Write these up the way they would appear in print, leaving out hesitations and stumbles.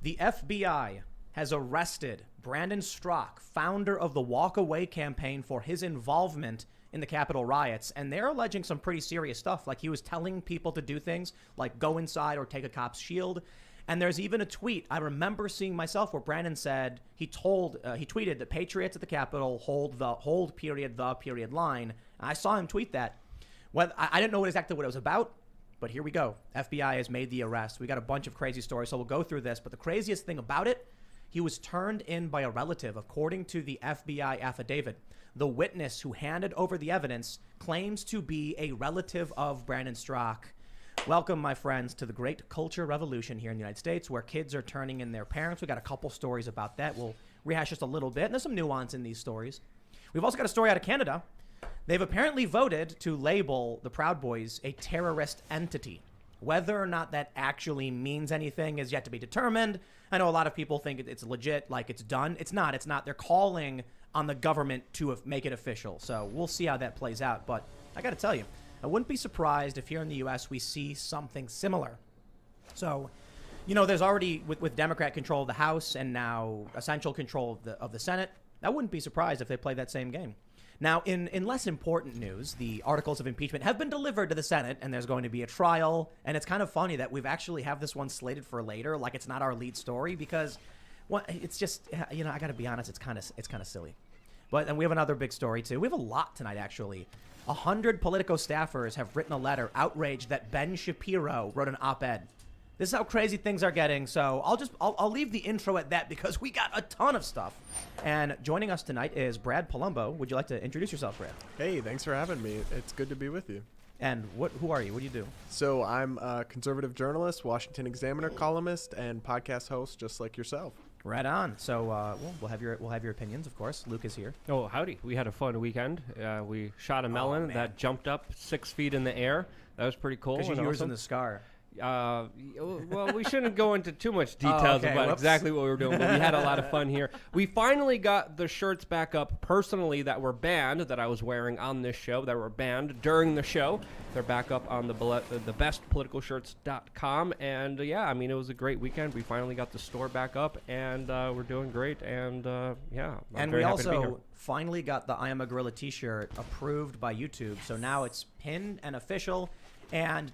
The FBI has arrested Brandon Straka, founder of the Walk Away campaign, for his involvement in the Capitol riots. And they're alleging some pretty serious stuff. Like he was telling people to do things like go inside or take a cop's shield. And there's even a tweet I remember seeing myself where Brandon said he tweeted that patriots at the Capitol hold the period line. And I saw him tweet that. Well, I didn't know exactly what it was about, but here we go. FBI has made the arrest. We got a bunch of crazy stories, so we'll go through this. But the craziest thing about it, he was turned in by a relative, according to the FBI affidavit. The witness who handed over the evidence claims to be a relative of Brandon Straka. Welcome, my friends, to the great culture revolution here in the United States, where kids are turning in their parents. We got a couple stories about that. We'll rehash just a little bit, and there's some nuance in these stories. We've also got a story out of Canada. They've apparently voted to label the Proud Boys a terrorist entity. Whether or not that actually means anything is yet to be determined. I know a lot of people think it's legit, like it's done. It's not. It's not. They're calling on the government to make it official. So we'll see how that plays out. But I got to tell you, I wouldn't be surprised if here in the U.S. we see something similar. So, you know, there's already, with Democrat control of the House and now essential control of the Senate, I wouldn't be surprised if they play that same game. Now, in less important news, the articles of impeachment have been delivered to the Senate, and there's going to be a trial. And it's kind of funny that we've actually have this one slated for later, like it's not our lead story, because it's just, you know, I got to be honest, it's kind of silly. But and we have another big story too. We have a lot tonight, actually. 100 Politico staffers have written a letter outraged that Ben Shapiro wrote an op-ed. This is how crazy things are getting. So I'll leave the intro at that because we got a ton of stuff. And joining us tonight is Brad Palumbo. Would you like to introduce yourself, Brad? Hey, thanks for having me. It's good to be with you. And who are you? What do you do? So I'm a conservative journalist, Washington Examiner columnist, and podcast host, just like yourself. Right on. So we'll have your opinions, of course. Luke is here. Oh, howdy. We had a fun weekend. We shot a melon that jumped up 6 feet in the air. That was pretty cool. Because you used in the scar. Well, we shouldn't go into too much details about exactly what we were doing, but we had a lot of fun here. We finally got the shirts back up personally that were banned, that I was wearing on this show, that were banned during the show. They're back up on the bestpoliticalshirts.com. And yeah, I mean, it was a great weekend. We finally got the store back up, and we're doing great. And yeah, I'm and very we happy to be here. also finally got the I Am a Gorilla t-shirt approved by YouTube. So now it's pinned and official. And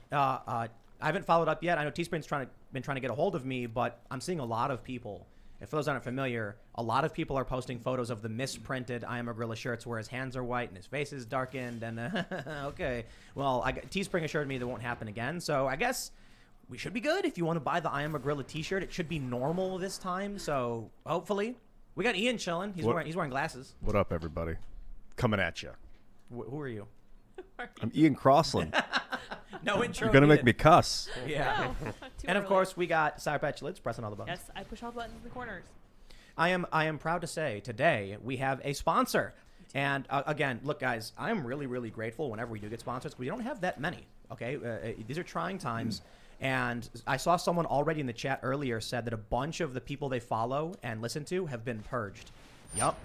I haven't followed up yet. I know Teespring's been trying to get a hold of me, but I'm seeing a lot of people. And for those that aren't familiar, a lot of people are posting photos of the misprinted I Am a Gorilla shirts where his hands are white and his face is darkened. And okay, well, Teespring assured me that won't happen again. So I guess we should be good. If you want to buy the I Am a Gorilla t-shirt, it should be normal this time. So hopefully. We got Ian chilling. He's wearing glasses. What up, everybody? Coming at you. Who are you? I'm Ian Crossland. No intro. You're gonna make me cuss. Yeah. No, And of course, we got Sour Patch Lids pressing all the buttons. Yes, I push all buttons in the corners. I am proud to say today we have a sponsor. And again, look, guys, I am really, really grateful whenever we do get sponsors because we don't have that many. Okay, these are trying times. And I saw someone already in the chat earlier said that a bunch of the people they follow and listen to have been purged. Yup.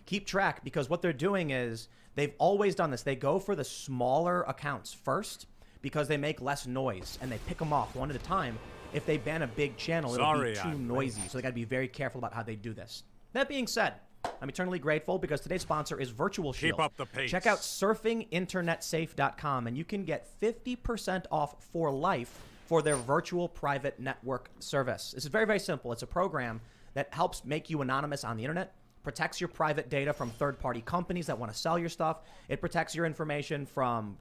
Keep track because what they're doing is they've always done this. They go for the smaller accounts first because they make less noise and they pick them off one at a time. If they ban a big channel, it'll be too noisy. So they got to be very careful about how they do this. That being said, I'm eternally grateful because today's sponsor is Virtual Shield. Keep up the pace. Check out surfinginternetsafe.com and you can get 50% off for life for their virtual private network service. This is very, very simple. It's a program that helps make you anonymous on the internet, protects your private data from third-party companies that want to sell your stuff. It protects your information from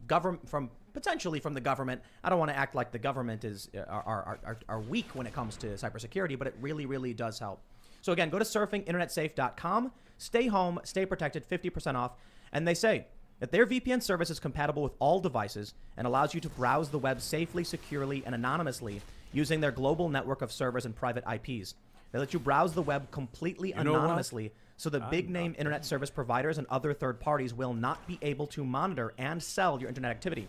potentially from the government. I don't want to act like the government are weak when it comes to cybersecurity, but it really, really does help. So again, go to surfinginternetsafe.com. Stay home, stay protected, 50% off. And they say that their VPN service is compatible with all devices and allows you to browse the web safely, securely, and anonymously using their global network of servers and private IPs. They let you browse the web completely anonymously, so the big-name internet service providers and other third parties will not be able to monitor and sell your internet activity.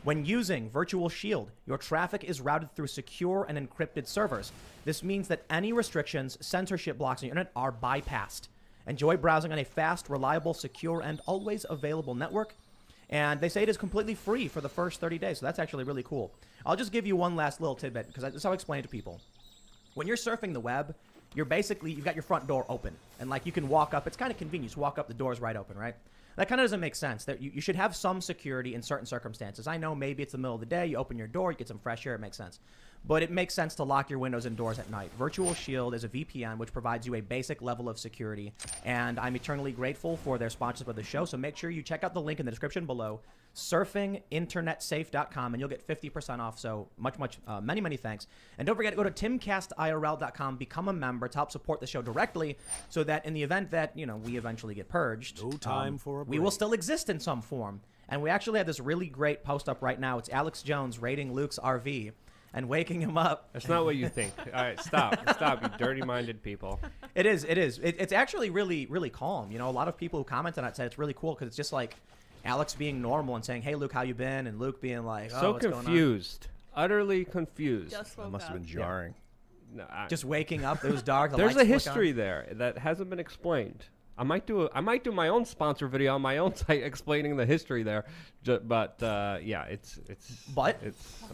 When using Virtual Shield, your traffic is routed through secure and encrypted servers. This means that any restrictions, censorship blocks on your internet are bypassed. Enjoy browsing on a fast, reliable, secure, and always available network. And they say it is completely free for the first 30 days, so that's actually really cool. I'll just give you one last little tidbit, because that's how I explain it to people. when you're surfing the web, you've got your front door open, and like you can walk up. It's kind of convenient. You walk up, the door's right open, right? That kind of doesn't make sense. That you should have some security in certain circumstances. I know maybe it's the middle of the day, you open your door, you get some fresh air, it makes sense. But it makes sense to lock your windows and doors at night. Virtual Shield is a VPN which provides you a basic level of security, and I'm eternally grateful for their sponsorship of the show. So make sure you check out the link in the description below, surfinginternetsafe.com, and you'll get 50% off. So many thanks. And don't forget to go to timcastirl.com, become a member to help support the show directly, so that in the event that we eventually get purged, no time for a break. We will still exist in some form. And we actually have this really great post up right now. It's Alex Jones rating Luke's RV and waking him up. That's not what you think. All right, stop, you dirty-minded people. It is. It's actually really calm. A lot of people who comment on it said it's really cool because it's just like Alex being normal and saying, "Hey, Luke, how you been?" and Luke being like, "Oh, so what's confused, utterly confused." That must have been jarring. No, just waking up. It was dark. There's a history there that hasn't been explained. I might do my own sponsor video on my own site explaining the history there, but it's. But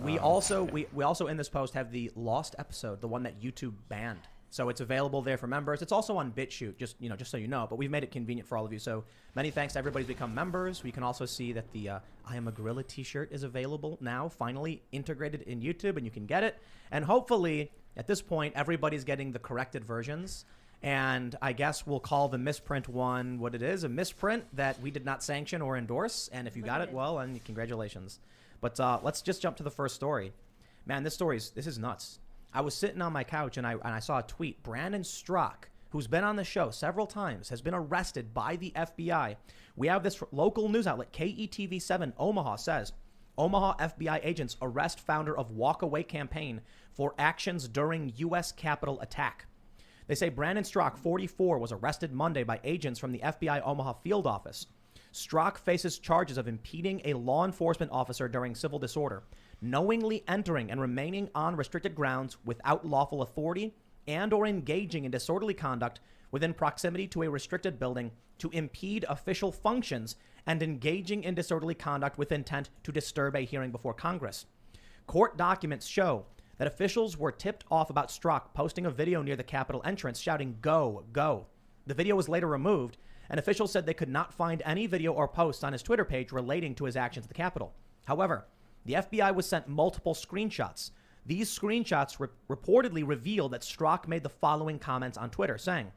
we also in this post have the lost episode, the one that YouTube banned. So it's available there for members. It's also on BitChute, just so you know. But we've made it convenient for all of you. So many thanks to everybody who's become members. We can also see that the I Am a Gorilla T-shirt is available now, finally integrated in YouTube, and you can get it. And hopefully, at this point, everybody's getting the corrected versions. And I guess we'll call the misprint one what it is, a misprint that we did not sanction or endorse. And if you got it, well, and congratulations. But let's just jump to the first story. Man, this is nuts. I was sitting on my couch and I saw a tweet. Brandon Strzok, who's been on the show several times, has been arrested by the FBI. We have this local news outlet, KETV7 Omaha, says, Omaha FBI agents arrest founder of Walkaway campaign for actions during U.S. Capitol attack. They say Brandon Strzok, 44, was arrested Monday by agents from the FBI Omaha field office. Strzok faces charges of impeding a law enforcement officer during civil disorder, knowingly entering and remaining on restricted grounds without lawful authority, and or engaging in disorderly conduct within proximity to a restricted building to impede official functions, and engaging in disorderly conduct with intent to disturb a hearing before Congress. Court documents show that officials were tipped off about Strzok posting a video near the Capitol entrance shouting, "Go, go." The video was later removed, and officials said they could not find any video or posts on his Twitter page relating to his actions at the Capitol. However, the FBI was sent multiple screenshots. These screenshots reportedly reveal that Strzok made the following comments on Twitter, saying,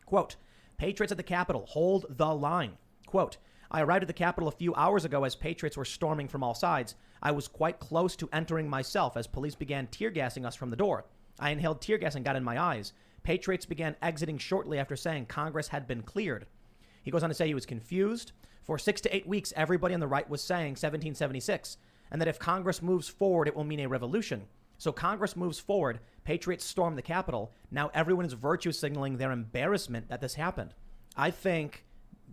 quote, "Patriots at the Capitol, hold the line." Quote, "I arrived at the Capitol a few hours ago as patriots were storming from all sides. I was quite close to entering myself as police began tear gassing us from the door. I inhaled tear gas and got in my eyes. Patriots began exiting shortly after saying Congress had been cleared." He goes on to say he was confused. For 6 to 8 weeks, everybody on the right was saying 1776, and that if Congress moves forward, it will mean a revolution. So Congress moves forward, patriots storm the Capitol. Now everyone is virtue signaling their embarrassment that this happened. I think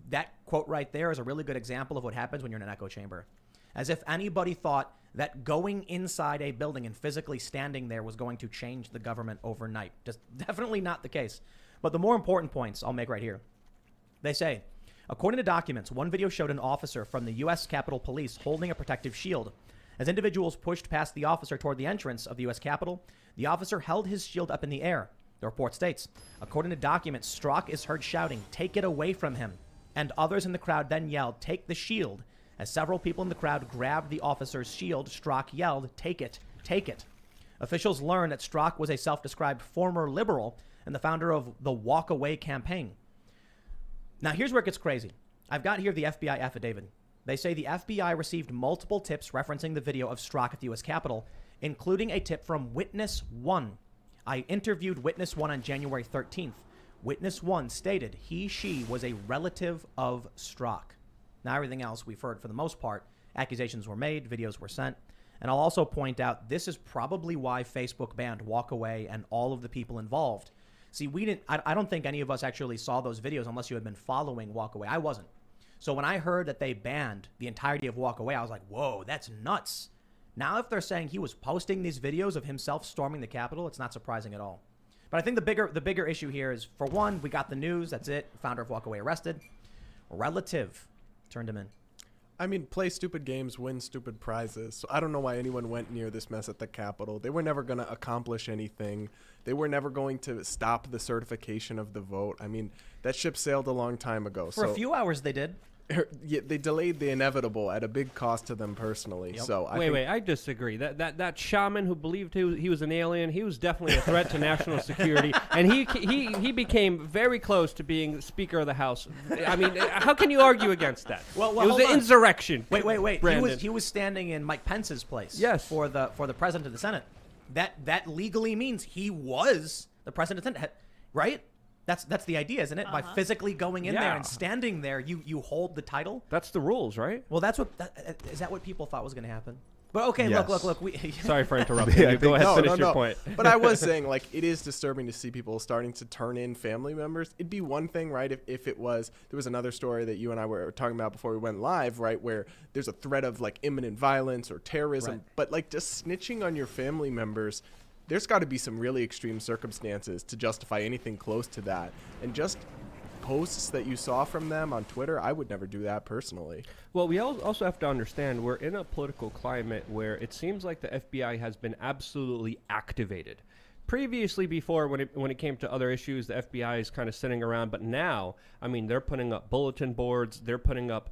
that quote right there is a really good example of what happens when you're in an echo chamber. As if anybody thought that going inside a building and physically standing there was going to change the government overnight. Just definitely not the case. But the more important points I'll make right here. They say, according to documents, one video showed an officer from the U.S. Capitol Police holding a protective shield. As individuals pushed past the officer toward the entrance of the U.S. Capitol, the officer held his shield up in the air. The report states, according to documents, Strzok is heard shouting, "Take it away from him." And others in the crowd then yelled, "Take the shield." As several people in the crowd grabbed the officer's shield, Strzok yelled, "Take it, take it." Officials learned that Strzok was a self-described former liberal and the founder of the Walkaway campaign. Now, here's where it gets crazy. I've got here the FBI affidavit. They say the FBI received multiple tips referencing the video of Strzok at the U.S. Capitol, including a tip from Witness 1. I interviewed Witness 1 on January 13th. Witness 1 stated she was a relative of Strzok. Now, everything else we've heard, for the most part, accusations were made, videos were sent. And I'll also point out, this is probably why Facebook banned Walkaway and all of the people involved. See, I don't think any of us actually saw those videos unless you had been following Walkaway. I wasn't. So when I heard that they banned the entirety of Walkaway, I was like, whoa, that's nuts. Now, if they're saying he was posting these videos of himself storming the Capitol, it's not surprising at all. But I think the bigger issue here is, for one, we got the news. That's it. Founder of Walkaway arrested. Relative turned him in. I mean, play stupid games, win stupid prizes. So I don't know why anyone went near this mess at the Capitol. They were never going to accomplish anything. They were never going to stop the certification of the vote. I mean, that ship sailed a long time ago. For a few hours they did. Yeah, they delayed the inevitable at a big cost to them personally. Yep. So wait, I disagree. That shaman who believed he was an alien, he was definitely a threat to national security, and he became very close to being Speaker of the House. I mean, how can you argue against that? Well, it was an insurrection. Wait. Brandon. He was standing in Mike Pence's place. Yes. For the president of the Senate. That legally means he was the president of the Senate, right? That's the idea, isn't it? By physically going in there and standing there, you hold the title. That's the rules, right? Well, is that what people thought was going to happen? But okay, Yes. look. Sorry for interrupting you. Go ahead, finish your point. But I was saying, like, it is disturbing to see people starting to turn in family members. It'd be one thing, right, if it was, there was another story that you and I were talking about before we went live, right, where there's a threat of, like, imminent violence or terrorism. Right. But, like, just snitching on your family members, there's got to be some really extreme circumstances to justify anything close to that. And just posts that you saw from them on Twitter, I would never do that personally. Well, we also have to understand we're in a political climate where it seems like the FBI has been absolutely activated. Previously, before, when it came to other issues, the FBI is kind of sitting around. But now, I mean, they're putting up bulletin boards. They're putting up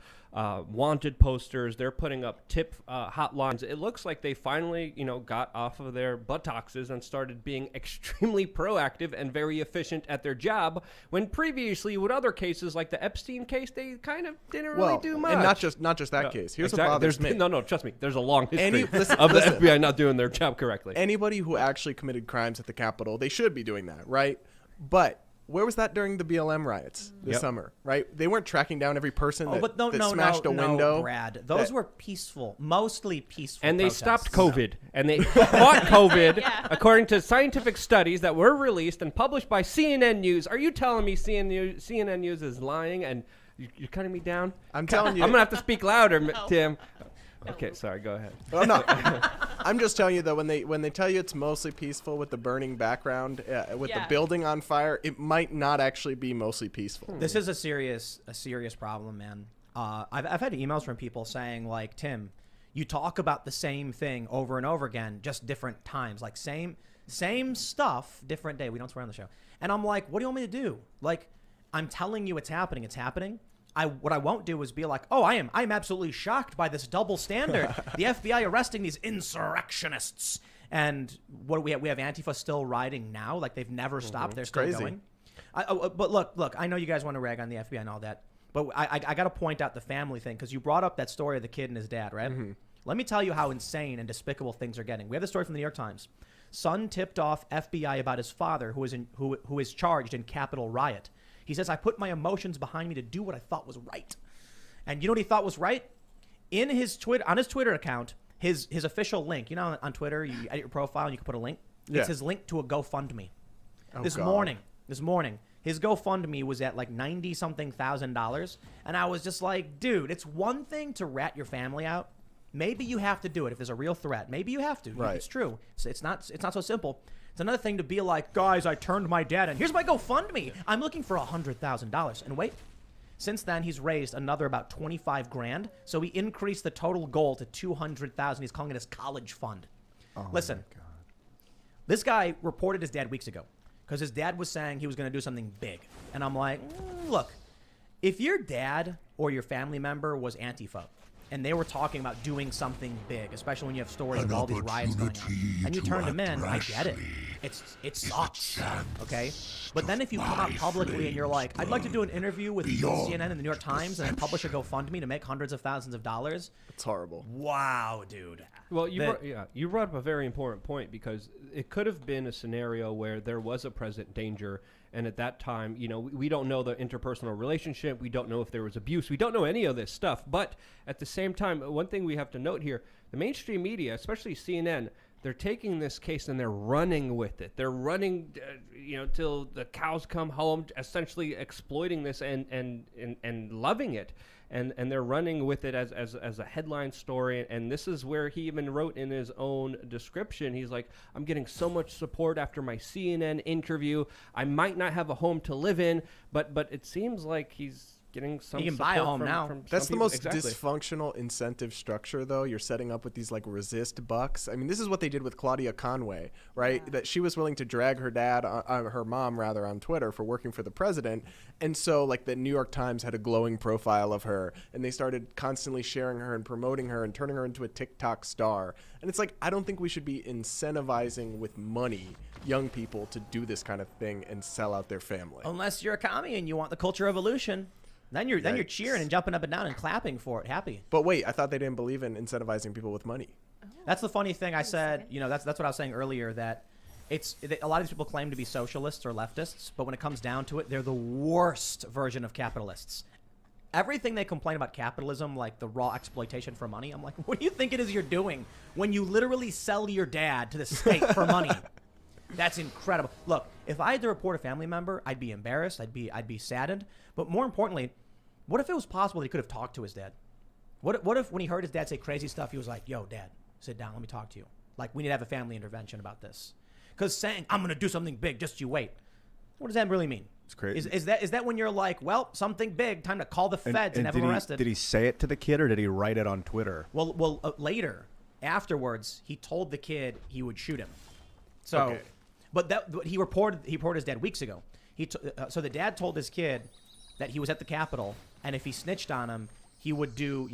wanted posters. They're putting up tip hotlines. It looks like they finally, got off of their buttocks and started being extremely proactive and very efficient at their job. When previously, with other cases like the Epstein case, they kind of didn't really do much. And not just that case. Here's what bothers me. No, trust me. There's a long history of the listen. FBI not doing their job correctly. Anybody who actually committed crimes at the Capitol, they should be doing that, right? But where was that during the BLM riots this summer, right? They weren't tracking down every person that smashed a window. No, Brad. Those were peaceful, mostly peaceful And they protests. stopped COVID. And they fought COVID, according to scientific studies that were released and published by CNN News. Are you telling me CNN News is lying and you're cutting me down? I'm telling you. I'm going to have to speak louder, Tim. Okay, sorry, go ahead. Well, no, I'm just telling you though, when they tell you it's mostly peaceful with the burning background, with the building on fire, it might not actually be mostly peaceful. This is a serious problem, man. I've had emails from people saying, like, Tim, you talk about the same thing over and over again, just different times, like same stuff, different day. We don't swear on the show. And I'm like, what do you want me to do? Like, I'm telling you it's happening. It's happening. What I won't do is be like, oh, I'm absolutely shocked by this double standard. The FBI arresting these insurrectionists. And what do we have? We have Antifa still rioting now. Like, they've never stopped. They're still going. But look, I know you guys want to rag on the FBI and all that. But I got to point out the family thing, because you brought up that story of the kid and his dad, right? Mm-hmm. Let me tell you how insane and despicable things are getting. We have the story from the New York Times. Son tipped off FBI about his father, who is charged in Capitol riot. He says, I put my emotions behind me to do what I thought was right. And you know what he thought was right? On his Twitter account, his official link, on Twitter, you edit your profile and you can put a link. Yeah. It's his link to a GoFundMe. This morning, his GoFundMe was at like $90-something thousand. And I was just like, dude, it's one thing to rat your family out. Maybe you have to do it if there's a real threat. Maybe you have to. Right. It's true. It's not so simple. It's another thing to be like, guys, I turned my dad in. Here's my GoFundMe. I'm looking for $100,000. And wait, since then he's raised another about $25,000. So he increased the total goal to $200,000. He's calling it his college fund. Oh, listen, this guy reported his dad weeks ago because his dad was saying he was going to do something big. And I'm like, look, if your dad or your family member was Antifa, and they were talking about doing something big, especially when you have stories of all these riots going on, and you turned them in, I get it. It sucks, okay? But then if you come out publicly and you're like, I'd like to do an interview with CNN and the New York Times and then publish a GoFundMe to make hundreds of thousands of dollars. It's horrible. Wow, dude. Well, you brought up a very important point, because it could have been a scenario where there was a present danger. And at that time, we don't know the interpersonal relationship. We don't know if there was abuse. We don't know any of this stuff. But at the same time, one thing we have to note here, the mainstream media, especially CNN, they're taking this case and they're running with it. They're running, till the cows come home, essentially exploiting this and loving it. And they're running with it as a headline story. And this is where he even wrote in his own description, he's like, I'm getting so much support after my CNN interview. I might not have a home to live in, but it seems like he's getting some. You can buy a support home from, now. from That's some the people. most Exactly. dysfunctional incentive structure, though. You're setting up with these like resist bucks. I mean, this is what they did with Claudia Conway, right? Yeah. That she was willing to drag her dad, her mom rather, on Twitter for working for the president, and so like the New York Times had a glowing profile of her, and they started constantly sharing her and promoting her and turning her into a TikTok star. And it's like, I don't think we should be incentivizing with money young people to do this kind of thing and sell out their family. Unless you're a commie and you want the culture evolution, then you're Yikes. cheering and jumping up and down and clapping for it, happy. But wait, I thought they didn't believe in incentivizing people with money. That's the funny thing I said. You know, that's what I was saying earlier, that a lot of these people claim to be socialists or leftists, but when it comes down to it, they're the worst version of capitalists. Everything they complain about capitalism, like the raw exploitation for money, I'm like, what do you think it is you're doing when you literally sell your dad to the state for money? That's incredible. Look, if I had to report a family member, I'd be embarrassed. I'd be saddened. But more importantly, what if it was possible that he could have talked to his dad? What if when he heard his dad say crazy stuff, he was like, yo, Dad, sit down. Let me talk to you. Like, we need to have a family intervention about this. Because saying, I'm going to do something big, just you wait. What does that really mean? It's crazy. Is that when you're like, well, something big, time to call the feds and have him arrested? Did he say it to the kid, or did he write it on Twitter? Well, later, afterwards, he told the kid he would shoot him. So, Okay. but he reported his dad weeks ago. So the dad told his kid that he was at the Capitol, and if he snitched on him, he would do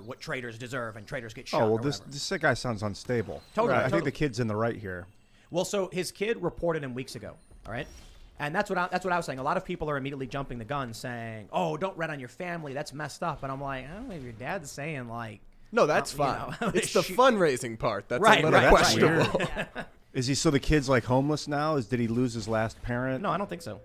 what traitors deserve, and traitors get shot. Oh, well, or this whatever. guy sounds unstable. Totally, I think totally. the kid's in the right here. Well, so his kid reported him weeks ago. All right. And that's what I was saying. A lot of people are immediately jumping the gun, saying, "Oh, don't rat on your family. That's messed up." And I'm like, I don't know if your dad's saying like, No, that's you fine. know, It's the fundraising part that's Right, a little right, that's questionable. Yeah. Is he so the kid's like homeless now? Did he lose his last parent? no, I don't think so.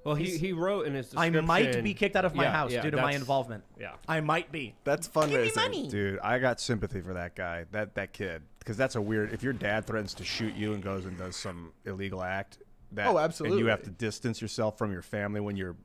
Well, he wrote in his I description. might be kicked out of my Yeah, house yeah, due to my that's- involvement. Yeah. I might be. That's fundraising. Dude, I got sympathy for that guy, that kid, because that's a weird. If your dad threatens to shoot you and goes and does some illegal act, that, Oh, and absolutely. you have to distance yourself from your family when you're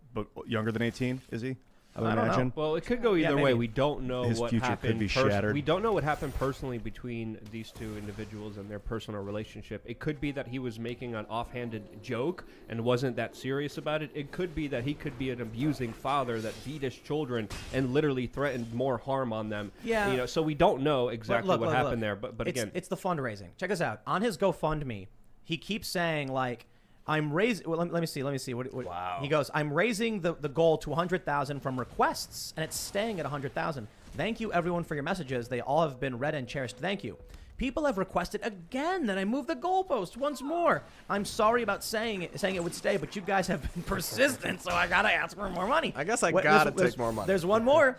younger than 18. Is he? I would I don't know. imagine. Well, it could go Yeah, either way. maybe. We don't know His what future could happened. be shattered. We don't know what happened personally between these two individuals and their personal relationship. It could be that he was making an offhanded joke and wasn't that serious about it. It could be that he could be an abusing father that beat his children and literally threatened more harm on them. Yeah. You know, so we don't know exactly Look, what look, happened look. there. But it's, again, it's the fundraising. Check this out. On his GoFundMe, he keeps saying like, I'm raising. Well, let me see. What, Wow. He goes, I'm raising the goal to 100,000 from requests, and it's staying at 100,000. Thank you, everyone, for your messages. They all have been read and cherished. Thank you. People have requested again that I move the goalpost once more. I'm sorry about saying it would stay, but you guys have been persistent, so I gotta ask for more money. I guess I Wait, gotta there's- take more money. There's one more.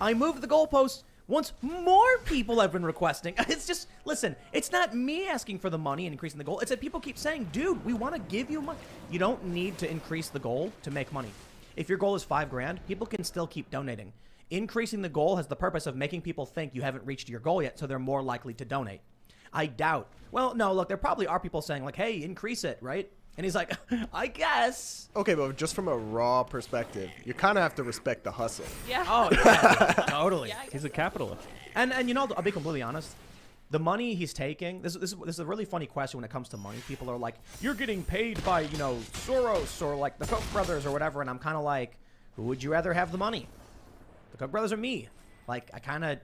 I moved the goalpost once more people have been requesting. It's just, listen, it's not me asking for the money and increasing the goal. It's that people keep saying, dude, we want to give you money. You don't need to increase the goal to make money. If your goal is $5,000, people can still keep donating. Increasing the goal has the purpose of making people think you haven't reached your goal yet, so they're more likely to donate. I doubt. Well, no, look, there probably are people saying like, hey, increase it, right? And he's like, I guess. Okay, but just from a raw perspective, you kind of have to respect the hustle. Yeah. Oh, yeah, totally. Yeah, I guess he's a capitalist. And you know, I'll be completely honest. The money he's taking, this is a really funny question when it comes to money. People are like, you're getting paid by, Soros or like the Koch brothers or whatever. And I'm kind of like, who would you rather have the money? The Koch brothers or me? Like,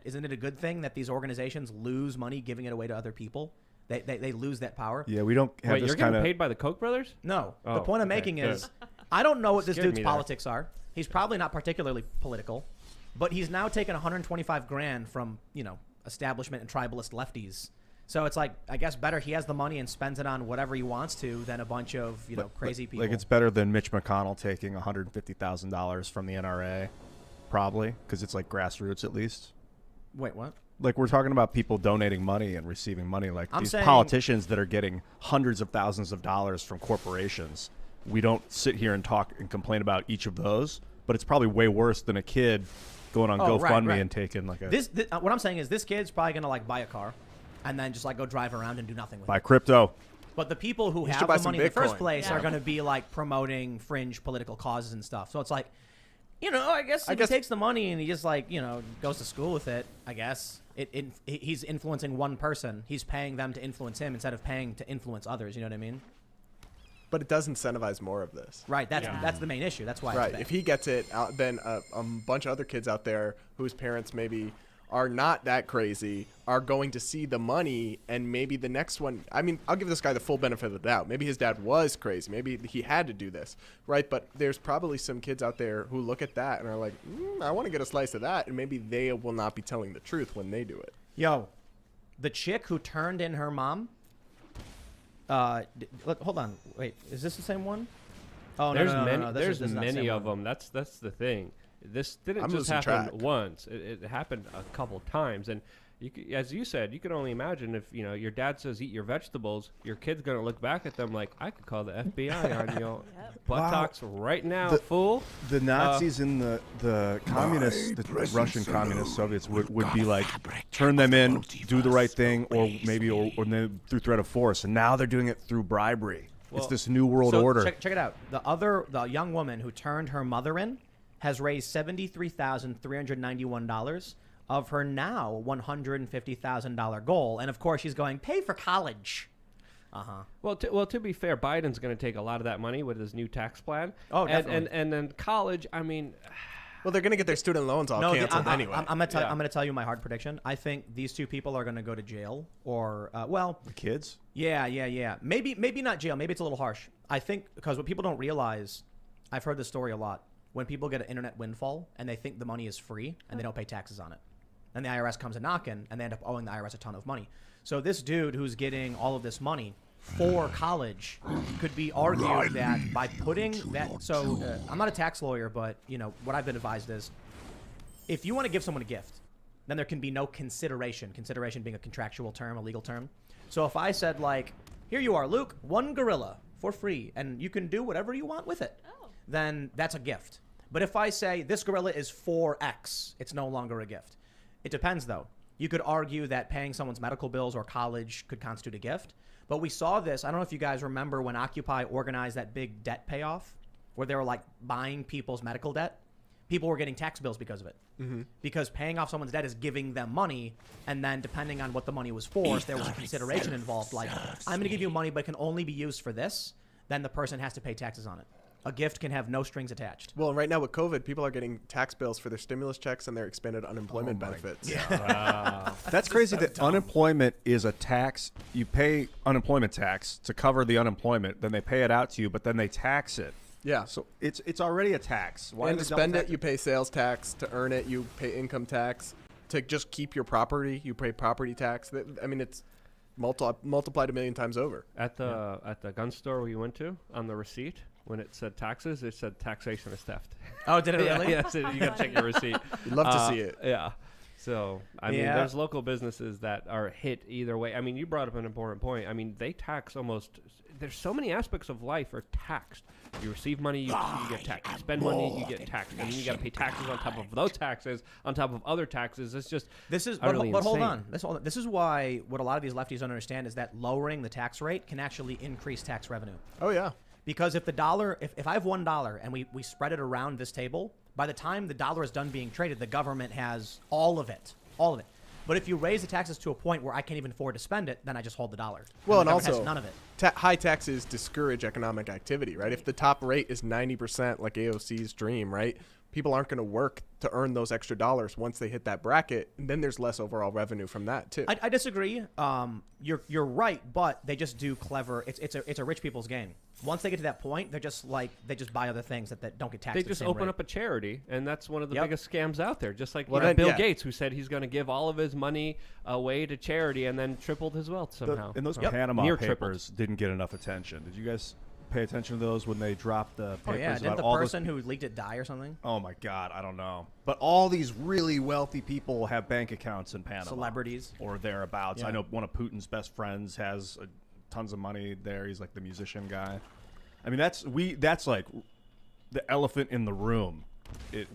isn't it a good thing that these organizations lose money giving it away to other people? They lose that power. Yeah, we don't have Wait, this you're kind getting of. paid by the Koch brothers? No. The Oh, point I'm okay, making good. is, I don't know what this Scared dude's me there. politics are. He's probably not particularly political, but he's now taken 125 grand from, establishment and tribalist lefties. So it's like, I guess better he has the money and spends it on whatever he wants to than a bunch of, crazy people. Like, it's better than Mitch McConnell taking $150,000 from the NRA, probably, because it's like grassroots at least. Wait, what? Like, we're talking about people donating money and receiving money. Like, I'm these saying- politicians that are getting hundreds of thousands of dollars from corporations. We don't sit here and talk and complain about each of those, but it's probably way worse than a kid going on Oh, GoFundMe right, right. and taking like a What I'm saying is this kid's probably going to like buy a car and then just like go drive around and do nothing with buy it. crypto. But the people who should have buy the some money in the first Bitcoin. place Yeah. are going to be like promoting fringe political causes and stuff. So it's like, I guess if guess- he takes the money and he just like, goes to school with it, I guess he's influencing one person. He's paying them to influence him instead of paying to influence others. You know what I mean? But it does incentivize more of this. Right. That's the main issue. That's why. Right. It's If he gets it, then a bunch of other kids out there whose parents maybe are not that crazy are going to see the money, and maybe the next one. I mean, I'll give this guy the full benefit of the doubt. Maybe his dad was crazy. Maybe he had to do this, right? But there's probably some kids out there who look at that and are like, I want to get a slice of that, and maybe they will not be telling the truth when they do it. Yo, the chick who turned in her mom. Hold on. Wait, is this the same one? Oh, no. There's many of them. That's the thing. This didn't just happen once. It happened a couple times, and as you said, you can only imagine if your dad says eat your vegetables, your kid's gonna look back at them like, I could call the FBI on you buttocks right now, fool. The Nazis and the communists, the Russian communist Soviets would be like, turn them in, do the right thing, or maybe or through threat of force, and now they're doing it through bribery. Well, it's this new world order. Check it out. The young woman who turned her mother in has raised $73,391 of her now $150,000 goal, and of course she's going pay for college. Well, to be fair, Biden's going to take a lot of that money with his new tax plan. Oh, definitely. And then college. I mean, well, they're going to get their student loans all canceled anyway. I'm going to tell you my hard prediction. I think these two people are going to go to jail, or the kids. Yeah. Maybe not jail. Maybe it's a little harsh. I think because what people don't realize, I've heard this story a lot. When people get an internet windfall and they think the money is free and they don't pay taxes on it. And the IRS comes a knocking and they end up owing the IRS a ton of money. So this dude who's getting all of this money for college could be argued that by putting that. So I'm not a tax lawyer, but what I've been advised is if you want to give someone a gift, then there can be no consideration. Consideration being a contractual term, a legal term. So if I said like, here you are, Luke, 1 gorilla for free, and you can do whatever you want with it, then that's a gift. But if I say this gorilla is 4X, it's no longer a gift. It depends, though. You could argue that paying someone's medical bills or college could constitute a gift. But we saw this. I don't know if you guys remember when Occupy organized that big debt payoff where they were like buying people's medical debt. People were getting tax bills because of it. Mm-hmm. Because paying off someone's debt is giving them money. And then depending on what the money was for, if there was a consideration involved, like I'm going to give you money, but it can only be used for this, then the person has to pay taxes on it. A gift can have no strings attached. Well, right now with COVID, people are getting tax bills for their stimulus checks and their expanded unemployment benefits. Wow. That's crazy that unemployment is a tax. You pay unemployment tax to cover the unemployment, then they pay it out to you, but then they tax it. Yeah. So it's already a tax. Why and to spend it, you pay sales tax. To earn it, you pay income tax. To just keep your property, you pay property tax. I mean, it's multiplied a million times over. At the gun store we went to, on the receipt, when it said taxes, it said taxation is theft. Oh, did it really? Yeah, so you got to check your receipt. You'd love to see it. Yeah. So, I mean, there's local businesses that are hit either way. I mean, you brought up an important point. I mean, they tax almost – there's so many aspects of life are taxed. You receive money, you get taxed. You spend money, you get taxed. And then you got to pay taxes on top of those taxes, on top of other taxes. It's just utterly but hold insane. on. This is why what a lot of these lefties don't understand is that lowering the tax rate can actually increase tax revenue. Oh, yeah. Because if the dollar, if I have $1 and we spread it around this table, by the time the dollar is done being traded, the government has all of it. But if you raise the taxes to a point where I can't even afford to spend it, then I just hold the dollar. Well, and the also has none of it. High taxes discourage economic activity, right? If the top rate is 90%, like AOC's dream, right? People aren't going to work to earn those extra dollars once they hit that bracket, and then there's less overall revenue from that too. I disagree. You're right, but they just do clever. It's a rich people's game. Once they get to that point, they're just like they just buy other things that don't get taxed. They just open rate. up a charity, and that's one of the biggest scams out there. Just like Bill Gates, who said he's going to give all of his money away to charity, and then tripled his wealth somehow. And those Panama Papers didn't get enough attention. Did you guys pay attention to those when they dropped the papers? Oh yeah, didn't the person who leaked it die or something? Oh my God, I don't know. But all these really wealthy people have bank accounts in Panama. Celebrities or thereabouts. Yeah. I know one of Putin's best friends has tons of money there. He's like the musician guy. I mean, that's like the elephant in the room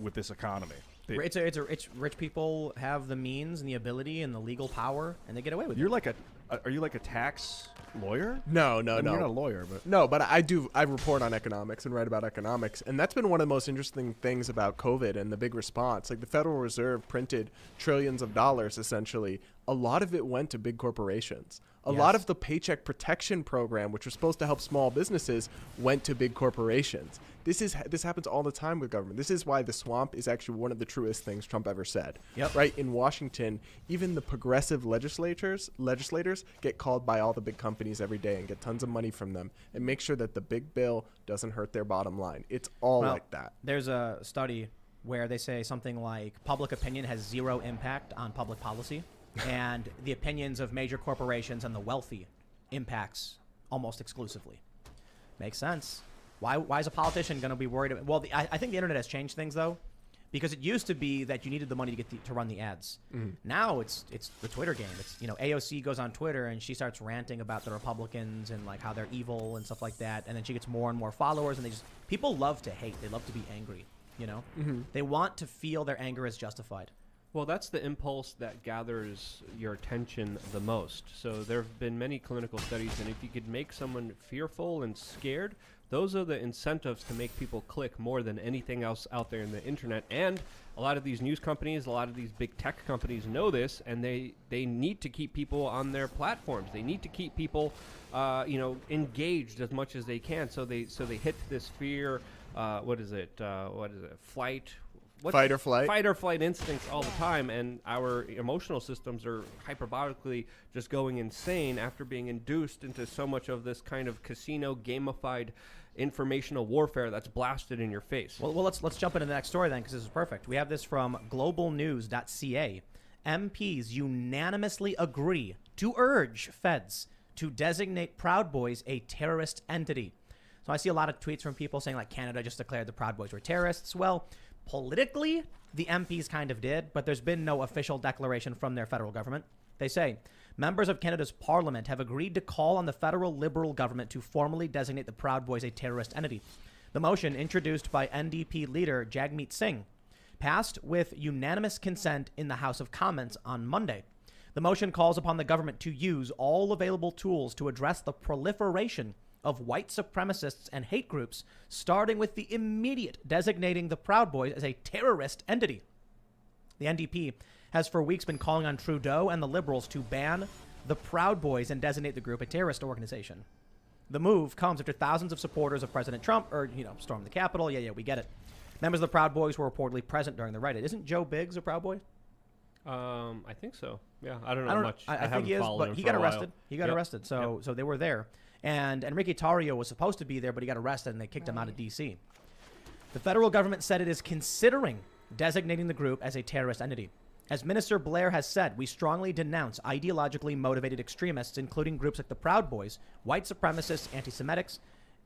with this economy. It's rich people have the means and the ability and the legal power, and they get away with it. Are you like a tax lawyer? No. I mean, you're not a lawyer, but no, but I report on economics and write about economics, and that's been one of the most interesting things about COVID and the big response. Like the Federal Reserve printed trillions of dollars, essentially. A lot of it went to big corporations. A lot of the Paycheck Protection Program, which was supposed to help small businesses, went to big corporations. This happens all the time with government. This is why the swamp is actually one of the truest things Trump ever said. Yep. Right? In Washington, even the progressive legislators get called by all the big companies every day and get tons of money from them and make sure that the big bill doesn't hurt their bottom line. It's all like that. There's a study where they say something like public opinion has zero impact on public policy, and the opinions of major corporations and the wealthy impacts almost exclusively. Makes sense. Why is a politician going to be worried about? Well, I think the internet has changed things though, because it used to be that you needed the money to get to run the ads. Now it's the Twitter game. It's AOC goes on Twitter and she starts ranting about the Republicans and like how they're evil and stuff like that, and then she gets more and more followers, and people love to hate. They love to be angry. They want to feel their anger is justified. Well, that's the impulse that gathers your attention the most. So there have been many clinical studies, and if you could make someone fearful and scared, those are the incentives to make people click more than anything else out there in the internet. And a lot of these news companies, a lot of these big tech companies know this, and they need to keep people on their platforms. They need to keep people, engaged as much as they can. So they hit this fear. What is it? Fight or flight instincts all the time, and our emotional systems are hyperbolically just going insane after being induced into so much of this kind of casino gamified informational warfare that's blasted in your face. Well, let's jump into the next story then, because this is perfect. We have this from globalnews.ca. MPs unanimously agree to urge feds to designate Proud Boys a terrorist entity. So I see a lot of tweets from people saying like Canada just declared the Proud Boys were terrorists. Well, politically, the MPs kind of did, but there's been no official declaration from their federal government. They say, members of Canada's parliament have agreed to call on the federal Liberal government to formally designate the Proud Boys a terrorist entity. The motion, introduced by NDP leader Jagmeet Singh, passed with unanimous consent in the House of Commons on Monday. The motion calls upon the government to use all available tools to address the proliferation of white supremacists and hate groups, starting with the immediate designating the Proud Boys as a terrorist entity. The NDP has for weeks been calling on Trudeau and the Liberals to ban the Proud Boys and designate the group a terrorist organization. The move comes after thousands of supporters of President Trump stormed the Capitol. Yeah, we get it. Members of the Proud Boys were reportedly present during the riot. Isn't Joe Biggs a Proud Boy? I think so. Yeah, I don't know much. I think he is, but he got arrested. He got arrested, so they were there. And Enrique Tarrio was supposed to be there, but he got arrested, and they kicked him out of D.C. The federal government said it is considering designating the group as a terrorist entity. As Minister Blair has said, we strongly denounce ideologically motivated extremists, including groups like the Proud Boys, white supremacists, anti-Semitics,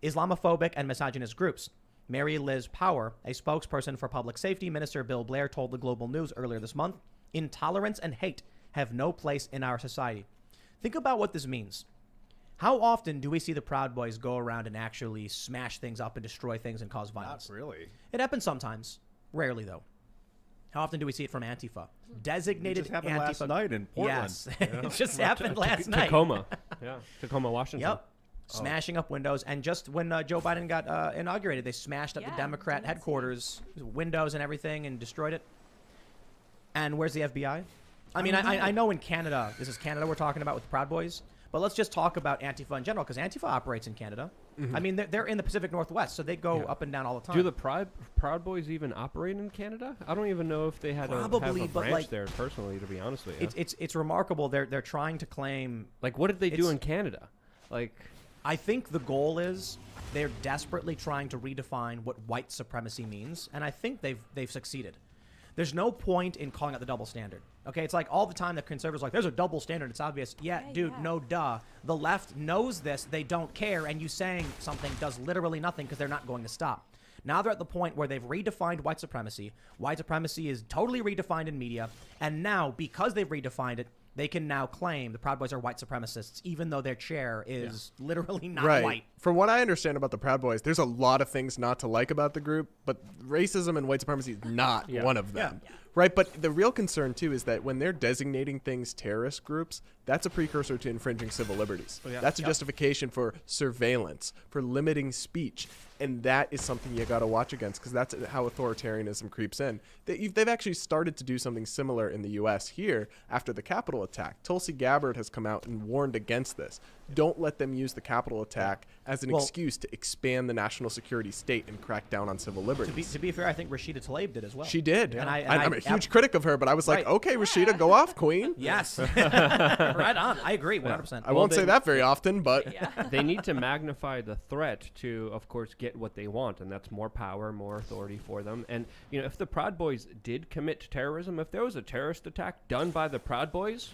Islamophobic, and misogynist groups. Mary Liz Power, a spokesperson for public safety, Minister Bill Blair told the Global News earlier this month, intolerance and hate have no place in our society. Think about what this means. How often do we see the Proud Boys go around and actually smash things up and destroy things and cause violence? Not really. It happens sometimes. Rarely, though. How often do we see it from Antifa? Designated It just happened Antifa. last night in Portland. Yes. It just happened last night. Tacoma. Yeah, Tacoma, Washington. Yep. Smashing up windows. And just when Joe Biden got inaugurated, they smashed up the Democrat headquarters, windows and everything, and destroyed it. And where's the FBI? I know in Canada, this is Canada we're talking about with the Proud Boys, but let's just talk about Antifa in general, because Antifa operates in Canada. Mm-hmm. They're in the Pacific Northwest, so they go up and down all the time. Do the Proud Boys even operate in Canada? I don't even know if they had have a branch there personally, to be honest with you. It's remarkable. They're trying to claim... Like, what did they do in Canada? I think the goal is they're desperately trying to redefine what white supremacy means, and I think they've succeeded. There's no point in calling out the double standard. Okay, it's like all the time that conservatives are like, there's a double standard, it's obvious. Yeah, dude, no duh. The left knows this, they don't care, and you saying something does literally nothing because they're not going to stop. Now they're at the point where they've redefined white supremacy. White supremacy is totally redefined in media, and now, because they've redefined it, they can now claim the Proud Boys are white supremacists, even though their chair is literally not white. From what I understand about the Proud Boys, there's a lot of things not to like about the group, but racism and white supremacy is not one of them. Yeah. Right, but the real concern, too, is that when they're designating things terrorist groups, that's a precursor to infringing civil liberties. That's a justification for surveillance, for limiting speech. And that is something you got to watch against, because that's how authoritarianism creeps in. They've actually started to do something similar in the U.S. here after the Capitol attack. Tulsi Gabbard has come out and warned against this. Don't let them use the Capitol attack as an excuse to expand the national security state and crack down on civil liberties. To be fair, I think Rashida Tlaib did as well. She did. And I'm a huge critic of her, but I was like, okay, Rashida, go off, queen. Yes. Right on. I agree 100%. I won't say that very often, but they need to magnify the threat to, of course, get what they want, and that's more power, more authority for them. And if the Proud Boys did commit terrorism, if there was a terrorist attack done by the Proud Boys,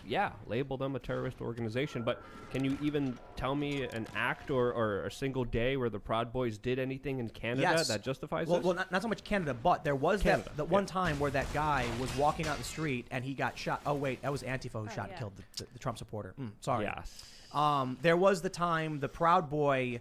label them a terrorist organization. But can you even tell me an act or a single day where the Proud Boys did anything in Canada that justifies this? Well, not so much Canada, but there was that one time where that guy was walking out the street and he got shot. Oh wait, that was Antifa who shot and killed the Trump supporter. Sorry. Yes. There was the time the Proud Boy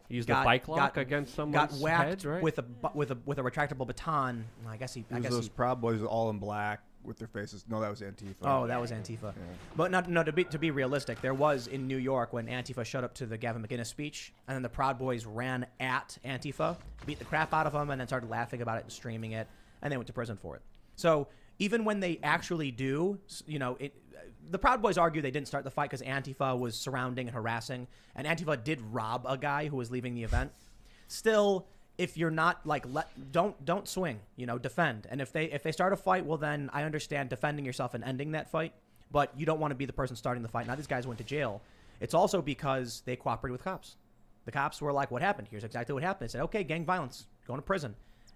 used a bike lock against someone's got whacked head, right? with a retractable baton. I guess those Proud Boys all in black with their faces. No, that was Antifa. Oh, that was Antifa. Yeah. But to be realistic, there was in New York when Antifa showed up to the Gavin McInnes speech, and then the Proud Boys ran at Antifa, beat the crap out of him, and then started laughing about it and streaming it, and they went to prison for it. So even when they actually do, the Proud Boys argue they didn't start the fight because Antifa was surrounding and harassing, and Antifa did rob a guy who was leaving the event. Still, if you're not don't swing, defend. And if they start a fight, well then I understand defending yourself and ending that fight, but you don't want to be the person starting the fight. Now these guys went to jail. It's also because they cooperated with cops. The cops were like, "What happened? Here's exactly what happened." They said, "Okay, gang violence, going to prison."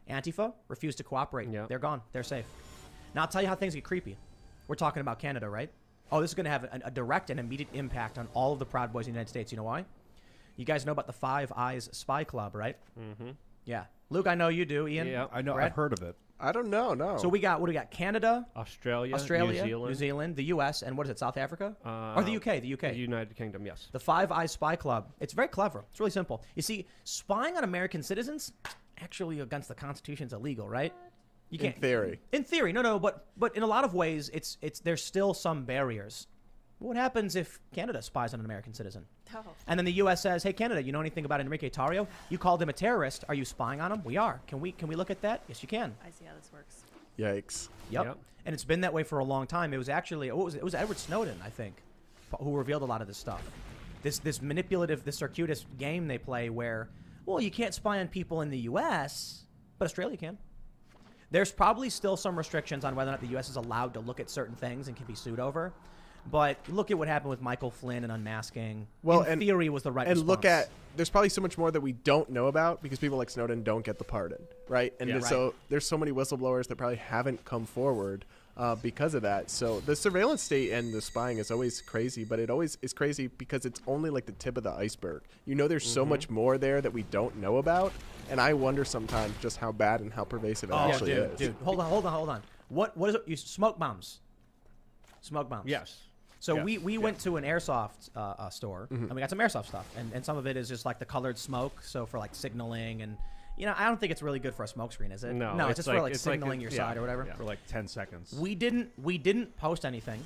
Antifa refused to cooperate. Yeah. They're gone. They're safe. Now I'll tell you how things get creepy. We're talking about Canada, right? Oh, this is going to have a direct and immediate impact on all of the Proud Boys in the United States. You know why? You guys know about the Five Eyes Spy Club, right? Mm-hmm. Yeah. Luke, I know you do. Ian? Yeah, I know. Brett? I've heard of it. I don't know, no. So we got Canada, Australia, New Zealand, the U.S., and what is it, South Africa? Or the UK, the UK. The United Kingdom, yes. The Five Eyes Spy Club. It's very clever. It's really simple. You see, spying on American citizens, actually against the Constitution, is illegal, right? You can't. In theory, no, but in a lot of ways, there's still some barriers. What happens if Canada spies on an American citizen? Oh. And then the U.S. says, "Hey, Canada, you know anything about Enrique Tarrio? You called him a terrorist. Are you spying on him? We are. Can we look at that? Yes, you can." I see how this works. Yikes. Yep. And it's been that way for a long time. It was actually it was Edward Snowden, I think, who revealed a lot of this stuff. This manipulative, this circuitous game they play where, well, you can't spy on people in the U.S., but Australia can. There's probably still some restrictions on whether or not the U.S. is allowed to look at certain things and can be sued over. But look at what happened with Michael Flynn and unmasking. Well, in theory, was the right response. And look at, there's probably so much more that we don't know about because people like Snowden don't get the pardon, right? And so there's so many whistleblowers that probably haven't come forward because of that. So the surveillance state and the spying is always crazy, but it always is crazy because it's only like the tip of the iceberg. There's so much more there that we don't know about, and I wonder sometimes just how bad and how pervasive it actually is. Dude, hold on. What is it? You smoke bombs. Smoke bombs. Yes. So we went to an airsoft store, and we got some airsoft stuff, and some of it is just like the colored smoke, so for like signaling, and I don't think it's really good for a smoke screen, is it? No, it's just for like signaling your side or whatever. Yeah. For like 10 seconds. We didn't post anything.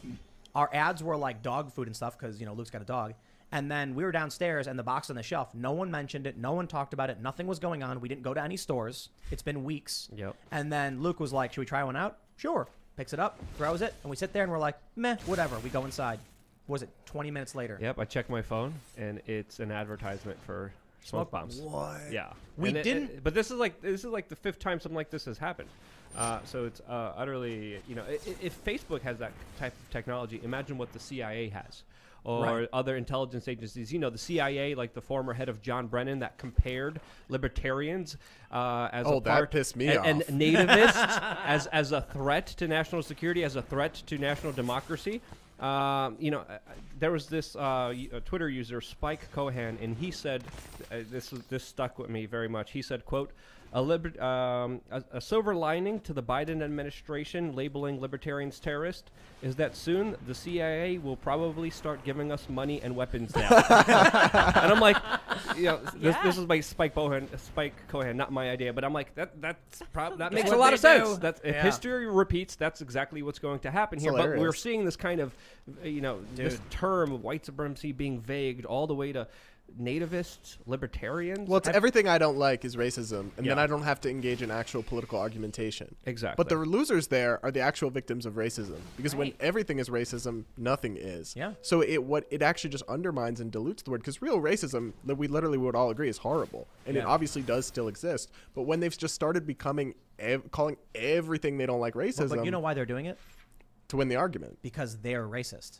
Our ads were like dog food and stuff because Luke's got a dog, and then we were downstairs and the box on the shelf. No one mentioned it. No one talked about it. Nothing was going on. We didn't go to any stores. It's been weeks. Yep. And then Luke was like, "Should we try one out?" Sure. Picks it up, throws it, and we sit there and we're like, meh, whatever. We go inside. What was it, 20 minutes later? Yep, I check my phone, and it's an advertisement for smoke bombs. What? Yeah. We didn't. But this is like the fifth time something like this has happened. So it's utterly, if Facebook has that type of technology, imagine what the CIA has. Or other intelligence agencies. The CIA, like the former head of John Brennan, that compared libertarians as a part, pissed me off. And nativists as a threat to national security, as a threat to national democracy. There was this Twitter user, Spike Cohan, and he said, this stuck with me very much. He said, quote, a silver lining to the Biden administration labeling libertarians terrorists is that soon the CIA will probably start giving us money and weapons now. And I'm like, this is by Spike Cohan, not my idea, but I'm like, that makes a lot of sense. If history repeats, that's exactly what's going to happen here. But we're seeing this kind of, this term white supremacy being vagued all the way to nativists, libertarians. Well, it's everything I don't like is racism, and then I don't have to engage in actual political argumentation. Exactly. But the losers there are the actual victims of racism, because when everything is racism, nothing is. Yeah. So it actually just undermines and dilutes the word, because real racism, that we literally would all agree, is horrible, and it obviously does still exist. But when they've just started becoming calling everything they don't like racism, But you know why they're doing it? to win the argument. Because they're racist.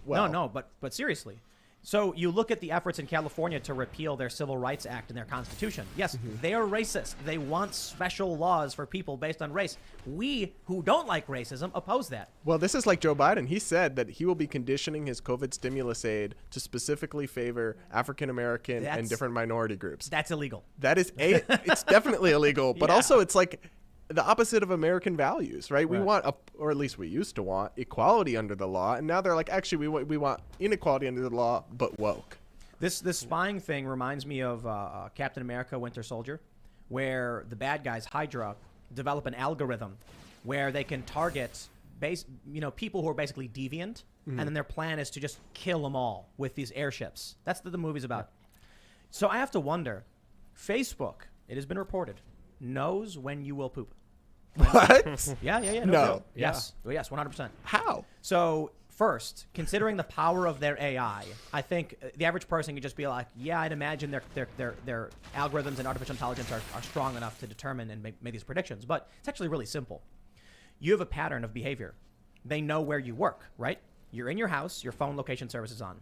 Well, No, but seriously. So you look at the efforts in California to repeal their Civil Rights Act and their Constitution. Yes, they are racist. They want special laws for people based on race. We, who don't like racism, oppose that. Well, this is like Joe Biden. He said that he will be conditioning his COVID stimulus aid to specifically favor African American and different minority groups. That's illegal. That is it's definitely illegal, but also it's like the opposite of American values, right? We want, or at least we used to want, equality under the law, and now they're like, actually, we want inequality under the law, but woke. This spying thing reminds me of Captain America: Winter Soldier, where the bad guys, Hydra, develop an algorithm where they can target people who are basically deviant, and then their plan is to just kill them all with these airships. That's what the movie's about. So I have to wonder, Facebook, it has been reported, knows when you will poop. What? Yeah. No. Yes, 100%. How? So first, considering the power of their AI, I think the average person could just be like, yeah, I'd imagine their algorithms and artificial intelligence are strong enough to determine and make these predictions. But it's actually really simple. You have a pattern of behavior. They know where you work, right? You're in your house, your phone location service is on.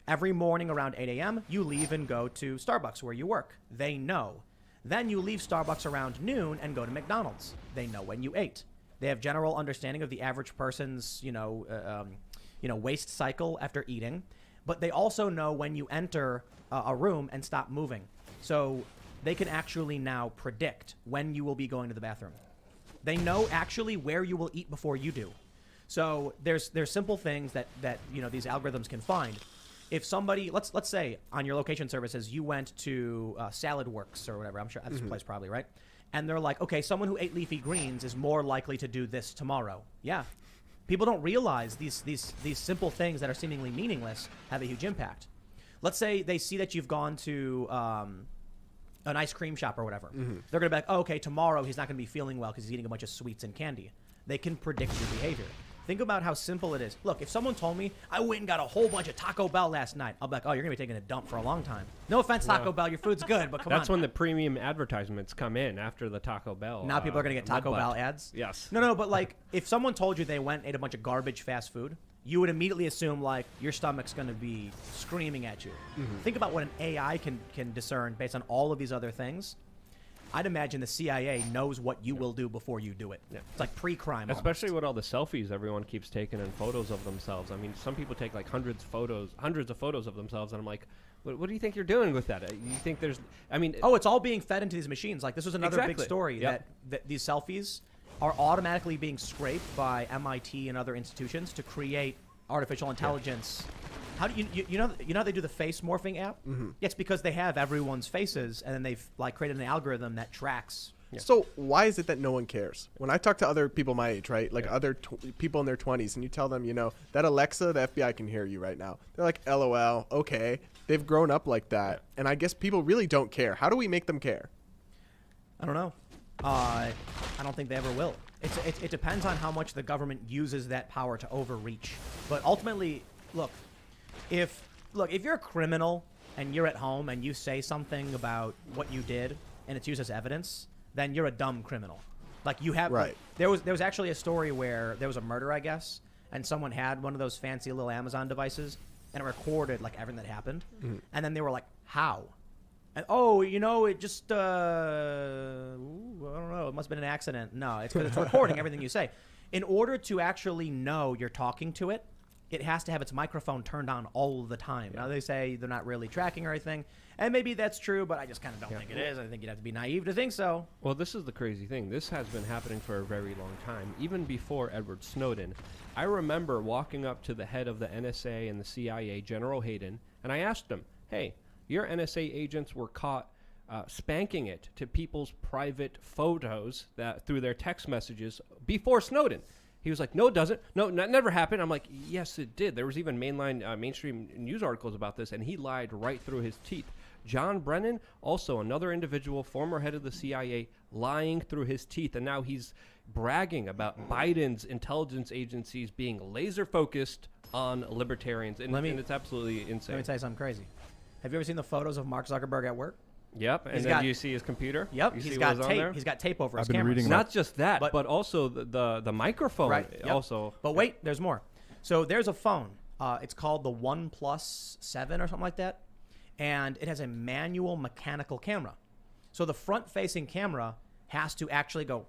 Every morning around 8 a.m., you leave and go to Starbucks where you work. They know. Then you leave Starbucks around noon and go to McDonald's. They know when you ate. They have general understanding of the average person's, waste cycle after eating. But they also know when you enter a room and stop moving. So they can actually now predict when you will be going to the bathroom. They know actually where you will eat before you do. So there's simple things that these algorithms can find. If somebody, let's say on your location services, you went to Salad Works or whatever, I'm sure that's the place probably, right? And they're like, okay, someone who ate leafy greens is more likely to do this tomorrow. Yeah. People don't realize these simple things that are seemingly meaningless have a huge impact. Let's say they see that you've gone to an ice cream shop or whatever. They're going to be like, oh, okay, tomorrow he's not going to be feeling well because he's eating a bunch of sweets and candy. They can predict your behavior. Think about how simple it is. Look, if someone told me I went and got a whole bunch of Taco Bell last night, I'll be like, oh, you're going to be taking a dump for a long time. No offense, Taco Bell, your food's good, but come on. That's when the premium advertisements come in after the Taco Bell. Now people are going to get Taco Bell ads? Yes. No, but like if someone told you they went and ate a bunch of garbage fast food, you would immediately assume like your stomach's going to be screaming at you. Think about what an AI can discern based on all of these other things. I'd imagine the CIA knows what you will do before you do it. Yeah. It's like pre-crime. Especially with all the selfies everyone keeps taking and photos of themselves. I mean, some people take like hundreds of photos of themselves, and I'm like, what do you think you're doing with that? You think there's, it's all being fed into these machines. Like this was another big story that these selfies are automatically being scraped by MIT and other institutions to create artificial intelligence. How do you know they do the face morphing app? It's because they have everyone's faces, and then they've like created an algorithm that tracks. So why is it that no one cares? When I talk to other people my age, right, like other people in their 20s, and you tell them, that Alexa, the FBI can hear you right now. They're like, LOL, okay. They've grown up like that, and I guess people really don't care. How do we make them care? I don't know. I don't think they ever will. It depends on how much the government uses that power to overreach. But ultimately, look. If you're a criminal and you're at home and you say something about what you did and it's used as evidence, then you're a dumb criminal. Like you have, right. There was actually a story where there was a murder, I guess, and someone had one of those fancy little Amazon devices and it recorded like everything that happened. And then they were like, how? And it just, I don't know, it must have been an accident. No, it's because it's recording everything you say. In order to actually know you're talking to it, it has to have its microphone turned on all the time. Now, they say they're not really tracking or anything, and maybe that's true, but I just kind of don't think it is. I think you'd have to be naive to think so. Well, this is the crazy thing. This has been happening for a very long time, even before Edward Snowden. I remember walking up to the head of the NSA and the CIA, General Hayden, and I asked him, hey, your NSA agents were caught spanking it to people's private photos that through their text messages before Snowden. He was like, no, it doesn't. No, that never happened. I'm like, yes, it did. There was even mainstream news articles about this, and he lied right through his teeth. John Brennan, also another individual, former head of the CIA, lying through his teeth, and now he's bragging about Biden's intelligence agencies being laser focused on libertarians, and it's absolutely insane. Let me tell you something crazy. Have you ever seen the photos of Mark Zuckerberg at work? Yep, and then you see his computer. Yep, he's got tape. He's got tape over his camera. Not just that, but also the microphone. Right. Yep. Also. But wait, there's more. So there's a phone. It's called the OnePlus 7 or something like that, and it has a manual mechanical camera. So the front-facing camera has to actually go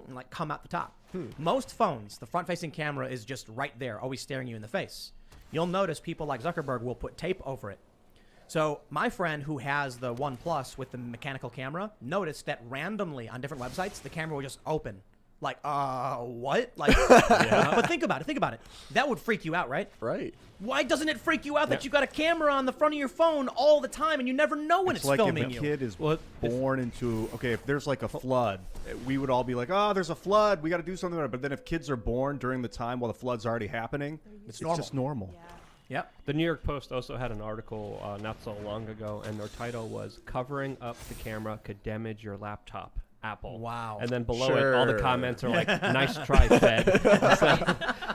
and like come out the top. Most phones, the front-facing camera is just right there, always staring you in the face. You'll notice people like Zuckerberg will put tape over it. So my friend who has the OnePlus with the mechanical camera noticed that randomly on different websites, the camera will just open. Like, what? Like, But think about it. That would freak you out, right? Right. Why doesn't it freak you out that you got a camera on the front of your phone all the time and you never know when it's like filming if a kid is born into, if there's like a flood, we would all be like, oh, there's a flood, we got to do something about it. But then if kids are born during the time while the flood's already happening, it's just normal. Yeah. Yep. The New York Post also had an article not so long ago, and their title was "Covering Up the Camera Could Damage Your Laptop." Apple. Wow. And then below it, all the comments are like, "Nice try, Fed."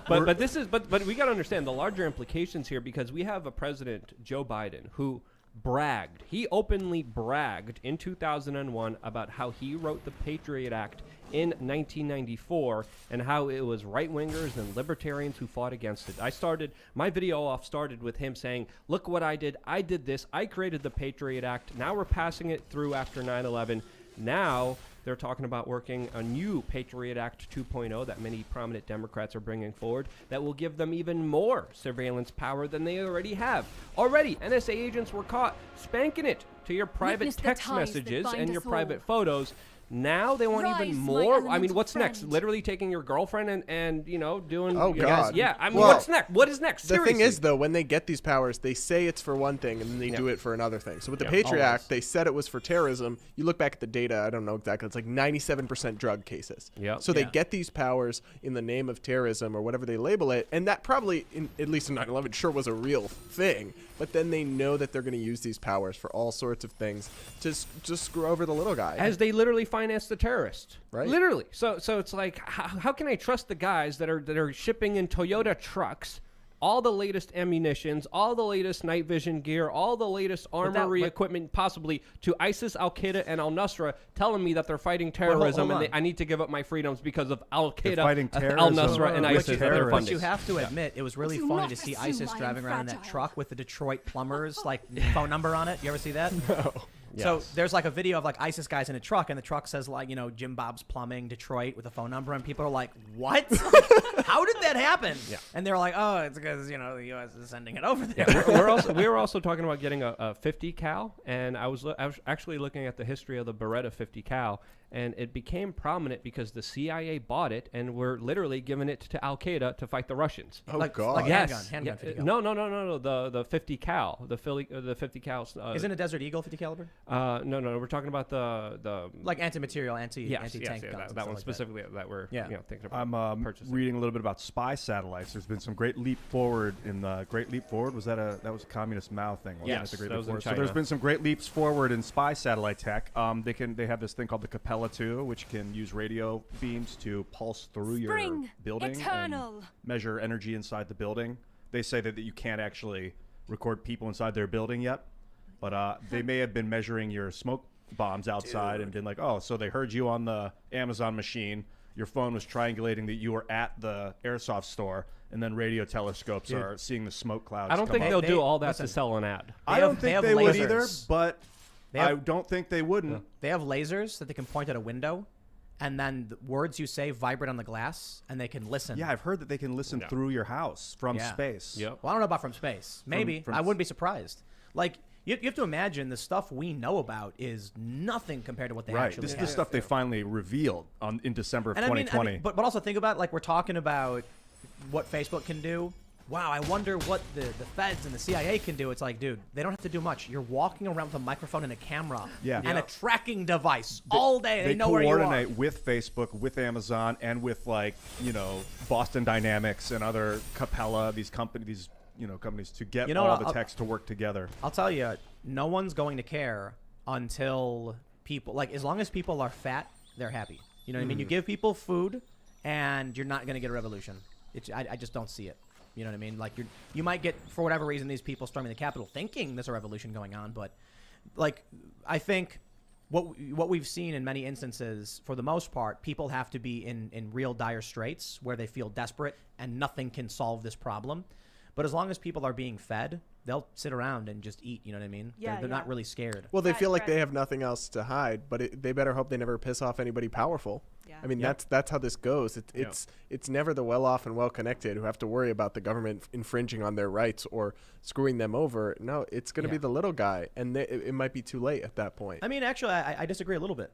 But we got to understand the larger implications here, because we have a president, Joe Biden, who bragged. He openly bragged in 2001 about how he wrote the Patriot Act in 1994 and how it was right-wingers and libertarians who fought against it. My video started with him saying, look what I did. I did this. I created the Patriot Act. Now we're passing it through after 9/11. Now they're talking about working a new Patriot Act 2.0 that many prominent Democrats are bringing forward that will give them even more surveillance power than they already have. Already, NSA agents were caught spanking it to your private text messages and your private photos. Now they want even more. I mean, what's next? Literally taking your girlfriend and doing. Oh God. Yeah. I mean, what's next? What is next? Seriously. The thing is, though, when they get these powers, they say it's for one thing and then they do it for another thing. So with the Patriot Act, they said it was for terrorism. You look back at the data, I don't know exactly. It's like 97% drug cases. Yeah. So they get these powers in the name of terrorism or whatever they label it, and that probably, at least in 9/11, sure was a real thing. But then they know that they're going to use these powers for all sorts of things to just screw over the little guy. As they literally finance the terrorist. Right. Literally. So it's like, how can I trust the guys that are shipping in Toyota trucks all the latest ammunitions, all the latest night vision gear, all the latest armory equipment possibly to ISIS, Al-Qaeda, and Al-Nusra, telling me that they're fighting terrorism and I need to give up my freedoms because of Al-Qaeda, Al-Nusra, and ISIS that they're funding. But you have to admit, it was really funny to see ISIS driving around in that truck with the Detroit plumbers phone number on it. You ever see that? No. Yes. So there's like a video of like ISIS guys in a truck, and the truck says like, Jim Bob's Plumbing, Detroit, with a phone number, and people are like, what? How did that happen? Yeah. And they're like, oh, it's because, the U.S. is sending it over there. Yeah, we were also talking about getting a 50 cal, and I was actually looking at the history of the Beretta 50 cal, and it became prominent because the CIA bought it and were literally giving it to Al-Qaeda to fight the Russians. Oh, God. Like yes. handgun 50 cal. No. The 50 cal. The 50 cal. Isn't a Desert Eagle 50 caliber? No. We're talking about the like anti-material, anti-tank guns. That one specifically that we're thinking about. I'm purchasing. reading a little bit about spy satellites. There's been some great leap forward in the Great Leap Forward. Was that a communist Mao thing? Yes, the Great that Leap was in Forward. So China. there's been some great leaps forward in spy satellite tech. They have this thing called the Capella 2, which can use radio beams to pulse through your building and measure energy inside the building. They say that you can't actually record people inside their building yet, but they may have been measuring your smoke bombs outside and been like, oh, so they heard you on the Amazon machine. Your phone was triangulating that you were at the airsoft store, and then radio telescopes are seeing the smoke clouds. I don't think they'll do all that to sell an ad. I don't think they would either, lasers. but I don't think they wouldn't. They have lasers that they can point at a window, and then the words you say vibrate on the glass, and they can listen. Yeah, I've heard that they can listen through your house from space. Yep. Well, I don't know about from space. Maybe. I wouldn't be surprised. Like, you have to imagine the stuff we know about is nothing compared to what they actually This is have. the stuff they finally revealed in December of 2020. But also think about, like, we're talking about what Facebook can do. wow, I wonder what the feds and the CIA can do. It's like, dude, they don't have to do much. You're walking around with a microphone and a camera and a tracking device all day. They know where you are. They coordinate with Facebook, with Amazon, and with Boston Dynamics and other Capella, these companies, companies to get all the techs to work together. I'll tell you, no one's going to care until people, as long as people are fat, they're happy. You know what I mean? You give people food, and you're not going to get a revolution. I just don't see it. You know what I mean? You might get, for whatever reason, these people storming the Capitol thinking there's a revolution going on, but I think what we've seen in many instances, for the most part, people have to be in real dire straits where they feel desperate and nothing can solve this problem. But as long as people are being fed, they'll sit around and just eat. You know what I mean? Yeah, they're not really scared. Well, they feel like they have nothing else to hide, but they better hope they never piss off anybody powerful. Yeah. I mean, that's how this goes. It's never the well-off and well-connected who have to worry about the government infringing on their rights or screwing them over. No, it's going to be the little guy, and it might be too late at that point. I mean, actually, I disagree a little bit.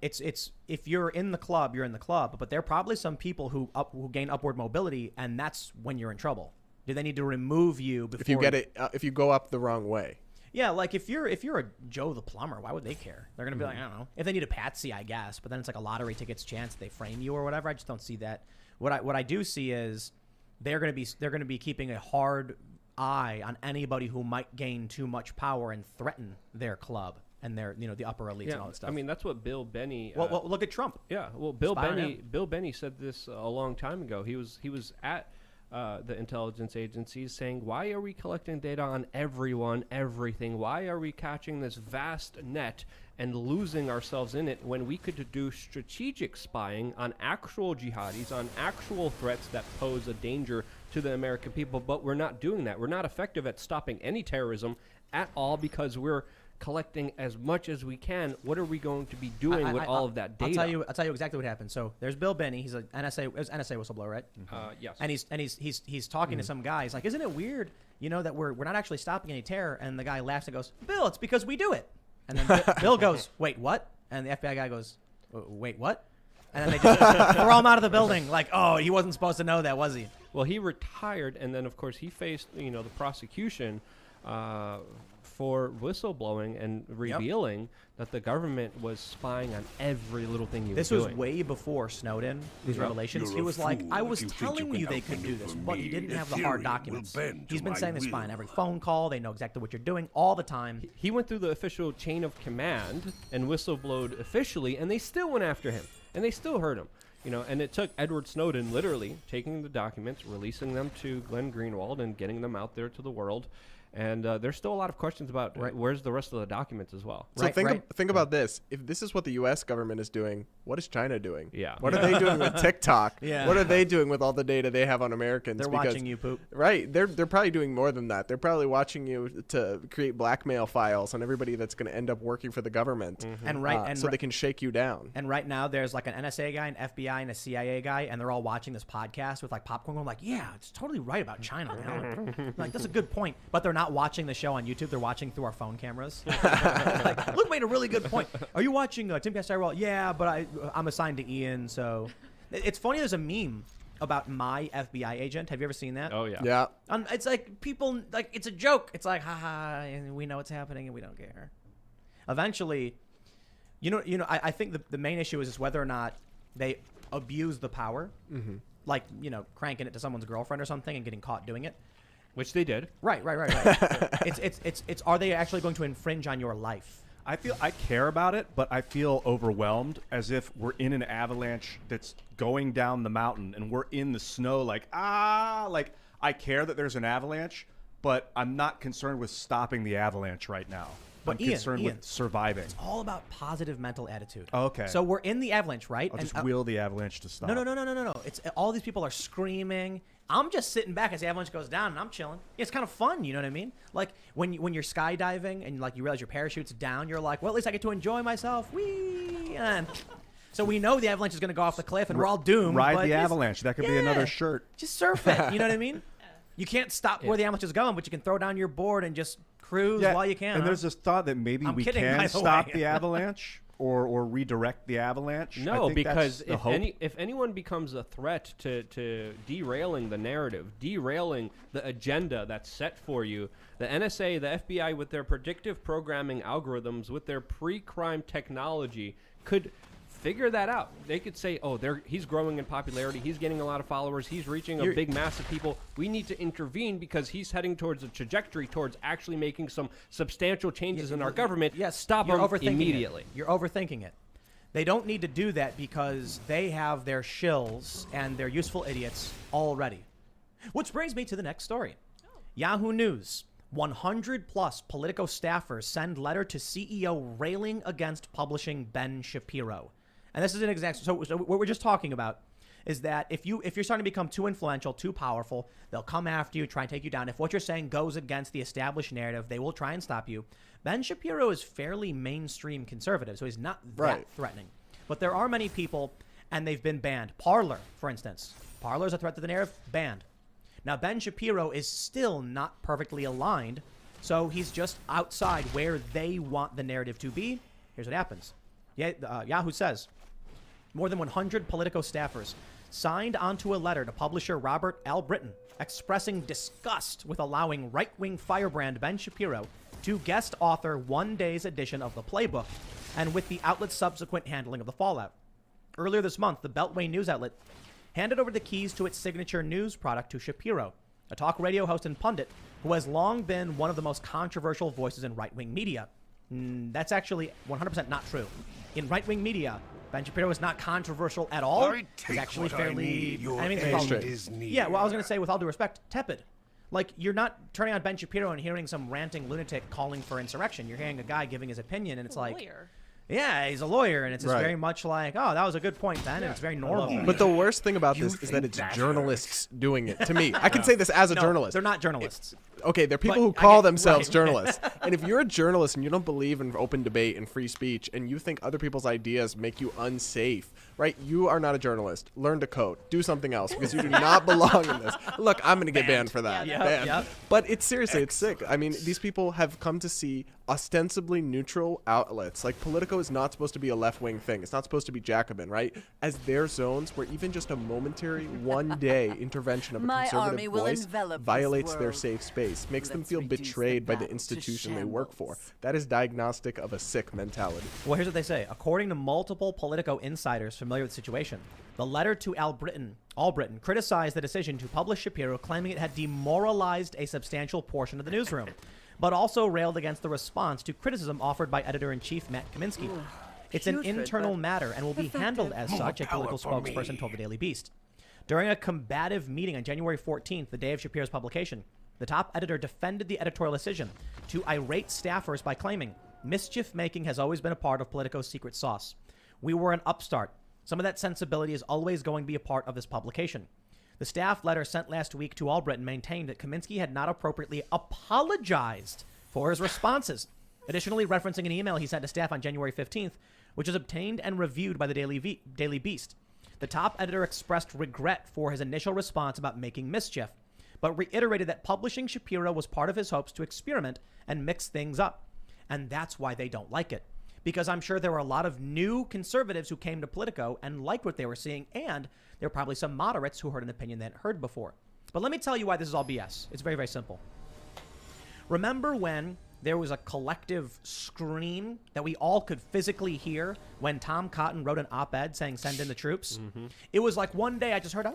It's if you're in the club, you're in the club, but there are probably some people who gain upward mobility, and that's when you're in trouble. Do they need to remove you before? If you get it, if you go up the wrong way. Yeah, if you're a Joe the plumber, why would they care? They're gonna be like, I don't know. If they need a patsy, I guess. But then it's like a lottery ticket's chance they frame you or whatever. I just don't see that. What I do see is they're gonna be keeping a hard eye on anybody who might gain too much power and threaten their club and their the upper elites and all that stuff. I mean, that's what Bill Benny. Well, look at Trump. Yeah, well, Bill Benny said this a long time ago. He was at the intelligence agencies saying, why are we collecting data on everyone, everything? Why are we catching this vast net and losing ourselves in it when we could do strategic spying on actual jihadis, on actual threats that pose a danger to the American people? But we're not doing that. We're not effective at stopping any terrorism at all because we're collecting as much as we can. What are we going to be doing with all of that data? I'll tell you exactly what happened. So there's Bill Benny. He's an NSA whistleblower, right? Yes. And he's talking to some guy. He's like, isn't it weird, that we're not actually stopping any terror? And the guy laughs and goes, Bill, it's because we do it. And then Bill goes, wait, what? And the FBI guy goes, wait, what? And then they just throw him out of the building. Like, oh, he wasn't supposed to know that, was he? Well, he retired, and then of course he faced the prosecution for whistleblowing and revealing that the government was spying on every little thing you were doing. This was way before Snowden, these revelations. He was like, I was telling you they could do this, but you didn't have the hard documents. He's been saying this fine. Every phone call, they know exactly what you're doing all the time. He went through the official chain of command and whistleblowed officially, and they still went after him, and they still hurt him. And it took Edward Snowden literally taking the documents, releasing them to Glenn Greenwald, and getting them out there to the world. And there's still a lot of questions about where's the rest of the documents as well. So think about this. If this is what the U.S. government is doing, what is China doing? Yeah. What are they doing with TikTok? Yeah. What are they doing with all the data they have on Americans? They're watching you poop. Right. They're probably doing more than that. They're probably watching you to create blackmail files on everybody that's going to end up working for the government. Mm-hmm. So they can shake you down. And right now there's like an NSA guy, an FBI, and a CIA guy, and they're all watching this podcast with popcorn going like, yeah, it's totally right about China, man. Like, that's a good point. But they're not watching the show on YouTube. They're watching through our phone cameras. Luke made a really good point. Are you watching Timcast IRL? Yeah, but I'm assigned to Ian, so... It's funny, there's a meme about my FBI agent. Have you ever seen that? Oh, yeah. Yeah. It's like people... it's a joke. It's like, haha, and we know what's happening and we don't care. Eventually, I think the main issue is whether or not they abuse the power. Mm-hmm. Like, cranking it to someone's girlfriend or something and getting caught doing it. Which they did. Right. It's are they actually going to infringe on your life? I care about it, but I feel overwhelmed as if we're in an avalanche that's going down the mountain and we're in the snow I care that there's an avalanche, but I'm not concerned with stopping the avalanche right now. But I'm concerned with surviving. It's all about positive mental attitude. Oh, okay. So we're in the avalanche, right? I'll just will the avalanche to stop. No. It's all these people are screaming. I'm just sitting back as the avalanche goes down, and I'm chilling. It's kind of fun, you know what I mean? Like when you're skydiving and you realize your parachute's down, you're like, well, at least I get to enjoy myself. Whee! And so we know the avalanche is going to go off the cliff, and we're all doomed. Ride the avalanche. That could be another shirt. Just surf it. You know what I mean? You can't stop where the avalanche is going, but you can throw down your board and just cruise while you can. And there's this thought that maybe we can stop the avalanche. or redirect the avalanche? No, because if if anyone becomes a threat to derailing the narrative, derailing the agenda that's set for you, the NSA, the FBI, with their predictive programming algorithms, with their pre-crime technology, could figure that out. They could say, oh, he's growing in popularity, he's getting a lot of followers, he's reaching a big mass of people. We need to intervene because he's heading towards a trajectory towards actually making some substantial changes in our government. Yes, stop him immediately. You're overthinking it. They don't need to do that because they have their shills and their useful idiots already. Which brings me to the next story. Yahoo News. 100 plus Politico staffers send letter to CEO railing against publishing Ben Shapiro. And this is an example. So what we're just talking about is that if you're starting to become too influential, too powerful, they'll come after you, try and take you down. If what you're saying goes against the established narrative, they will try and stop you. Ben Shapiro is fairly mainstream conservative, so he's not that threatening. But there are many people, and they've been banned. Parler, for instance. Parler is a threat to the narrative, banned. Now, Ben Shapiro is still not perfectly aligned, so he's just outside where they want the narrative to be. Here's what happens. Yahoo says, more than 100 Politico staffers signed onto a letter to publisher Robert L. Britton expressing disgust with allowing right-wing firebrand Ben Shapiro to guest author one day's edition of the Playbook, and with the outlet's subsequent handling of the fallout. Earlier this month, the Beltway news outlet handed over the keys to its signature news product to Shapiro, a talk radio host and pundit who has long been one of the most controversial voices in right-wing media. That's actually 100% not true. In right-wing media, Ben Shapiro is not controversial at all. He's actually fairly... I was going to say, with all due respect, tepid. Like, you're not turning on Ben Shapiro and hearing some ranting lunatic calling for insurrection. You're hearing a guy giving his opinion, and it's like... Lawyer. Yeah, he's a lawyer, and it's just very much like, oh, that was a good point, Ben, and it's very normal. But the worst thing about this is that it's journalists doing it. To me, I can say this as a journalist. They're not journalists. Okay, they're people who call themselves journalists. And if you're a journalist and you don't believe in open debate and free speech, and you think other people's ideas make you unsafe, right? You are not a journalist. Learn to code. Do something else, because you do not belong in this. Look, I'm going to get banned for that. But it's seriously, it's sick. I mean, these people have come to see ostensibly neutral outlets. Like, Politico is not supposed to be a left-wing thing. It's not supposed to be Jacobin, right? As their zones where even just a momentary one-day intervention of a conservative voice violates their safe space, makes them feel betrayed by the institution they work for. That is diagnostic of a sick mentality. Well, here's what they say. According to multiple Politico insiders familiar with the situation, the letter to Albritton criticized the decision to publish Shapiro, claiming it had demoralized a substantial portion of the newsroom, but also railed against the response to criticism offered by editor-in-chief Matt Kaminsky. It's an internal matter and will be handled as such, a political spokesperson told the Daily Beast. During a combative meeting on January 14th, the day of Shapiro's publication, the top editor defended the editorial decision to irate staffers by claiming, mischief-making has always been a part of Politico's secret sauce. We were an upstart. Some of that sensibility is always going to be a part of this publication. The staff letter sent last week to Albritton maintained that Kaminsky had not appropriately apologized for his responses, additionally referencing an email he sent to staff on January 15th, which was obtained and reviewed by the Daily Beast. The top editor expressed regret for his initial response about making mischief, but reiterated that publishing Shapiro was part of his hopes to experiment and mix things up. And that's why they don't like it. Because I'm sure there were a lot of new conservatives who came to Politico and liked what they were seeing, and there were probably some moderates who heard an opinion they hadn't heard before. But let me tell you why this is all BS. It's very, very simple. Remember when there was a collective scream that we all could physically hear when Tom Cotton wrote an op-ed saying, send in the troops? Mm-hmm. It was like one day I just heard, and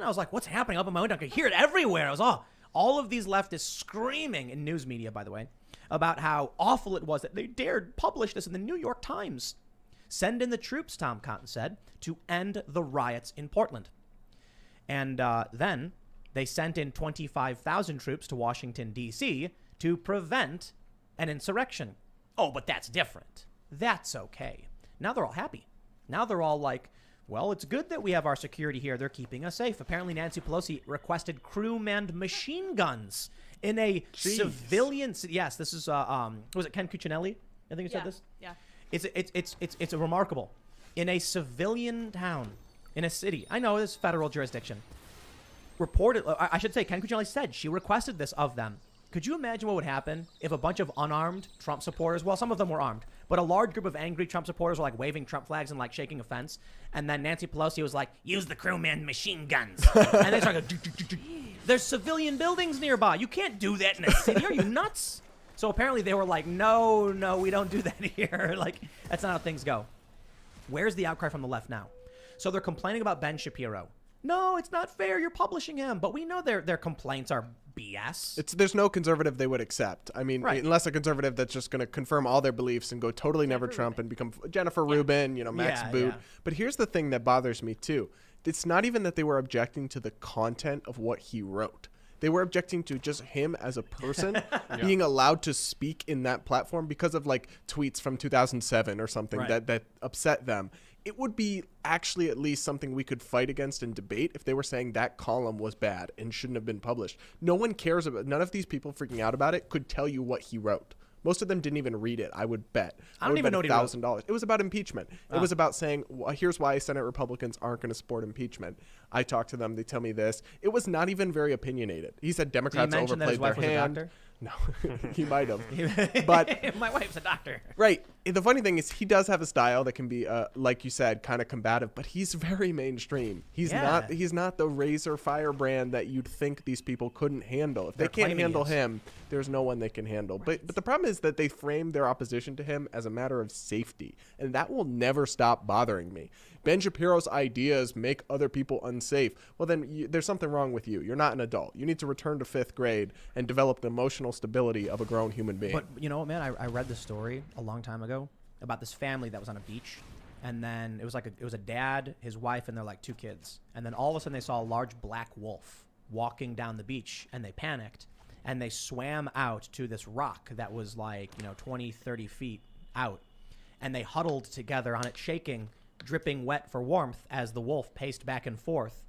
I was like, what's happening up in my window? I could hear it everywhere. I was all of these leftists screaming in news media, by the way, about how awful it was that they dared publish this in the New York Times. Send in the troops, Tom Cotton said, to end the riots in Portland. And then they sent in 25,000 troops to Washington, D.C. to prevent an insurrection. Oh, but that's different. That's okay. Now they're all happy. Now they're all like, well, it's good that we have our security here. They're keeping us safe. Apparently, Nancy Pelosi requested crew-manned machine guns in a civilian. Yes, this is was it Ken Cuccinelli? I think you said this. Yeah. It's a remarkable. In a civilian town, in a city. I know it's federal jurisdiction. I should say, Ken Cuccinelli said she requested this of them. Could you imagine what would happen if a bunch of unarmed Trump supporters, well, some of them were armed, But a large group of angry Trump supporters were like waving Trump flags and like shaking a fence. And then Nancy Pelosi was like, use the crewman machine guns. And they started going, there's civilian buildings nearby. You can't do that in a city. Are you nuts? So apparently they were like, no, we don't do that here. Like, that's not how things go. Where's the outcry from the left now? So they're complaining about Ben Shapiro. No, it's not fair. You're publishing him. But we know their complaints are BS. There's no conservative they would accept. I mean, unless a conservative that's just going to confirm all their beliefs and go totally never Trump and become Jennifer Rubin, Max Boot. Yeah. But here's the thing that bothers me too. It's not even that they were objecting to the content of what he wrote. They were objecting to just him as a person being allowed to speak in that platform because of like tweets from 2007 or something that upset them. It would be actually at least something we could fight against and debate if they were saying that column was bad and shouldn't have been published. No one cares about, none of these people freaking out about it could tell you what he wrote. Most of them didn't even read it, I would bet. I don't even know what he wrote. $1,000. It was about impeachment. It was about saying, well, here's why Senate Republicans aren't going to support impeachment. I talk to them. They tell me this. It was not even very opinionated. He said Democrats overplayed their hand. No, he might have. But my wife's a doctor. Right. The funny thing is he does have a style that can be, like you said, kind of combative, but he's very mainstream. He's not the razor firebrand that you'd think these people couldn't handle. If they can't handle him, there's no one they can handle. Right. But the problem is that they frame their opposition to him as a matter of safety, and that will never stop bothering me. Ben Shapiro's ideas make other people unsafe. Well, then there's something wrong with you. You're not an adult. You need to return to 5th grade and develop the emotional stability of a grown human being. But you know what, man? I read the story a long time ago about this family that was on a beach, and then it was a dad, his wife, and their like 2 kids. And then all of a sudden they saw a large black wolf walking down the beach, and they panicked, and they swam out to this rock that was like 20, 30 feet out, and they huddled together on it, shaking, dripping wet for warmth as the wolf paced back and forth.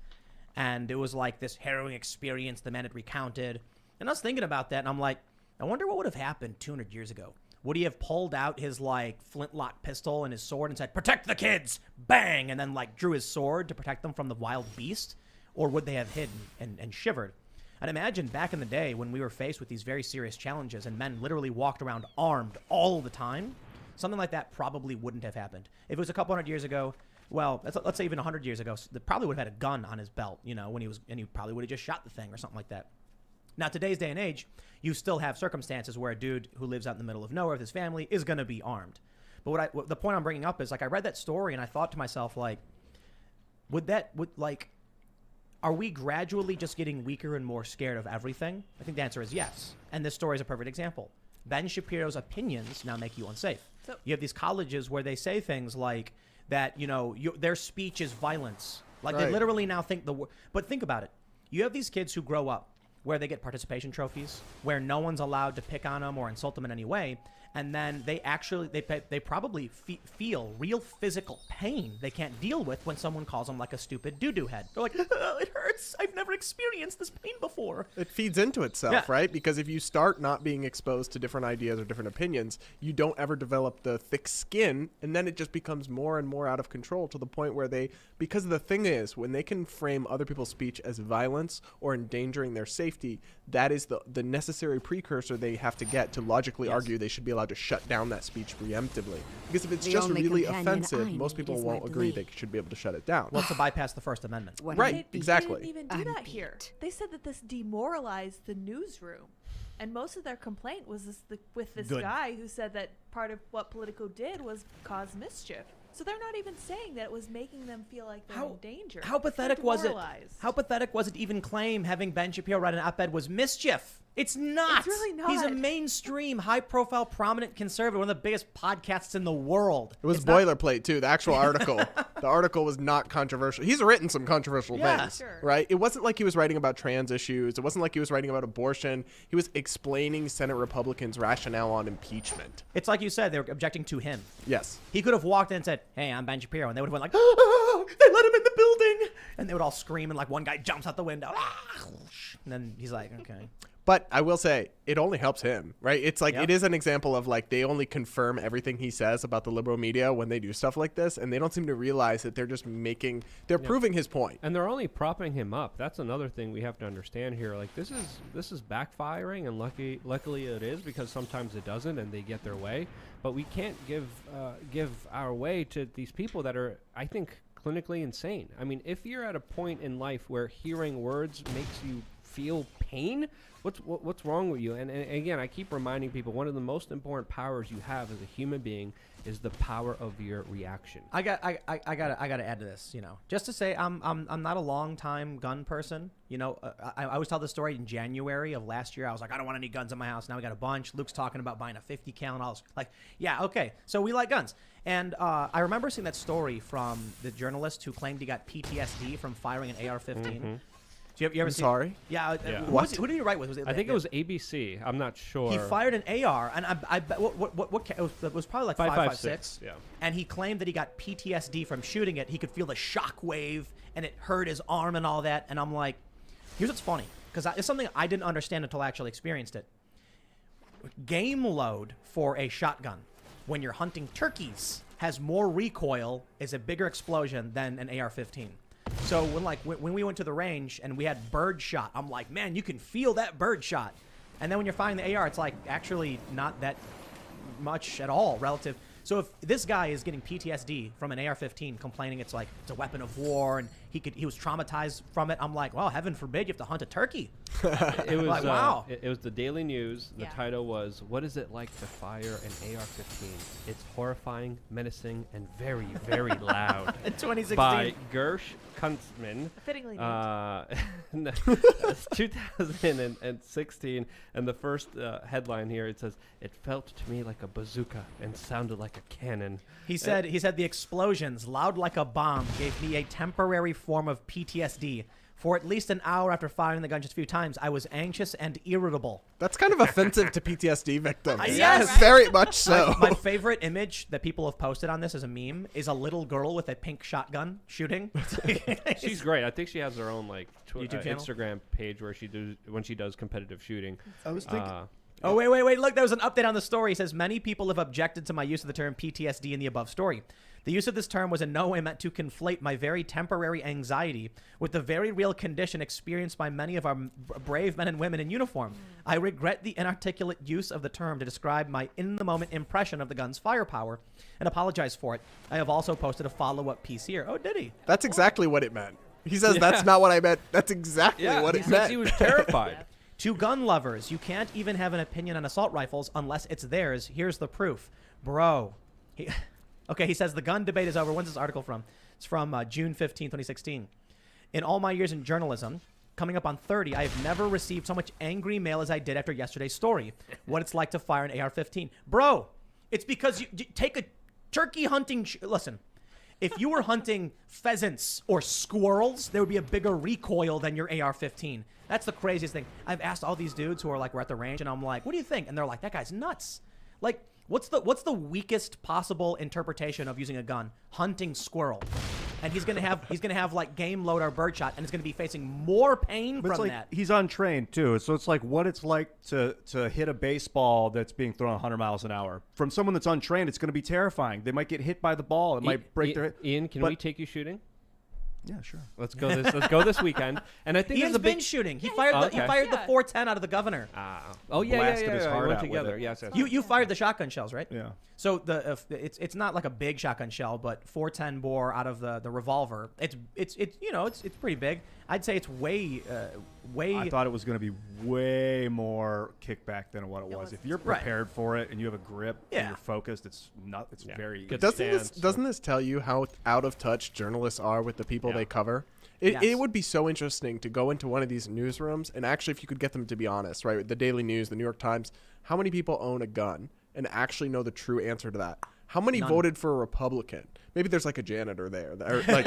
And it was like this harrowing experience the man had recounted. And I was thinking about that, and I'm like, I wonder what would have happened 200 years ago. Would he have pulled out his like flintlock pistol and his sword and said, protect the kids, bang, and then like drew his sword to protect them from the wild beast? Or would they have hidden and shivered? I'd imagine back in the day when we were faced with these very serious challenges and men literally walked around armed all the time, something like that probably wouldn't have happened. If it was a couple hundred years ago, well, let's say even 100 years ago, they probably would have had a gun on his belt, when he probably would have just shot the thing or something like that. Now, today's day and age, you still have circumstances where a dude who lives out in the middle of nowhere with his family is going to be armed. But the point I'm bringing up is, like, I read that story and I thought to myself, like, are we gradually just getting weaker and more scared of everything? I think the answer is yes. And this story is a perfect example. Ben Shapiro's opinions now make you unsafe. So you have these colleges where they say things like that, their speech is violence. Like they literally now think but think about it. You have these kids who grow up where they get participation trophies, where no one's allowed to pick on them or insult them in any way. And then they probably feel real physical pain they can't deal with when someone calls them like a stupid doo-doo head. They're like, oh, it hurts. I've never experienced this pain before. It feeds into itself, right? Because if you start not being exposed to different ideas or different opinions, you don't ever develop the thick skin, and then it just becomes more and more out of control to the point where because the thing is, when they can frame other people's speech as violence or endangering their safety, that is the necessary precursor they have to get to logically argue they should be allowed to shut down that speech preemptively. Because if it's just really offensive, most people won't agree they should be able to shut it down. Well, to bypass the First Amendment. Right, exactly. They didn't even do that here. They said that this demoralized the newsroom. And most of their complaint was with this guy who said that part of what Politico did was cause mischief. So they're not even saying that it was making them feel like they're in danger. How pathetic was it? How pathetic was it to even claim having Ben Shapiro write an op-ed was mischief? It's not. It's really not. He's a mainstream, high-profile, prominent conservative, one of the biggest podcasts in the world. It was boilerplate, too, the actual article. The article was not controversial. He's written some controversial things, right? It wasn't like he was writing about trans issues. It wasn't like he was writing about abortion. He was explaining Senate Republicans' rationale on impeachment. It's like you said, they were objecting to him. Yes. He could have walked in and said, hey, I'm Ben Shapiro, and they would have went like, oh, they let him in the building. And they would all scream, and like one guy jumps out the window. And then he's like, okay. But I will say it only helps him, right? It's like it is an example of like they only confirm everything he says about the liberal media when they do stuff like this, and they don't seem to realize that they're just proving his point. And they're only propping him up. That's another thing we have to understand here. Like this is backfiring, and luckily it is, because sometimes it doesn't, and they get their way. But we can't give our way to these people that are, I think, clinically insane. I mean, if you're at a point in life where hearing words makes you feel pain, what's wrong with you? And again, I keep reminding people, one of the most important powers you have as a human being is the power of your reaction. I gotta add to this, just to say I'm not a long time gun person. I always tell this story. In January of last year, I was like, I don't want any guns in my house. Now we got a bunch. Luke's talking about buying a 50 cal, and I was like, yeah, okay. So we like guns. And I remember seeing that story from the journalist who claimed he got PTSD from firing an AR-15. Mm-hmm. You ever seen? Sorry. Yeah. Who did he write with? I think it was ABC. I'm not sure. He fired an AR, and I bet it was probably like 5.56. Yeah. And he claimed that he got PTSD from shooting it. He could feel the shock wave, and it hurt his arm and all that. And I'm like, here's what's funny, because it's something I didn't understand until I actually experienced it. Game load for a shotgun when you're hunting turkeys has more recoil, is a bigger explosion than an AR-15. So when we went to the range and we had bird shot, I'm like, man, you can feel that bird shot. And then when you're firing the AR, it's like actually not that much at all relative. So if this guy is getting PTSD from an AR-15, complaining it's like it's a weapon of war and he was traumatized from it, I'm like, well, heaven forbid you have to hunt a turkey. It was like, wow. It was the Daily News. The title was, "What is it like to fire an AR-15? It's horrifying, menacing, and very, very loud." In 2016. By Gersh Kunstman. Fittingly named. It's 2016, and the first headline here, it says, "It felt to me like a bazooka and sounded like a cannon." He said the explosions, loud like a bomb, gave me a temporary form of PTSD. For at least an hour after firing the gun just a few times, I was anxious and irritable. That's kind of offensive to PTSD victims. Yes, right? Very much so. My favorite image that people have posted on this as a meme is a little girl with a pink shotgun shooting. She's great. I think she has her own YouTube channel? Instagram page where when she does competitive shooting. I was thinking. Oh, wait. Look, there was an update on the story. It says, many people have objected to my use of the term PTSD in the above story. The use of this term was in no way meant to conflate my very temporary anxiety with the very real condition experienced by many of our brave men and women in uniform. I regret the inarticulate use of the term to describe my in-the-moment impression of the gun's firepower and apologize for it. I have also posted a follow-up piece here. Oh, did he? That's exactly what it meant. He says, that's not what I meant. That's exactly what it meant. He was terrified. To gun lovers, you can't even have an opinion on assault rifles unless it's theirs. Here's the proof. Bro. He says the gun debate is over. When's this article from? It's from June 15, 2016. In all my years in journalism, coming up on 30, I have never received so much angry mail as I did after yesterday's story. What it's like to fire an AR-15. Bro, it's because you take a turkey hunting... Listen, if you were hunting pheasants or squirrels, there would be a bigger recoil than your AR-15. That's the craziest thing. I've asked all these dudes who are like, we're at the range, and I'm like, what do you think? And they're like, that guy's nuts. Like, what's the weakest possible interpretation of using a gun? Hunting squirrel. And he's gonna have like game load or birdshot, and it's gonna be facing more pain But it's from like that. he's untrained too, so it's like what it's like to hit a baseball that's being thrown 100 miles an hour. From someone that's untrained, it's going to be terrifying. They might get hit by the ball. It might break their. Ian, can we take you shooting? Yeah, sure. Let's go this weekend. And I think Ian's there's a big been shooting. He fired the 410 out of the governor. Blasted his heart we went out with together. it. Yes. You fired the shotgun shells, right? Yeah. So it's not like a big shotgun shell, but 410 bore out of the revolver. It's pretty big. I'd say it's way. I thought it was going to be way more kickback than what it was. If you're prepared for it and you have a grip and you're focused, it's not. It's very. Doesn't this tell you how out of touch journalists are with the people they cover? It would be so interesting to go into one of these newsrooms and actually, if you could get them to be honest, right? The Daily News, the New York Times, how many people own a gun and actually know the true answer to that? How many voted for a Republican? Maybe there's like a janitor there, like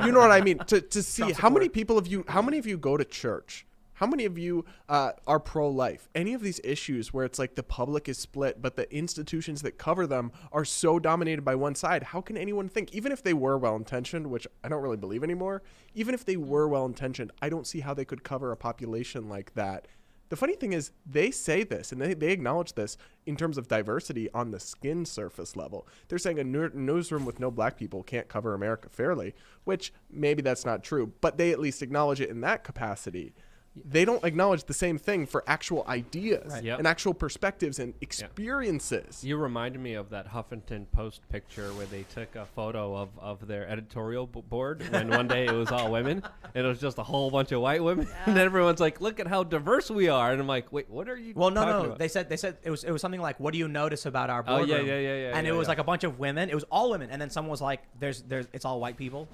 you know what I mean. To see how many of you go to church. How many of you are pro-life? Any of these issues where it's like the public is split, but the institutions that cover them are so dominated by one side, how can anyone think, even if they were well-intentioned, which I don't really believe anymore, even if they were well-intentioned, I don't see how they could cover a population like that the funny thing is they say this and they acknowledge this in terms of diversity on the skin surface level. They're saying a newsroom with no black people can't cover America fairly, which maybe that's not true, but they at least acknowledge it in that capacity. They don't acknowledge the same thing for actual ideas and actual perspectives and experiences. You reminded me of that Huffington Post picture where they took a photo of their editorial board when one day it was all women. And it was just a whole bunch of white women. And everyone's like, look at how diverse we are. And I'm like, wait, what are you talking about? They said it was something like, what do you notice about our boardroom? Yeah. And it was like a bunch of women. It was all women. And then someone was like, it's all white people.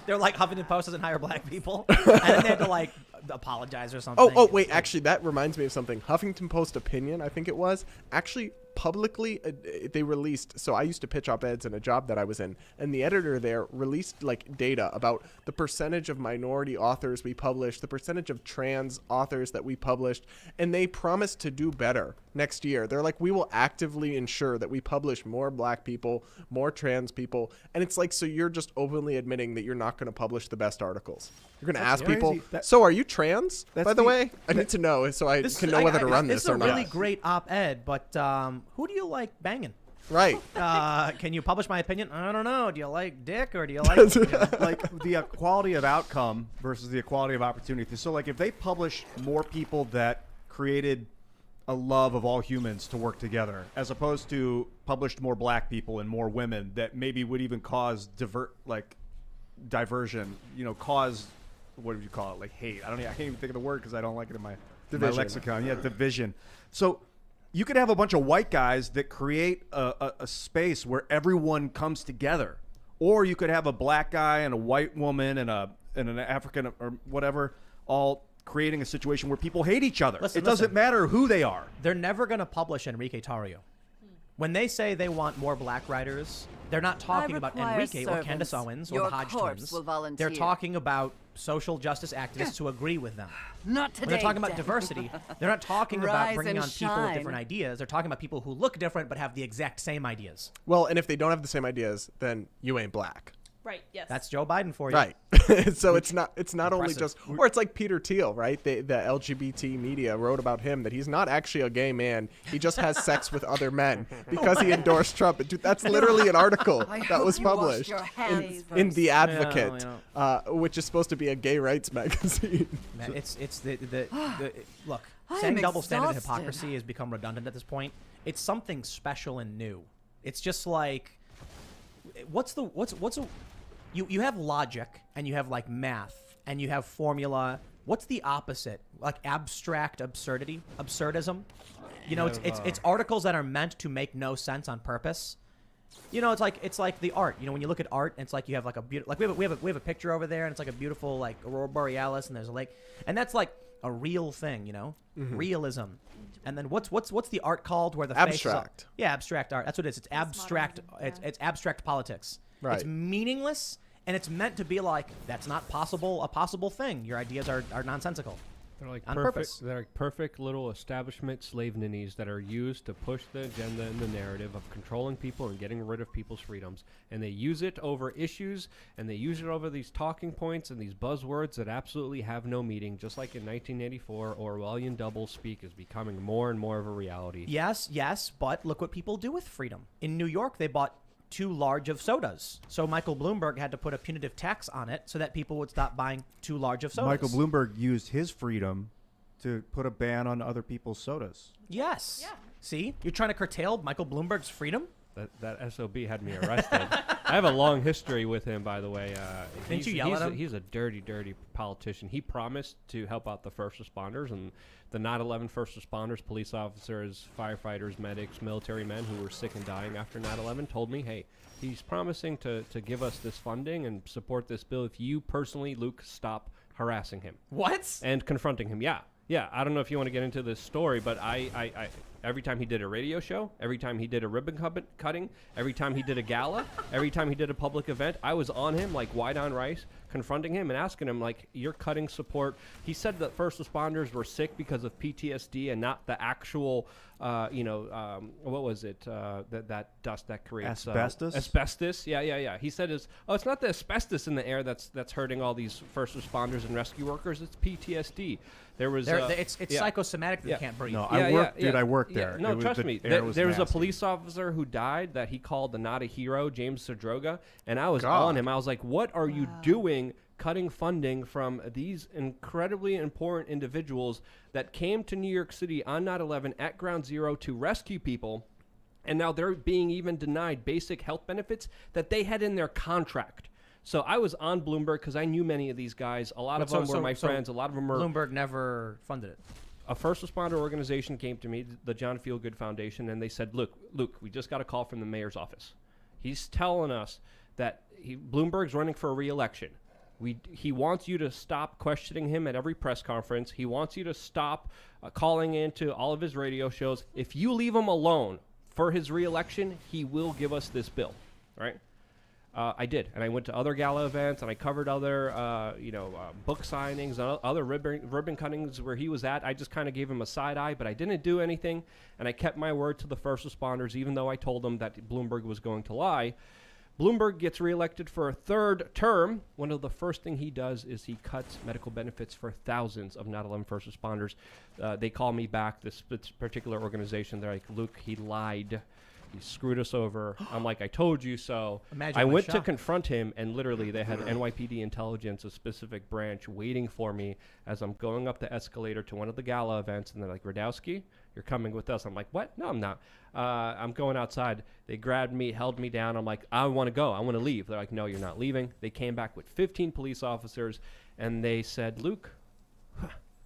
They're like, Huffington Post doesn't hire black people. And then they had to like apologize or something. Oh, wait, actually, that reminds me of something. Huffington Post Opinion, I think it was, actually publicly they released, so I used to pitch op-eds in a job that I was in, and the editor there released like data about the percentage of minority authors we published, the percentage of trans authors that we published, and they promised to do better next year. They're like, we will actively ensure that we publish more black people, more trans people, and it's like, so you're just openly admitting that you're not going to publish the best articles. You're going to ask people, so are you trans, by the way? I need to know so I can know whether to run this or not. This is a really great op-ed, but who do you like banging? Right. Can you publish my opinion? I don't know. Do you like dick or do you like... Like the equality of outcome versus the equality of opportunity. So like if they publish more people that created a love of all humans to work together, as opposed to published more black people and more women that maybe would even cause diversion, cause, what would you call it? Like hate. I can't even think of the word because I don't like it in my lexicon. Yeah, division. So you could have a bunch of white guys that create a space where everyone comes together, or you could have a black guy and a white woman and an African or whatever, all creating a situation where people hate each other. It doesn't matter who they are. They're never going to publish Enrique Tarrio. When they say they want more black writers, they're not talking about Enrique or Candace Owens or the Hodge twins. They're talking about social justice activists who agree with them. Not today. When they're talking about diversity, they're not talking about bringing on people with different ideas. They're talking about people who look different but have the exact same ideas. Well, and if they don't have the same ideas, then you ain't black. Right. Yes. That's Joe Biden for you. Right. So it's not only just, or it's like Peter Thiel, right? The LGBT media wrote about him that he's not actually a gay man. He just has sex with other men because he endorsed Trump. Dude, that's literally an article that was published in The Advocate, which is supposed to be a gay rights magazine. Man, it's look, saying double standard and hypocrisy has become redundant at this point. It's something special and new. It's just like, you have logic and you have like math and you have formula. What's the opposite? Like abstract absurdism. It's articles that are meant to make no sense on purpose. It's like the art. When you look at art, it's like you have like a beautiful, like we have a picture over there, and it's like a beautiful like aurora borealis, and there's a lake, and that's like a real thing, realism. And then what's the art called where the abstract? Abstract art. That's what it is. It's abstract. It's abstract politics. Right. It's meaningless, and it's meant to be like, that's not a possible thing. Your ideas are nonsensical. They're like on perfect. purpose. They're like perfect little establishment slave ninnies that are used to push the agenda and the narrative of controlling people and getting rid of people's freedoms. And they use it over issues, and they use it over these talking points and these buzzwords that absolutely have no meaning. Just like in 1984, Orwellian doublespeak is becoming more and more of a reality. Yes, but look what people do with freedom. In New York, they bought too large of sodas. So Michael Bloomberg had to put a punitive tax on it so that people would stop buying too large of sodas. Michael Bloomberg used his freedom to put a ban on other people's sodas. Yes. Yeah. See? You're trying to curtail Michael Bloomberg's freedom? That SOB had me arrested. I have a long history with him, by the way. Didn't you yell at him? He's a dirty, dirty politician. He promised to help out the first responders, and the 9/11 first responders, police officers, firefighters, medics, military men who were sick and dying after 9/11 told me, hey, he's promising to give us this funding and support this bill if you personally, Luke, stop harassing him. What? And confronting him, yeah. Yeah, I don't know if you want to get into this story, but I every time he did a radio show, every time he did a ribbon cutting, every time he did a gala, every time he did a public event, I was on him like white on rice, confronting him and asking him, like, you're cutting support. He said that first responders were sick because of PTSD and not the actual, what was it, that dust that creates asbestos. Yeah. He said it's not the asbestos in the air that's hurting all these first responders and rescue workers. It's PTSD. There was it's psychosomatic that you can't breathe. No, I worked there. No, trust me. There was a police officer who died that he called the not a hero, James Sadroga, and I was on him. I was like, what are you doing cutting funding from these incredibly important individuals that came to New York City on 9/11 at Ground Zero to rescue people, and now they're being even denied basic health benefits that they had in their contract. So I was on Bloomberg because I knew many of these guys. A lot of them were my friends. A lot of them were... Bloomberg never funded it. A first responder organization came to me, the John Feelgood Foundation, and they said, look, Luke, we just got a call from the mayor's office. He's telling us that Bloomberg's running for a re-election. He wants you to stop questioning him at every press conference. He wants you to stop calling into all of his radio shows. If you leave him alone for his re-election, he will give us this bill, right? I did, and I went to other gala events, and I covered other, book signings, other ribbon cuttings where he was at. I just kind of gave him a side eye, but I didn't do anything, and I kept my word to the first responders, even though I told them that Bloomberg was going to lie. Bloomberg gets reelected for a third term. One of the first thing he does is he cuts medical benefits for thousands of 9/11 first responders. They call me back, this particular organization. They're like, Luke, he lied. He screwed us over. I'm like, I told you so. I went to confront him, and literally they had NYPD intelligence, a specific branch, waiting for me as I'm going up the escalator to one of the gala events, and they're like, Radowski, you're coming with us. I'm like, what? No, I'm not. I'm going outside. They grabbed me, held me down. I'm like, I want to go. I want to leave. They're like, no, you're not leaving. They came back with 15 police officers, and they said, Luke,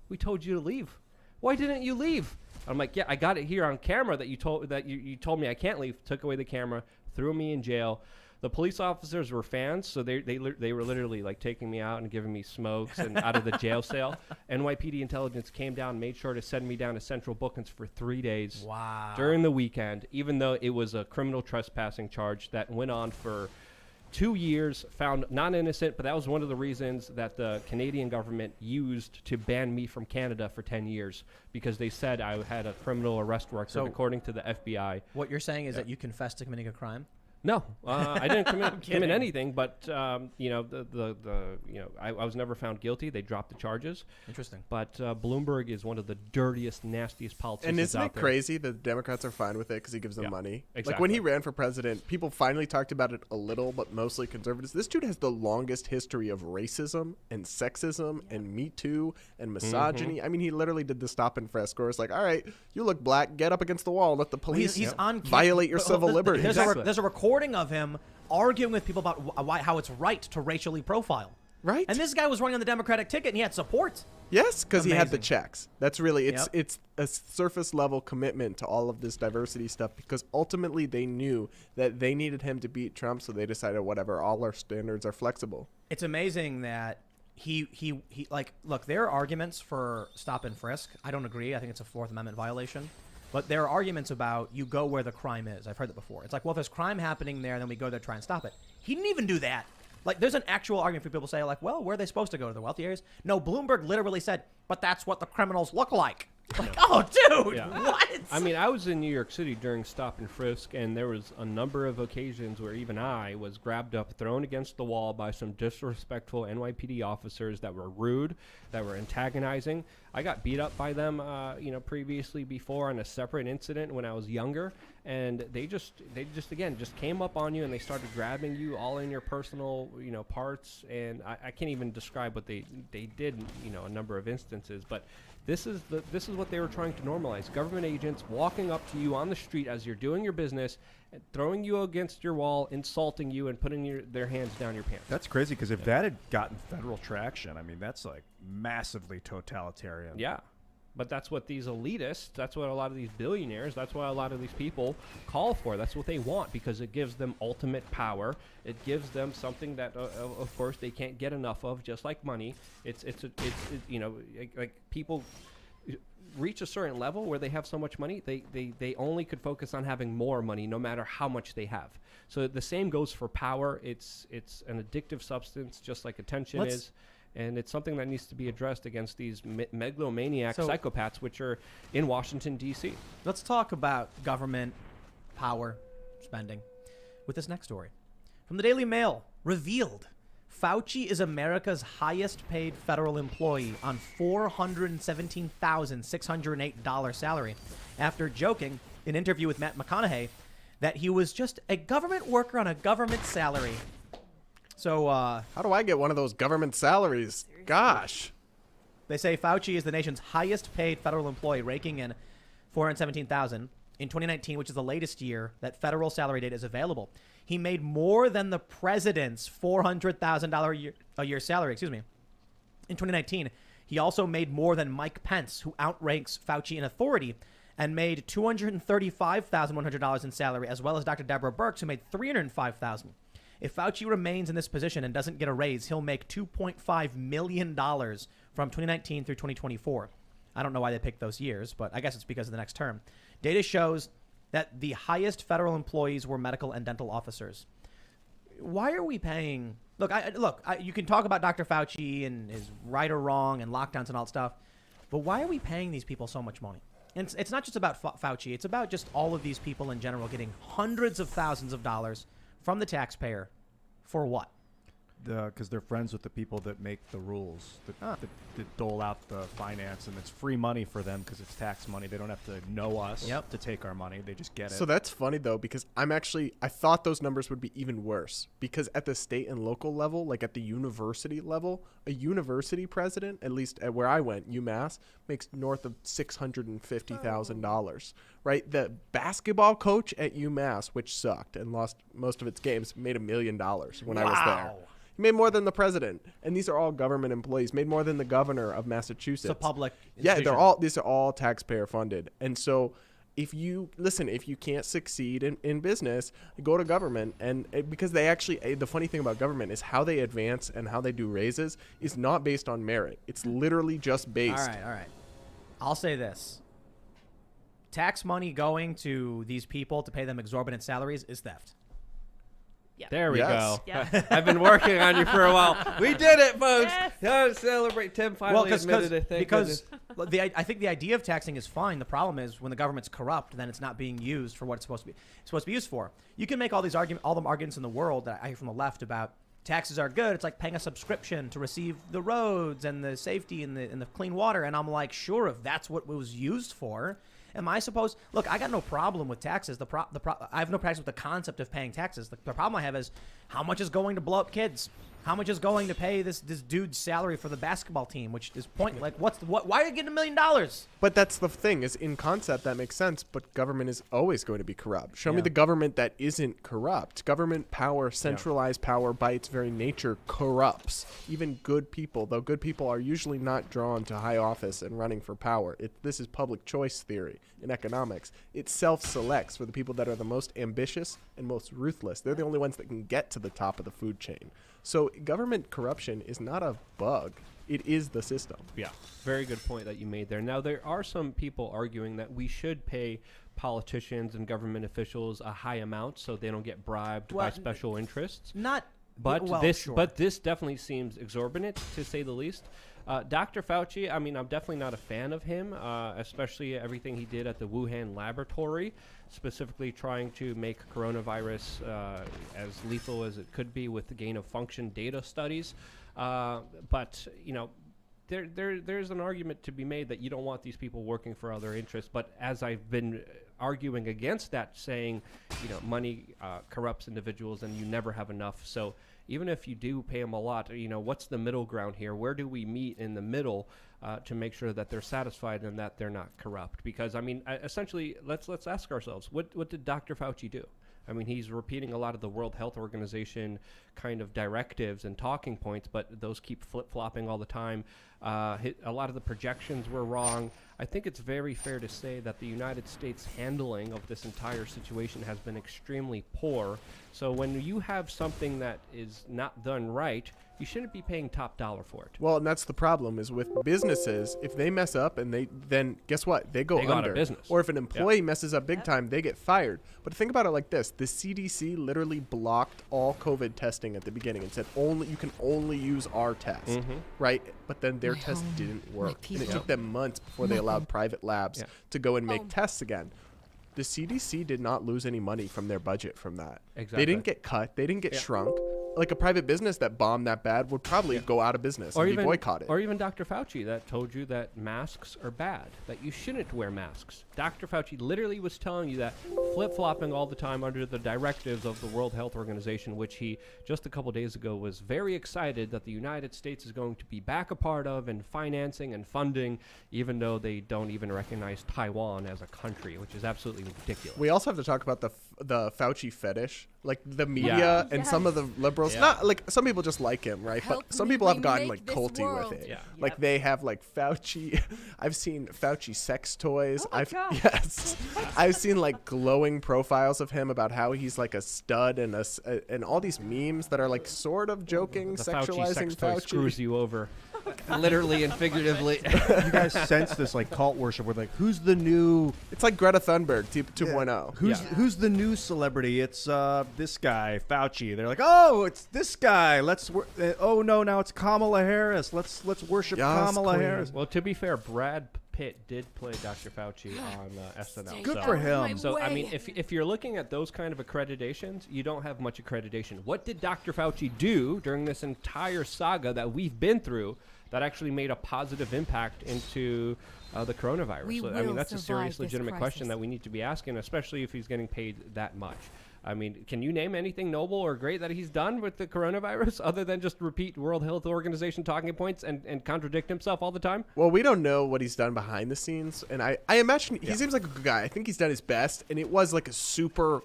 we told you to leave. Why didn't you leave? I'm like, yeah, I got it here on camera that you told me I can't leave. Took away the camera, threw me in jail. The police officers were fans, so they were literally like taking me out and giving me smokes and out of the jail cell. NYPD intelligence came down, made sure to send me down to Central Bookings for 3 days. Wow. During the weekend, even though it was a criminal trespassing charge that went on for 2 years, found not innocent, but that was one of the reasons that the Canadian government used to ban me from Canada for 10 years, because they said I had a criminal arrest record, according to the FBI. What you're saying is that you confessed to committing a crime? No, I didn't commit anything, but I was never found guilty. They dropped the charges. Interesting. But Bloomberg is one of the dirtiest, nastiest politicians and isn't out it there. crazy that the Democrats are fine with it because he gives them money? Exactly. Like when he ran for president, people finally talked about it a little, but mostly conservatives. This dude has the longest history of racism and sexism and Me Too and misogyny. I mean, he literally did the stop and frisk where it's like, all right, you look black, get up against the wall, let the police he's on violate your civil liberties. There's a recording of him arguing with people about how it's right to racially profile. Right. And this guy was running on the Democratic ticket, and he had support. Yes, because he had the Amazing. checks. That's really, it's a surface level commitment to all of this diversity stuff, because ultimately they knew that they needed him to beat Trump, so they decided, whatever, all our standards are flexible. It's amazing that he look, there are arguments for stop and frisk. I don't agree. I think it's a Fourth Amendment violation. But there are arguments about you go where the crime is. I've heard that before. It's like, well, if there's crime happening there, then we go there to try and stop it. He didn't even do that. Like, there's an actual argument for people to say, like, well, where are they supposed to go, to the wealthy areas? No, Bloomberg literally said, but that's what the criminals look like. Like, oh, dude, what? I mean, I was in New York City during stop and frisk, and there was a number of occasions where even I was grabbed up, thrown against the wall by some disrespectful NYPD officers that were rude, that were antagonizing. I got beat up by them, previously before on a separate incident when I was younger, and they just came up on you and they started grabbing you all in your personal, parts, and I can't even describe what they did, a number of instances, but this is what they were trying to normalize. Government agents walking up to you on the street as you're doing your business, and throwing you against your wall, insulting you, and putting their hands down your pants. That's crazy, because if that had gotten federal traction, I mean, that's like massively totalitarian. Yeah. But that's what these elitists, that's what a lot of these billionaires, that's what a lot of these people call for. That's what they want, because it gives them ultimate power. It gives them something that, of course, they can't get enough of, just like money. It's like people reach a certain level where they have so much money, they only could focus on having more money, no matter how much they have. So the same goes for power. It's an addictive substance, just like attention is. And it's something that needs to be addressed against these megalomaniac psychopaths, which are in Washington, D.C. Let's talk about government, power, spending with this next story. From the Daily Mail, revealed Fauci is America's highest paid federal employee on $417,608 salary after joking in an interview with Matt McConaughey that he was just a government worker on a government salary. So, how do I get one of those government salaries? Gosh. They say Fauci is the nation's highest paid federal employee, raking in $417,000 in 2019, which is the latest year that federal salary data is available. He made more than the president's $400,000 a year salary. Excuse me. In 2019, he also made more than Mike Pence, who outranks Fauci in authority, and made $235,100 in salary, as well as Dr. Deborah Birx, who made $305,000. If Fauci remains in this position and doesn't get a raise, he'll make $2.5 million from 2019 through 2024. I don't know why they picked those years, but I guess it's because of the next term. Data shows that the highest federal employees were medical and dental officers. Why are we paying? Look, you can talk about Dr. Fauci and his right or wrong and lockdowns and all that stuff, but why are we paying these people so much money? And it's not just about Fauci. It's about just all of these people in general getting hundreds of thousands of dollars from the taxpayer for what? Because they're friends with the people that make the rules, that dole out the finance, and it's free money for them because it's tax money. They don't have to know us to take our money. They just get it. So that's funny, though, because I thought those numbers would be even worse, because at the state and local level, like at the university level, a university president, at least at where I went, UMass, makes north of $650,000, right? The basketball coach at UMass, which sucked and lost most of its games, made $1 million when I was there. He made more than the president, and these are all government employees. Made more than the governor of Massachusetts. It's a public institution. These are all taxpayer funded. And so, if you can't succeed in business, go to government, and because they actually, the funny thing about government is how they advance and how they do raises is not based on merit. It's literally just based. All right. I'll say this: tax money going to these people to pay them exorbitant salaries is theft. Yeah. There we go. Yeah. I've been working on you for a while. We did it, folks. Yes. Yeah, celebrate. Tim finally admitted it. Because I think the idea of taxing is fine. The problem is when the government's corrupt, then it's not being used for what it's supposed to be. It's supposed to be used for. You can make all the arguments in the world that I hear from the left about taxes are good. It's like paying a subscription to receive the roads and the safety and the clean water. And I'm like, sure, if that's what it was used for. Am I supposed? Look, I got no problem with taxes. I have no problem with the concept of paying taxes. The problem I have is how much is going to blow up kids? How much is going to pay this dude's salary for the basketball team, which is pointless. Like, why are you getting $1 million? But that's the thing, is in concept that makes sense, but government is always going to be corrupt. Show me the government that isn't corrupt. Government power, centralized power by its very nature corrupts even good people, though good people are usually not drawn to high office and running for power. This is public choice theory in economics. It self-selects for the people that are the most ambitious and most ruthless. They're the only ones that can get to the top of the food chain. So government corruption is not a bug. It is the system. Yeah, very good point that you made there. Now, there are some people arguing that we should pay politicians and government officials a high amount so they don't get bribed by special interests. But this definitely seems exorbitant, to say the least. Dr. Fauci, I mean, I'm definitely not a fan of him, especially everything he did at the Wuhan laboratory, specifically trying to make coronavirus as lethal as it could be with the gain-of-function data studies. But, you know, there's an argument to be made that you don't want these people working for other interests. But as I've been arguing against that, saying, you know, money corrupts individuals and you never have enough. So even if you do pay them a lot, you know, what's the middle ground here? Where do we meet in the middle to make sure that they're satisfied and that they're not corrupt? Because, I mean, essentially, let's ask ourselves, what did Dr. Fauci do? I mean, he's repeating a lot of the World Health Organization kind of directives and talking points, but those keep flip-flopping all the time. A lot of the projections were wrong. I think it's very fair to say that the United States handling of this entire situation has been extremely poor. So when you have something that is not done right, you shouldn't be paying top dollar for it. Well, and that's the problem is with businesses, if they mess up and then guess what? They go under. Out of business. Or if an employee messes up big time, they get fired. But think about it like this. The CDC literally blocked all COVID testing at the beginning and said you can only use our test, right? But then their test didn't work. And it took them months before they allowed private labs to go and make tests again. the CDC did not lose any money from their budget from that. Exactly. They didn't get cut. They didn't get shrunk. Like a private business that bombed that bad would probably go out of business and be boycotted. Or even Dr. Fauci that told you that masks are bad, that you shouldn't wear masks. Dr. Fauci literally was telling you that, flip-flopping all the time under the directives of the World Health Organization, which he just a couple days ago was very excited that the United States is going to be back a part of and financing and funding, even though they don't even recognize Taiwan as a country, which is absolutely ridiculous. We also have to talk about the Fauci fetish. Like the media and some of the liberals, not like some people just like him, right? But some people have gotten like culty with it. Yeah. Like they have like Fauci. I've seen Fauci sex toys. Oh my God. Yes, I've seen like glowing profiles of him about how he's like a stud and and all these memes that are like sort of joking, The sexualizing sex toy Fauci. screws you over, literally and figuratively. You guys sense this like cult worship where like, who's the new It's like Greta Thunberg 2.0. who's the new celebrity? It's this guy Fauci. They're like, oh, it's this guy. Oh no, now it's Kamala Harris. Let's worship Yes, Kamala queen. Harris. Well, to be fair, Brad Pitt did play Dr. Fauci on SNL. Good so, for him. So, I mean, if you're looking at those kind of accreditations, you don't have much accreditation. What did Dr. Fauci do during this entire saga that we've been through that actually made a positive impact into the coronavirus? So, I mean, that's a serious, legitimate question that we need to be asking, especially if he's getting paid that much. I mean, can you name anything noble or great that he's done with the coronavirus other than just repeat World Health Organization talking points and contradict himself all the time? Well, we don't know what he's done behind the scenes, and I imagine he seems like a good guy. I think he's done his best, and it was like a super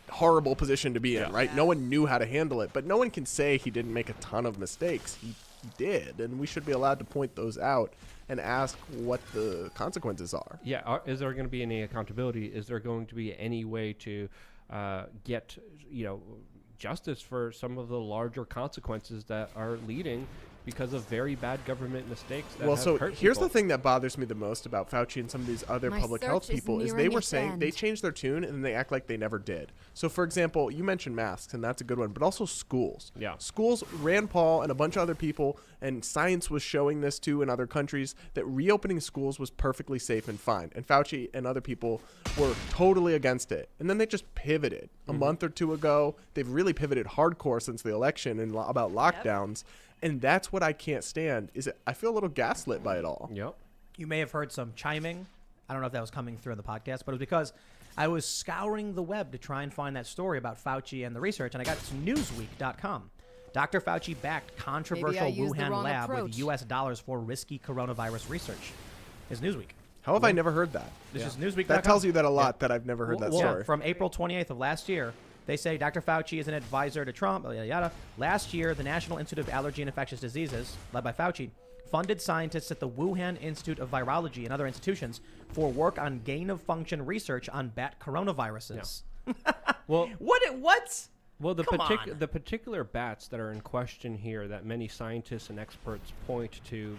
horrible position to be in, right? No one knew how to handle it, but no one can say he didn't make a ton of mistakes. He did, and we should be allowed to point those out and ask what the consequences are. Yeah, is there going to be any accountability? Is there going to be any way to get, justice for some of the larger consequences that are leading because of very bad government mistakes that Well, have so hurt here's people? the thing that bothers me the most about Fauci and some of these other My public health search is people is they nearing were its saying end. they changed their tune and then they act like they never did. So, for example, you mentioned masks, and that's a good one, but also schools. Yeah. Schools, Rand Paul and a bunch of other people, and science was showing this too in other countries, that reopening schools was perfectly safe and fine. And Fauci and other people were totally against it. And then they just pivoted. A month or two ago, they've really pivoted hardcore since the election and about lockdowns. And that's what I can't stand. I feel a little gaslit by it all. Yep. You may have heard some chiming. I don't know if that was coming through in the podcast, but it was because I was scouring the web to try and find that story about Fauci and the research, and I got to Newsweek.com. Dr. Fauci backed controversial used the Wuhan wrong lab approach. with U.S. dollars for risky coronavirus research. Is Newsweek. How have I never heard that? This is Newsweek.com. That tells you that a lot that I've never heard that story. From April 28th of last year, they say Dr. Fauci is an advisor to Trump, yada, yada. Last year, the National Institute of Allergy and Infectious Diseases, led by Fauci, funded scientists at the Wuhan Institute of Virology and other institutions for work on gain-of-function research on bat coronaviruses. Well, What? Well, the Come on. the particular bats that are in question here that many scientists and experts point to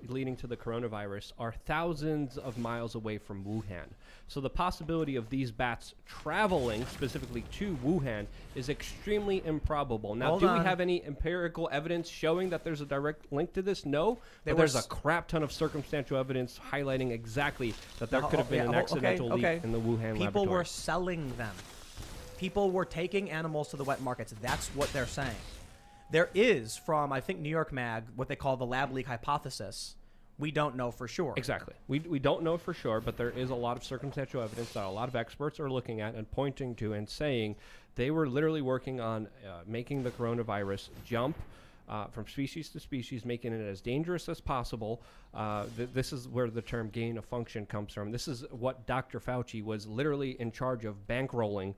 leading to the coronavirus are thousands of miles away from Wuhan. So the possibility of these bats traveling specifically to Wuhan is extremely improbable. Now, Hold do on. we have any empirical evidence showing that there's a direct link to this? No. They But were there's a s- crap ton of circumstantial evidence highlighting exactly that there No, could have been yeah, an okay, accidental leak okay. in the Wuhan People laboratory. were selling them. People were taking animals to the wet markets. That's what they're saying. There is, from, I think, New York Mag, what they call the lab leak hypothesis. We don't know for sure. Exactly. We don't know for sure, but there is a lot of circumstantial evidence that a lot of experts are looking at and pointing to and saying they were literally working on making the coronavirus jump from species to species, making it as dangerous as possible. This is where the term gain of function comes from. This is what Dr. Fauci was literally in charge of bankrolling,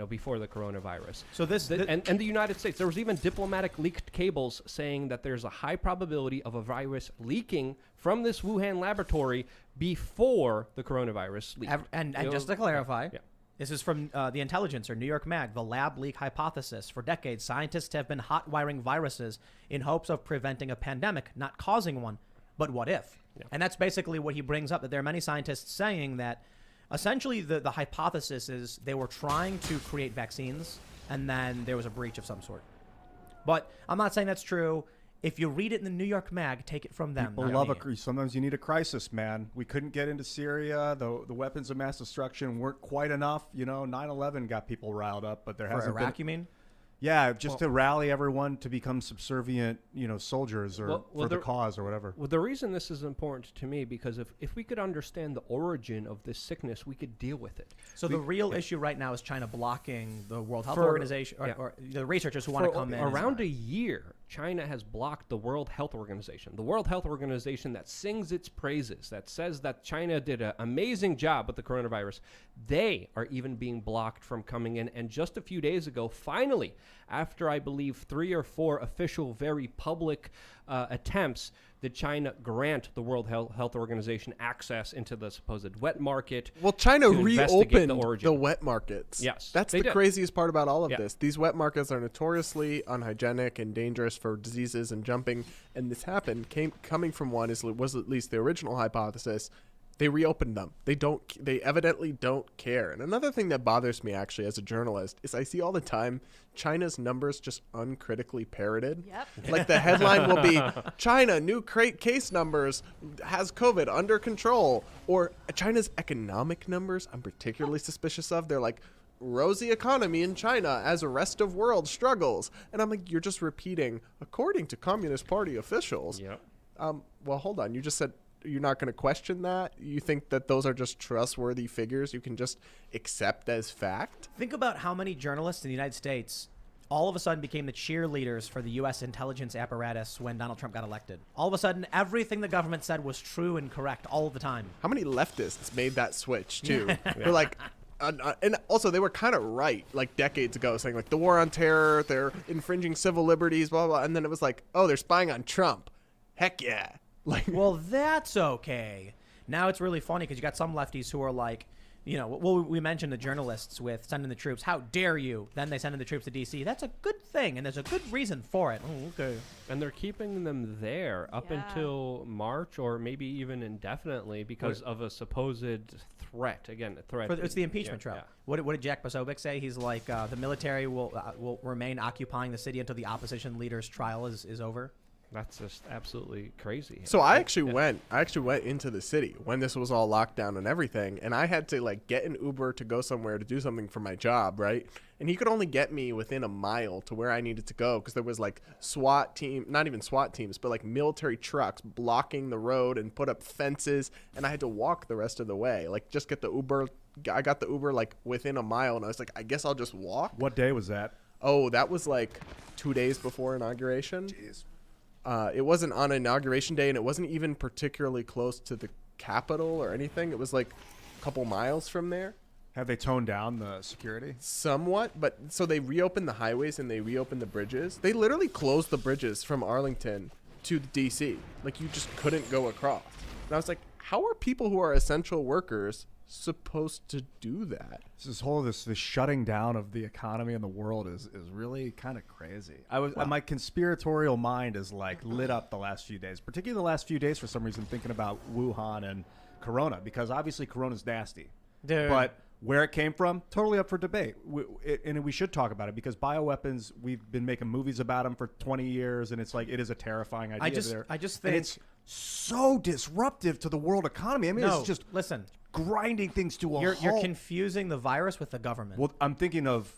before the coronavirus. So And the United States, there was even diplomatic leaked cables saying that there's a high probability of a virus leaking from this Wuhan laboratory before the coronavirus leaked. And just to clarify, Yeah. this is from the Intelligencer, New York Mag, the lab leak hypothesis. For decades, scientists have been hot wiring viruses in hopes of preventing a pandemic, not causing one. But what if? Yeah. And that's basically what he brings up, that there are many scientists saying that essentially the hypothesis is they were trying to create vaccines and then there was a breach of some sort. But I'm not saying that's true. If you read it in the New York Mag, take it from them. People love sometimes you need a crisis, man. We couldn't get into Syria. The weapons of mass destruction weren't quite enough. 9/11 got people riled up, but there hasn't Iraq, been. you mean? Yeah, just to rally everyone to become subservient, soldiers or for the cause or whatever. Well, the reason this is important to me, because if we could understand the origin of this sickness, we could deal with it. So the real issue right now is China blocking the World Health Organization or the researchers who want to come in. Around a year, China has blocked the World Health Organization. The World Health Organization that sings its praises, that says that China did an amazing job with the coronavirus. They are even being blocked from coming in. And just a few days ago, finally, after I believe 3 or 4 official, very public attempts, did China grant the World Health Organization access into the supposed wet market. Well, China reopened the wet markets. Yes. That's the craziest part about all of this. These wet markets are notoriously unhygienic and dangerous for diseases and jumping. And this happened, coming from was at least the original hypothesis. They reopened them. They evidently don't care. And another thing that bothers me actually as a journalist is I see all the time China's numbers just uncritically parroted. Yep. Like the headline will be China new case numbers has COVID under control, or China's economic numbers I'm particularly suspicious of. They're like rosy economy in China as rest of world struggles. And I'm like, you're just repeating according to Communist Party officials. Yep. Well, hold on. You just said you're not going to question that? You think that those are just trustworthy figures you can just accept as fact? Think about how many journalists in the United States all of a sudden became the cheerleaders for the U.S. intelligence apparatus when Donald Trump got elected. All of a sudden, everything the government said was true and correct all the time. How many leftists made that switch, too? They're like... and also, they were kind of right, like decades ago, saying like the war on terror, they're infringing civil liberties, blah, blah, blah. And then it was like, oh, they're spying on Trump. Heck yeah. Like, well, that's okay. Now it's really funny because you got some lefties who are like, we mentioned the journalists with sending the troops. How dare you? Then they send in the troops to D.C. That's a good thing, and there's a good reason for it. Oh, okay. And they're keeping them there up until March or maybe even indefinitely because of a supposed threat. Again, a threat. It's the impeachment trial. Yeah. What did Jack Posobiec say? He's like, the military will remain occupying the city until the opposition leader's trial is over. That's just absolutely crazy. So I actually went into the city when this was all locked down and everything, and I had to like get an Uber to go somewhere to do something for my job, right? And he could only get me within a mile to where I needed to go because there was like not even SWAT teams, but like military trucks blocking the road and put up fences, and I had to walk the rest of the way. Like just get the Uber. I got the Uber like within a mile, and I was like, I guess I'll just walk. What day was that? Oh, that was like 2 days before inauguration. Jeez. It wasn't on inauguration day, and it wasn't even particularly close to the Capitol or anything. It was like a couple miles from there. Have they toned down the security? Somewhat, but so they reopened the highways and they reopened the bridges. They literally closed the bridges from Arlington to D.C. Like, you just couldn't go across. And I was like, how are people who are essential workers supposed to do that? This shutting down of the economy in the world is really kind of crazy. My conspiratorial mind is like lit up the last few days, particularly the last few days for some reason, thinking about Wuhan and Corona, because obviously Corona's nasty. Dude. But where it came from, totally up for debate. And we should talk about it because bioweapons, we've been making movies about them for 20 years, and it's like, it is a terrifying idea. I just think... And it's so disruptive to the world economy. I mean, it's just... Listen... grinding things to a halt. You're confusing the virus with the government. Well, I'm thinking of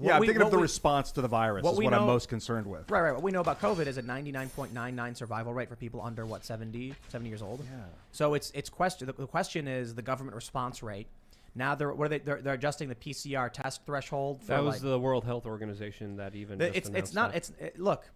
the response to the virus is what I'm most concerned with. Right. What we know about COVID is a 99.99 survival rate for people under 70 years old. Yeah. So the question is the government response rate. Now they're adjusting the PCR test threshold. That was the World Health Organization that even. Look.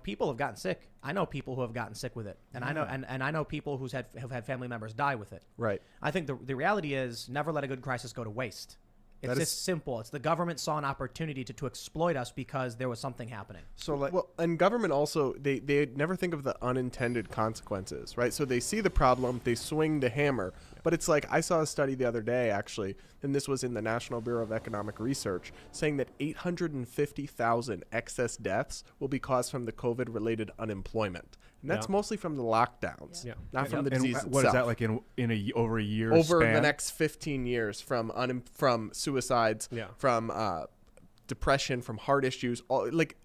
People have gotten sick. I know people who have gotten sick with it, and I know people who have had family members die with it. Right. I think the reality is never let a good crisis go to waste. It's just simple. It's the government saw an opportunity to exploit us because there was something happening. So and government also they never think of the unintended consequences, right? So they see the problem, they swing the hammer, but it's like I saw a study the other day actually, and this was in the National Bureau of Economic Research, saying that 850,000 excess deaths will be caused from the COVID-related unemployment. And that's mostly from the lockdowns, not from the disease itself. What is that like over a year over span? the next 15 years from suicides, from depression, from heart issues.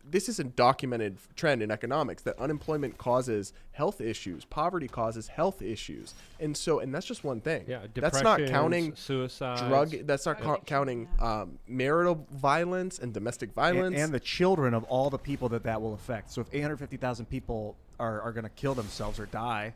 This is a documented trend in economics that unemployment causes health issues, poverty causes health issues, and that's just one thing. Yeah, that's not counting suicide, That's not counting marital violence and domestic violence, and the children of all the people that will affect. So if 850,000 people are going to kill themselves or die,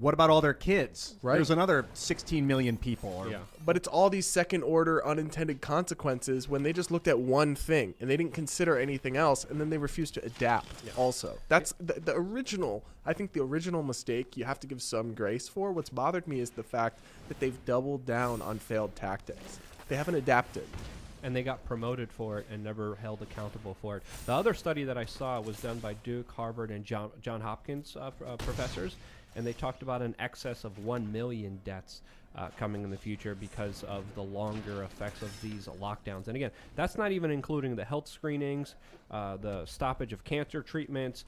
what about all their kids? Right. There's another 16 million people. But it's all these second-order unintended consequences when they just looked at one thing and they didn't consider anything else, and then they refused to adapt also. That's the original. I think the original mistake you have to give some grace for. What's bothered me is the fact that they've doubled down on failed tactics. They haven't adapted. And they got promoted for it and never held accountable for it. The other study that I saw was done by Duke, Harvard, and John Hopkins professors, and they talked about an excess of 1 million deaths coming in the future because of the longer effects of these lockdowns. And again, that's not even including the health screenings, the stoppage of cancer treatments,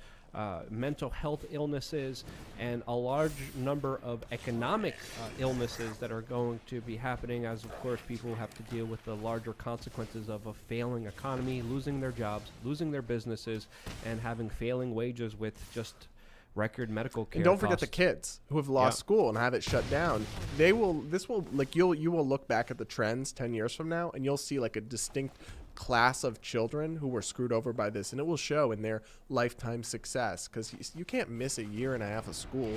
mental health illnesses, and a large number of economic illnesses that are going to be happening as, of course, people have to deal with the larger consequences of a failing economy, losing their jobs, losing their businesses, and having failing wages with just record medical care. And don't forget the kids who have lost school and have it shut down. You will look back at the trends 10 years from now, and you'll see like a distinct class of children who were screwed over by this, and it will show in their lifetime success, because you can't miss a year and a half of school.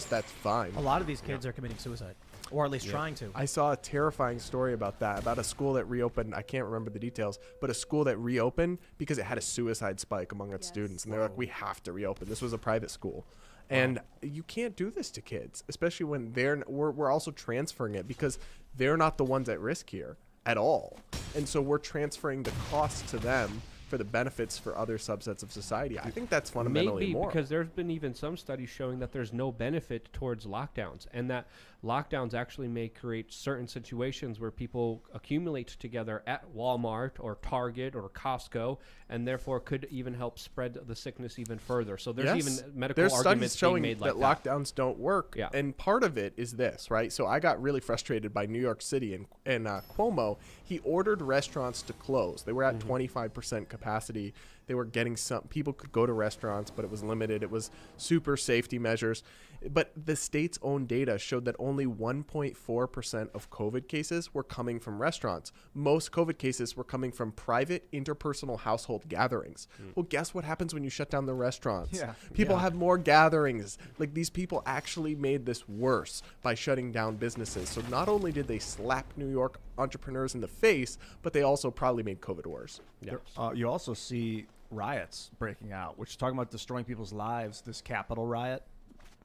That's fine. A lot of these kids are committing suicide, or at least trying to. I saw a terrifying story about that, about a school that reopened. I can't remember the details, but a school that reopened because it had a suicide spike among its students, and they're like, we have to reopen. This was a private school. And you can't do this to kids, especially when we're also transferring it, because they're not the ones at risk here at all. And so we're transferring the costs to them for the benefits for other subsets of society. I think that's fundamentally more. Because there's been even some studies showing that there's no benefit towards lockdowns, and that lockdowns actually may create certain situations where people accumulate together at Walmart or Target or Costco, and therefore could even help spread the sickness even further. So there's even medical arguments being made like that. Lockdowns don't work. Yeah. And part of it is this, right? So I got really frustrated by New York City and Cuomo. He ordered restaurants to close. They were at 25% capacity. They were getting people could go to restaurants, but it was limited. It was super safety measures. But the state's own data showed that only 1.4% of COVID cases were coming from restaurants. Most COVID cases were coming from private interpersonal household gatherings. Well, guess what happens when you shut down the restaurants? People have more gatherings. Like, these people actually made this worse by shutting down businesses. So not only did they slap New York entrepreneurs in the face, but they also probably made COVID worse. You also see riots breaking out, which is talking about destroying people's lives. This Capitol riot,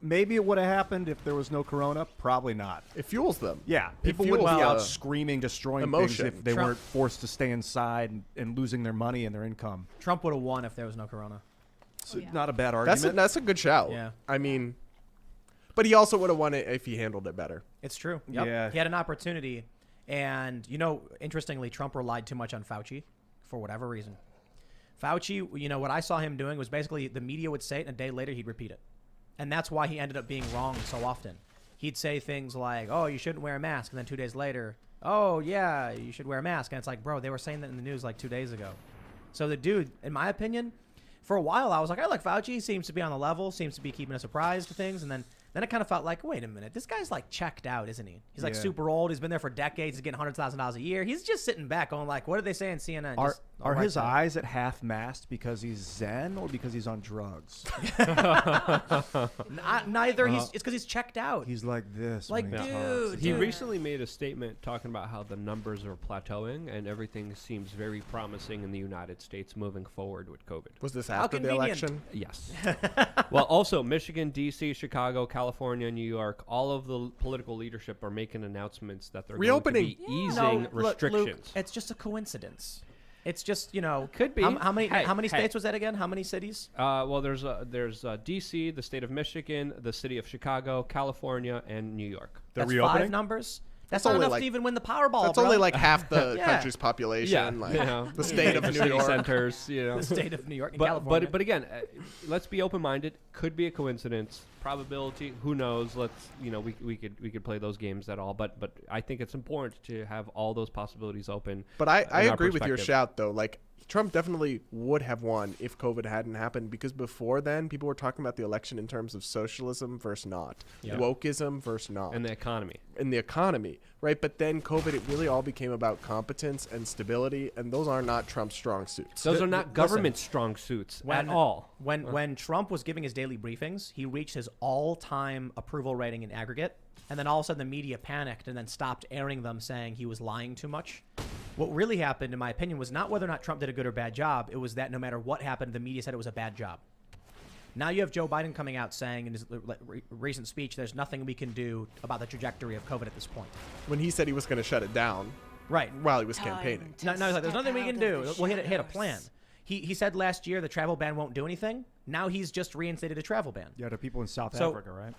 maybe it would have happened if there was no corona. Probably not. It fuels them. Yeah, people wouldn't be out screaming, destroying emotion. things if they weren't forced to stay inside and losing their money and their income. Trump would have won if there was no corona. So not a bad argument. That's a good shout. Yeah. I mean, but he also would have won it if he handled it better. It's true. Yep. Yeah. He had an opportunity, and interestingly, Trump relied too much on Fauci for whatever reason. Fauci, what I saw him doing was basically the media would say it, and a day later he'd repeat it. And that's why he ended up being wrong so often. He'd say things like, oh, you shouldn't wear a mask. And then 2 days later, oh, yeah, you should wear a mask. And it's like, bro, they were saying that in the news like 2 days ago. So the dude, in my opinion, for a while I was like, I like Fauci. He seems to be on the level, seems to be keeping us apprised to things. And then it kind of felt like, wait a minute, this guy's like checked out, isn't he? He's like super old. He's been there for decades. He's getting $100,000 a year. He's just sitting back going like, what did they say on CNN? Are his eyes at half mast because he's Zen or because he's on drugs? Neither. It's because he's checked out. He's like this. Like, dude. He recently made a statement talking about how the numbers are plateauing and everything seems very promising in the United States moving forward with COVID. Was this after the election? Yes. Well, also Michigan, D.C., Chicago, California, New York, all of the political leadership are making announcements that they're reopening, going to be easing restrictions. Luke, it's just a coincidence. It's just, could be. How many states was that again? How many cities? Well, there's D.C., the state of Michigan, the city of Chicago, California, and New York. They're That's reopening? 5 numbers. That's not enough to even win the Powerball. That's only like half the country's population. The state of New York. Centers, The state of New York and California. But again, let's be open-minded. Could be a coincidence. Probability, who knows? We could play those games at all. But I think it's important to have all those possibilities open. But I agree with your shout though. Like, Trump definitely would have won if COVID hadn't happened, because before then, people were talking about the election in terms of socialism versus not, wokeism versus not. And the economy. Right? But then COVID, it really all became about competence and stability, and those are not Trump's strong suits. Those are not government strong suits at all. When Trump was giving his daily briefings, he reached his all-time approval rating in aggregate, and then all of a sudden the media panicked and then stopped airing them, saying he was lying too much. What really happened, in my opinion, was not whether or not Trump did a good or bad job. It was that no matter what happened, the media said it was a bad job. Now you have Joe Biden coming out saying in his recent speech, there's nothing we can do about the trajectory of COVID at this point. When he said he was going to shut it down, right, while he was campaigning. No, he's like, there's nothing we can do. Well, he had a plan. He said last year the travel ban won't do anything. Now he's just reinstated a travel ban. Yeah, to people in South Africa, right?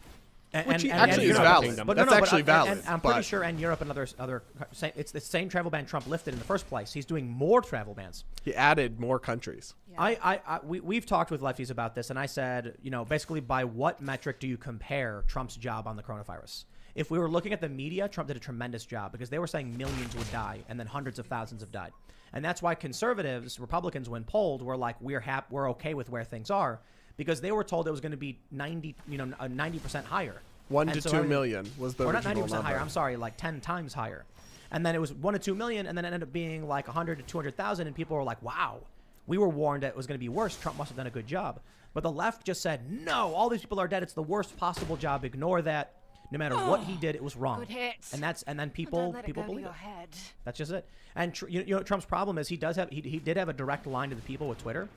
Which actually is valid. But that's actually valid. And I'm pretty sure, and Europe and other, it's the same travel ban Trump lifted in the first place. He's doing more travel bans. He added more countries. Yeah. We've talked with lefties about this, and I said, basically, by what metric do you compare Trump's job on the coronavirus? If we were looking at the media, Trump did a tremendous job because they were saying millions would die, and then hundreds of thousands have died. And that's why conservatives, Republicans, when polled, were like, we're okay with where things are, because they were told it was going to be 90% higher. 1 to 2 million was the original not 90% number. higher. I'm sorry, like 10 times higher. And then it was 1 to 2 million, and then it ended up being like 100 to 200,000, and people were like, wow, we were warned that it was going to be worse. Trump must have done a good job. But the left just said, no, all these people are dead. It's the worst possible job. Ignore that. No matter what he did, it was wrong. Good hit. And then people believe it. That's just it. And Trump's problem is he did have a direct line to the people with Twitter,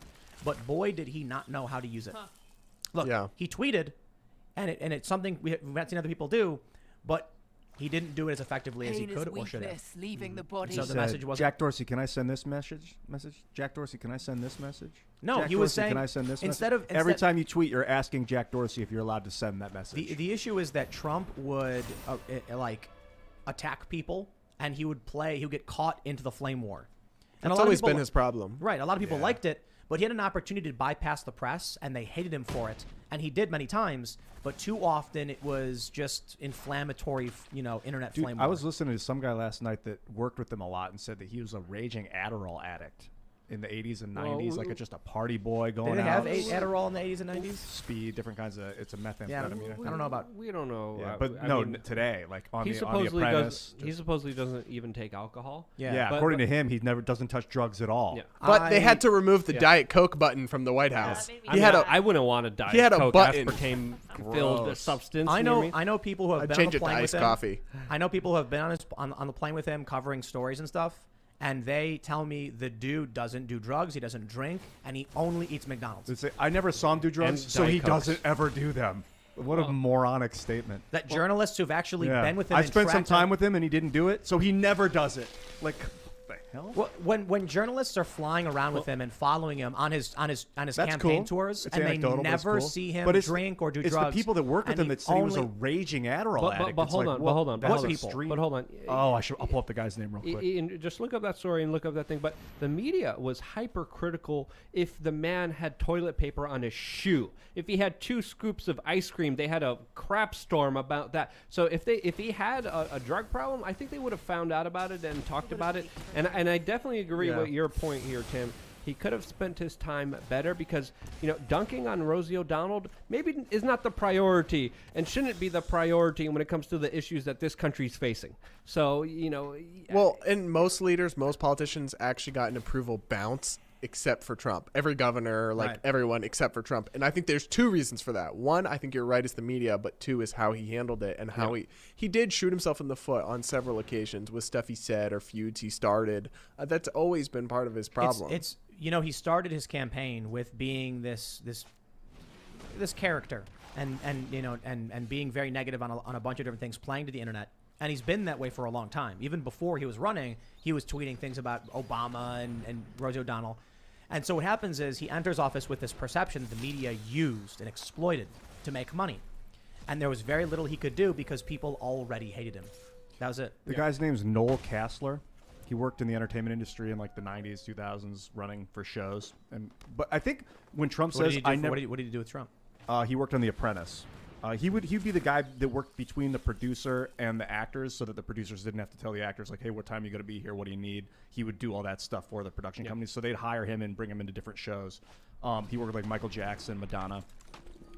but boy did he not know how to use it. Look, he tweeted, and it's something we haven't seen other people do, but he didn't do it as effectively as he could or should have. Leaving the body. So the message was, Jack Dorsey, can I send this message? Jack Dorsey, can I send this message? No, Jack he was Dorsey, saying, can I send this instead every time you tweet, you're asking Jack Dorsey if you're allowed to send that message. The issue is that Trump would attack people, and he would get caught into the flame war. And That's always been his problem. Right. A lot of people liked it, but he had an opportunity to bypass the press, and they hated him for it. And he did many times, but too often it was just inflammatory, internet flame war. I was listening to some guy last night that worked with him a lot and said that he was a raging Adderall addict in the 80s and 90s, like just a party boy going out. Did they have Adderall in the 80s and 90s? Speed, different kinds of, it's a methamphetamine. Yeah, I don't know about. We don't know. Yeah, but today, like on the Apprentice. He supposedly doesn't even take alcohol. Yeah, according to him, he never doesn't touch drugs at all. Yeah. But they had to remove the Diet Coke button from the White House. I wouldn't want a Diet Coke aspartame-filled substance. I know people who have been on the plane with him. Coffee. I know people who have been on the plane with him covering stories and stuff. And they tell me the dude doesn't do drugs, he doesn't drink, and he only eats McDonald's. I never saw him do drugs, so he doesn't ever do them. What a moronic statement. That journalists who've actually been with him. I spent some time with him, and he didn't do it, so he never does it. Like, what the hell? Well, when journalists are flying around with him and following him on his campaign tours, and they never see him drink or do drugs. It's the people that work with him that said he was a raging Adderall addict. But hold on. I'll pull up the guy's name real quick. And just look up that story and look up that thing. But the media was hypercritical if the man had toilet paper on his shoe. If he had 2 scoops of ice cream, they had a crap storm about that. So if he had a drug problem, I think they would have found out about it and talked about it. And I definitely agree with your point here, Tim. He could have spent his time better because, dunking on Rosie O'Donnell maybe is not the priority and shouldn't be the priority when it comes to the issues that this country's facing. So, Well, and most leaders, most politicians actually got an approval bounce except for Trump. Every governor, everyone except for Trump. And I think there's 2 reasons for that. One, I think you're right, is the media, but 2 is how he handled it and how he did shoot himself in the foot on several occasions with stuff he said or feuds he started. That's always been part of his problem. He started his campaign with being this character and being very negative on a bunch of different things, playing to the internet. And he's been that way for a long time. Even before he was running, he was tweeting things about Obama and Rosie O'Donnell. And so what happens is he enters office with this perception that the media used and exploited to make money. And there was very little he could do because people already hated him. That was it. The guy's name's Noel Kassler. He worked in the entertainment industry in like the 90s, 2000s, running for shows. But I think when Trump says, what did he do with Trump? He worked on The Apprentice. He'd be the guy that worked between the producer and the actors, so that the producers didn't have to tell the actors like, "Hey, what time are you going to be here? What do you need?" He would do all that stuff for the production companies, so they'd hire him and bring him into different shows. He worked with like Michael Jackson, Madonna,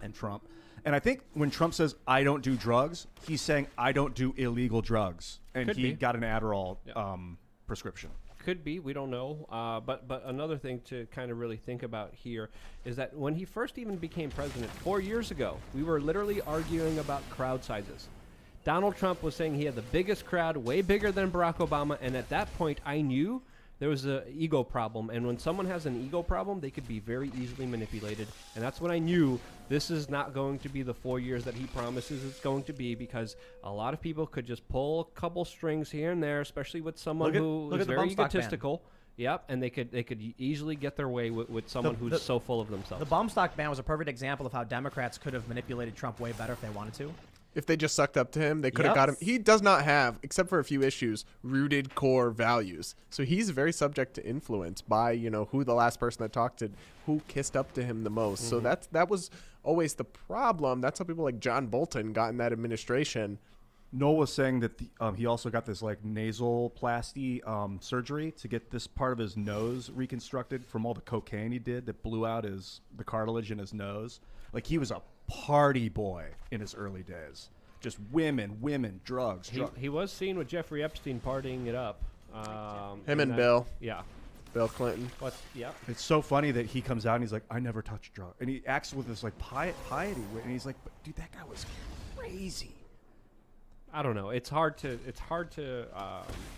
and Trump. And I think when Trump says "I don't do drugs," he's saying "I don't do illegal drugs," and he got an Adderall prescription. Could be, we don't know. But another thing to kind of really think about here is that when he first even became president 4 years ago, we were literally arguing about crowd sizes. Donald Trump was saying he had the biggest crowd, way bigger than Barack Obama, and at that point I knew there was an ego problem, and when someone has an ego problem, they could be very easily manipulated, and that's when I knew this is not going to be the 4 years that he promises it's going to be, because a lot of people could just pull a couple strings here and there, especially with someone who is very egotistical. Yep, and they could easily get their way with someone who's so full of themselves. The bump stock ban was a perfect example of how Democrats could have manipulated Trump way better if they wanted to. If they just sucked up to him, they could have got him. He does not have, except for a few issues, rooted core values. So he's very subject to influence by, who the last person that talked to, who kissed up to him the most. So that was always the problem. That's how people like John Bolton got in that administration. Noel was saying that he also got this like nasoplasty surgery to get this part of his nose reconstructed from all the cocaine he did that blew out the cartilage in his nose. Like he was a party boy in his early days. Just women, drugs. He was seen with Jeffrey Epstein partying it up. Him and Bill. Yeah. Bill Clinton. Yeah. It's so funny that he comes out and he's like, "I never touched drugs," and he acts with this like piety, and he's like, "But dude, that guy was crazy." I don't know. It's hard to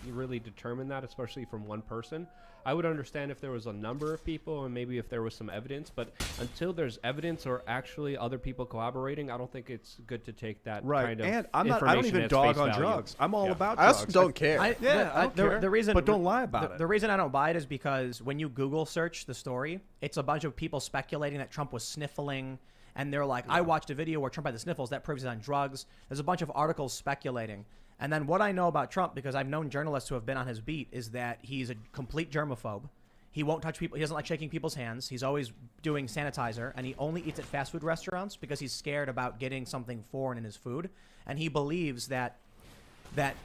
really determine that, especially from one person. I would understand if there was a number of people and maybe if there was some evidence, but until there's evidence or actually other people collaborating, I don't think it's good to take that kind of and I don't even dog on drugs. I'm all about drugs. I also don't care. I don't care. The reason, but don't lie about it. The reason I don't buy it is because when you Google search the story, it's a bunch of people speculating that Trump was sniffling. And they're like, I watched a video where Trump had the sniffles. That proves he's on drugs. There's a bunch of articles speculating. And then what I know about Trump, because I've known journalists who have been on his beat, is that he's a complete germaphobe. He won't touch people. He doesn't like shaking people's hands. He's always doing sanitizer. And he only eats at fast food restaurants because he's scared about getting something foreign in his food. And he believes that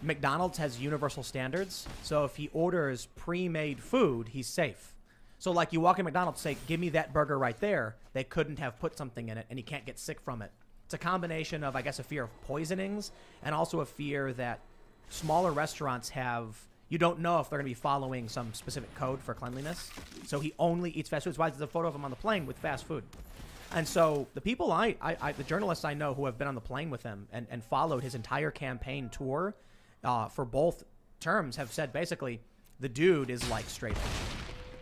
McDonald's has universal standards. So if he orders pre-made food, he's safe. So like you walk in McDonald's, say, "Give me that burger right there." They couldn't have put something in it, and he can't get sick from it. It's a combination of, I guess, a fear of poisonings and also a fear that smaller restaurants have. You don't know if they're going to be following some specific code for cleanliness. So he only eats fast food. That's why there's a photo of him on the plane with fast food. And so the people the journalists I know who have been on the plane with him and followed his entire campaign tour for both terms have said basically the dude is like straight edge.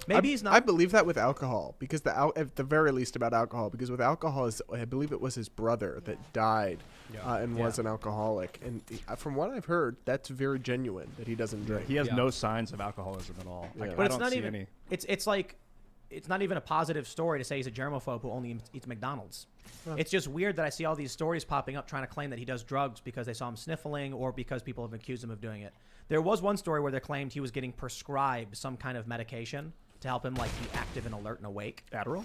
Maybe he's not. I believe that with alcohol, because at the very least about alcohol, because with alcohol, I believe it was his brother that died and was an alcoholic. And from what I've heard, that's very genuine that he doesn't drink. He has no signs of alcoholism at all. Yeah. But I don't see any. It's like it's not even a positive story to say he's a germaphobe who only eats McDonald's. Huh. It's just weird that I see all these stories popping up trying to claim that he does drugs because they saw him sniffling or because people have accused him of doing it. There was one story where they claimed he was getting prescribed some kind of medication to help him like be active and alert and awake. Adderall?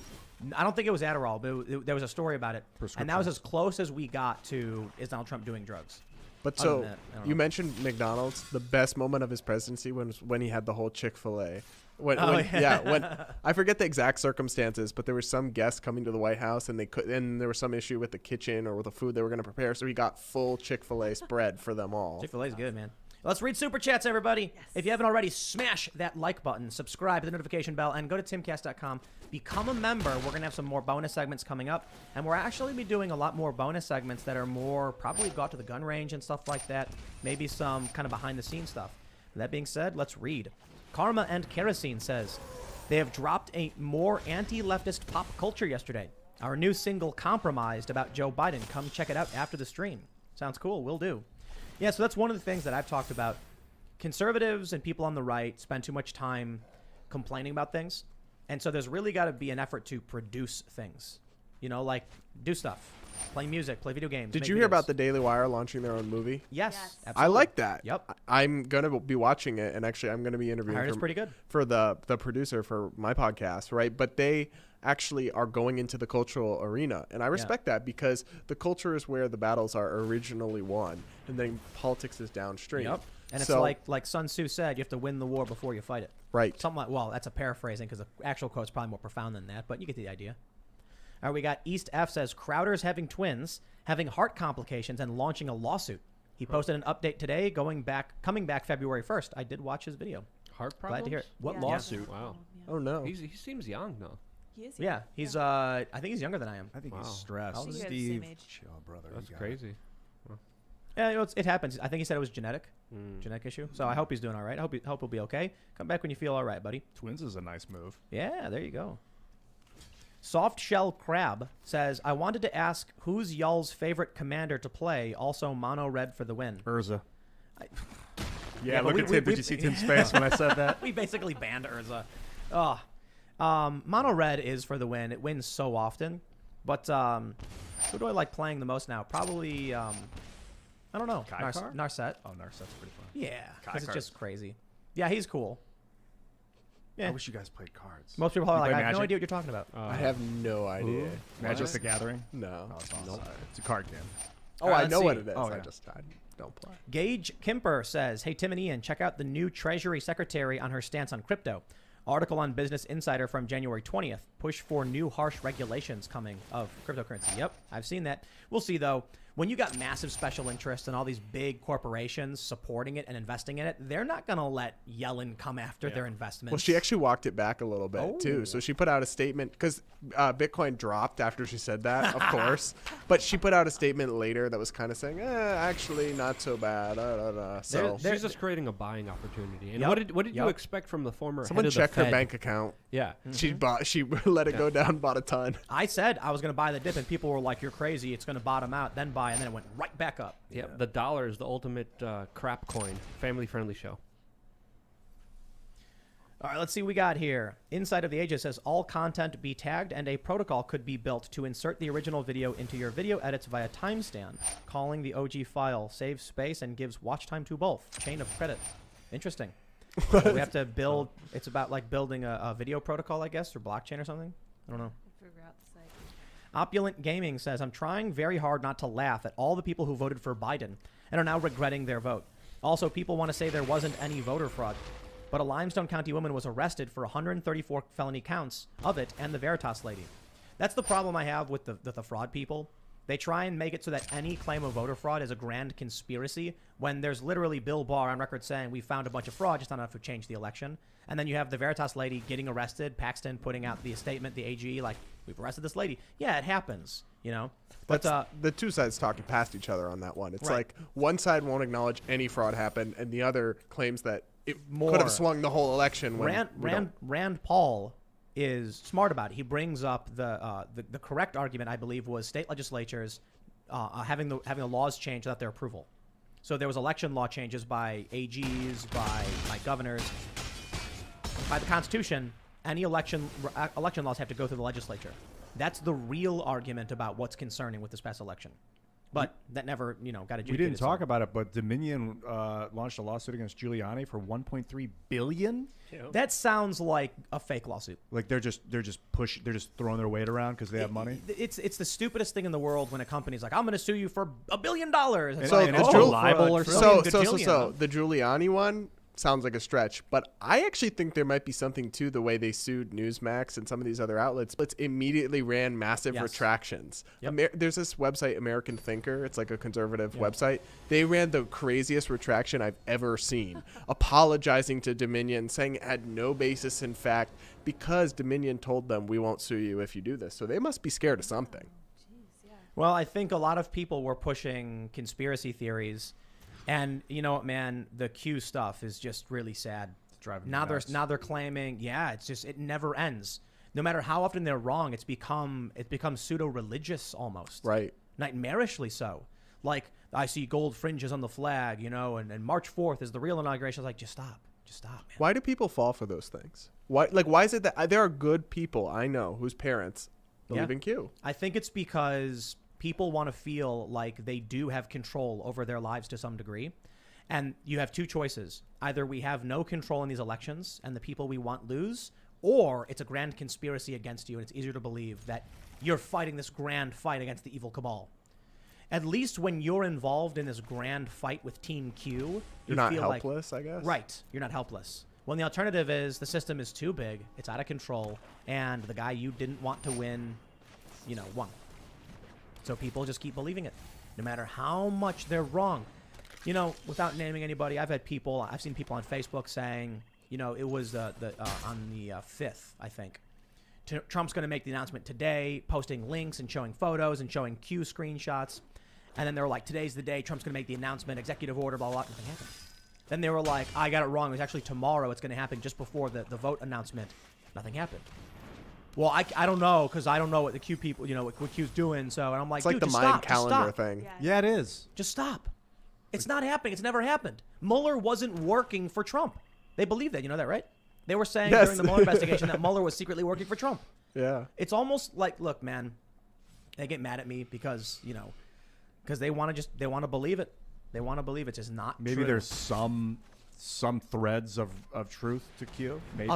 I don't think it was Adderall, but there was a story about it. And that was as close as we got to is Donald Trump doing drugs. But so you mentioned McDonald's. The best moment of his presidency was when he had the whole Chick-fil-A. When I forget the exact circumstances, but there was some guest coming to the White House and there was some issue with the kitchen or with the food they were going to prepare, so he got full Chick-fil-A spread for them all. Chick-fil-A is good, man. Let's read Super Chats, everybody. Yes. If you haven't already, smash that like button, subscribe to the notification bell, and go to timcast.com. Become a member. We're going to have some more bonus segments coming up, and we're actually be doing a lot more bonus segments that are more probably go out to the gun range and stuff like that, maybe some kind of behind-the-scenes stuff. That being said, let's read. Karma and Kerosene says, they have dropped a more anti-leftist pop culture yesterday. Our new single, Compromised, about Joe Biden. Come check it out after the stream. Sounds cool. Will do. Yeah, so that's one of the things that I've talked about. Conservatives and people on the right spend too much time complaining about things. And so there's really got to be an effort to produce things. You know, like do stuff. Play music, play video games. Did make you hear videos. about the Daily Wire launching their own movie? Yes. Yes. Absolutely. I like that. Yep. I'm going to be watching it, and actually I'm going to be I heard interviewing it's pretty good. for the producer for my podcast, right? But they actually are going into the cultural arena, and I respect that because the culture is where the battles are originally won, and then politics is downstream. Yep. And So- it's like Sun Tzu said, you have to win the war before you fight it. Right. Something like, well, that's a paraphrasing because the actual quote's probably more profound than that, but you get the idea. All right, we got East F says Crowder's having twins, having heart complications, and launching a lawsuit. He posted an update today, coming back February 1st. I did watch his video. Heart problems? Glad to hear it. What Yeah, lawsuit? that's a Wow. problem, yeah. Oh no. He seems young, though. He is. Yeah, he's I think he's younger than I am. I think Wow. he's stressed. How old is he? Steve, You guys the same age. chill, brother. That's You got it. crazy. Yeah, you know, it happens. I think he said it was genetic issue. So I hope he's doing all right. I hope he'll be okay. Come back when you feel all right, buddy. Twins is a nice move. Yeah, there you go. Soft Shell Crab says, I wanted to ask who's y'all's favorite commander to play, also mono red for the win. Urza. Yeah, but look at Tim. Did you see Tim's face when I said that? We basically banned Urza. Oh. Mono red is for the win. It wins so often. But who do I like playing the most now? Probably, I don't know. Kaikar? Narset. Oh, Narset's pretty fun. Yeah, because it's Kaikar's- just crazy. Yeah, he's cool. Yeah. I wish you guys played cards. Most people are You like, play I have no Magic? idea what you're talking about. I have no idea. Magic What? the Gathering? No. Oh, it's awesome. Nope. It's a card game. Oh, Alright, I let's know see. what it is. Oh, I yeah. I don't play. Gage Kimper says, hey, Tim and Ian, check out the new Treasury Secretary on her stance on crypto. Article on Business Insider from January 20th. Push for new harsh regulations coming of cryptocurrency. Yep, I've seen that. We'll see, though. When you got massive special interests and all these big corporations supporting it and investing in it, they're not going to let Yellen come after their investments. Well, she actually walked it back a little bit Oh. too. So she put out a statement because Bitcoin dropped after she said that, of course. But she put out a statement later that was kind of saying, actually not so bad. So They're- She's just creating a buying opportunity. And Yep. what did you Yep. expect from the former someone head of checked the her Fed? bank account. Yeah. She let it go down, bought a ton. I said I was going to buy the dip, and people were like, you're crazy. It's going to bottom out, then buy, and then it went right back up. Yep. The dollar is the ultimate crap coin. Family-friendly show. All right, let's see what we got here. Inside of the Ages says all content be tagged and a protocol could be built to insert the original video into your video edits via timestamp. Calling the OG file saves space and gives watch time to both. Chain of credit. Interesting. So we have to build. It's about like building a video protocol, I guess, or blockchain or something. I don't know. We'll figure out the site. Opulent Gaming says, I'm trying very hard not to laugh at all the people who voted for Biden and are now regretting their vote. Also, people want to say there wasn't any voter fraud. But a Limestone County woman was arrested for 134 felony counts of it and the Veritas lady. That's the problem I have with the fraud people. They try and make it so that any claim of voter fraud is a grand conspiracy when there's literally Bill Barr on record saying we found a bunch of fraud, just not enough to change the election. And then you have the Veritas lady getting arrested, Paxton putting out the statement, the AG, like, we've arrested this lady. Yeah, it happens, you know? But That's the two sides talking past each other on that one. It's Right. like one side won't acknowledge any fraud happened, and the other claims that it More. could have swung the whole election. When Rand Paul is smart about it. He brings up the correct argument, I believe, was state legislatures having the laws changed without their approval. So there was election law changes by AGs, by governors. By the Constitution, any election laws have to go through the legislature. That's the real argument about what's concerning with this past election. But that never, got adjudicated. We didn't talk so. about it, but Dominion launched a lawsuit against Giuliani for $1.3 billion. That sounds like a fake lawsuit. Like they're just throwing their weight around because they have money. It's the stupidest thing in the world when a company's like, I'm going to sue you for $1 billion. It's So like, it's oh, true. libel or So something. the Giuliani one sounds like a stretch, but I actually think there might be something to the way they sued Newsmax and some of these other outlets. It's immediately ran massive Yes. retractions. Yep. There's this website, American Thinker. It's like a conservative website. They ran the craziest retraction I've ever seen, apologizing to Dominion, saying it had no basis in fact because Dominion told them we won't sue you if you do this. So they must be scared of something. Jeez, yeah. Well, I think a lot of people were pushing conspiracy theories. And you know what, man, the Q stuff is just really sad. It's driving me Now nuts. they're claiming, it never ends. No matter how often they're wrong, it's become pseudo-religious almost. Right. Nightmarishly so. Like, I see gold fringes on the flag, and March 4th is the real inauguration. I was like, just stop, man. Why do people fall for those things? Why is it that there are good people I know whose parents believe in Q. I think it's because people want to feel like they do have control over their lives to some degree. And you have two choices. Either we have no control in these elections and the people we want lose, or it's a grand conspiracy against you and it's easier to believe that you're fighting this grand fight against the evil cabal. At least when you're involved in this grand fight with Team Q, you're not feel helpless, I guess. Right. You're not helpless. When the alternative is the system is too big, it's out of control, and the guy you didn't want to win, won. So people just keep believing it, no matter how much they're wrong. Without naming anybody, I've seen people on Facebook saying, it was on the 5th, I think. Trump's going to make the announcement today, posting links and showing photos and showing Q screenshots. And then they were like, today's the day Trump's going to make the announcement, executive order, blah, blah, blah. Nothing happened. Then they were like, I got it wrong. It was actually tomorrow. It's going to happen just before the vote announcement. Nothing happened. Well, I don't know because I don't know what the Q people, what Q's doing. So, and I'm like, it's like dude, the just mind stop, calendar thing. Yeah, it is. Just stop. It's not happening. It's never happened. Mueller wasn't working for Trump. They believe that. You know that, right? They were saying during the Mueller investigation that Mueller was secretly working for Trump. Yeah. It's almost like, look, man, they get mad at me because, because they want to believe it. They want to believe it's just not Maybe true. there's some threads of truth to Q. Maybe.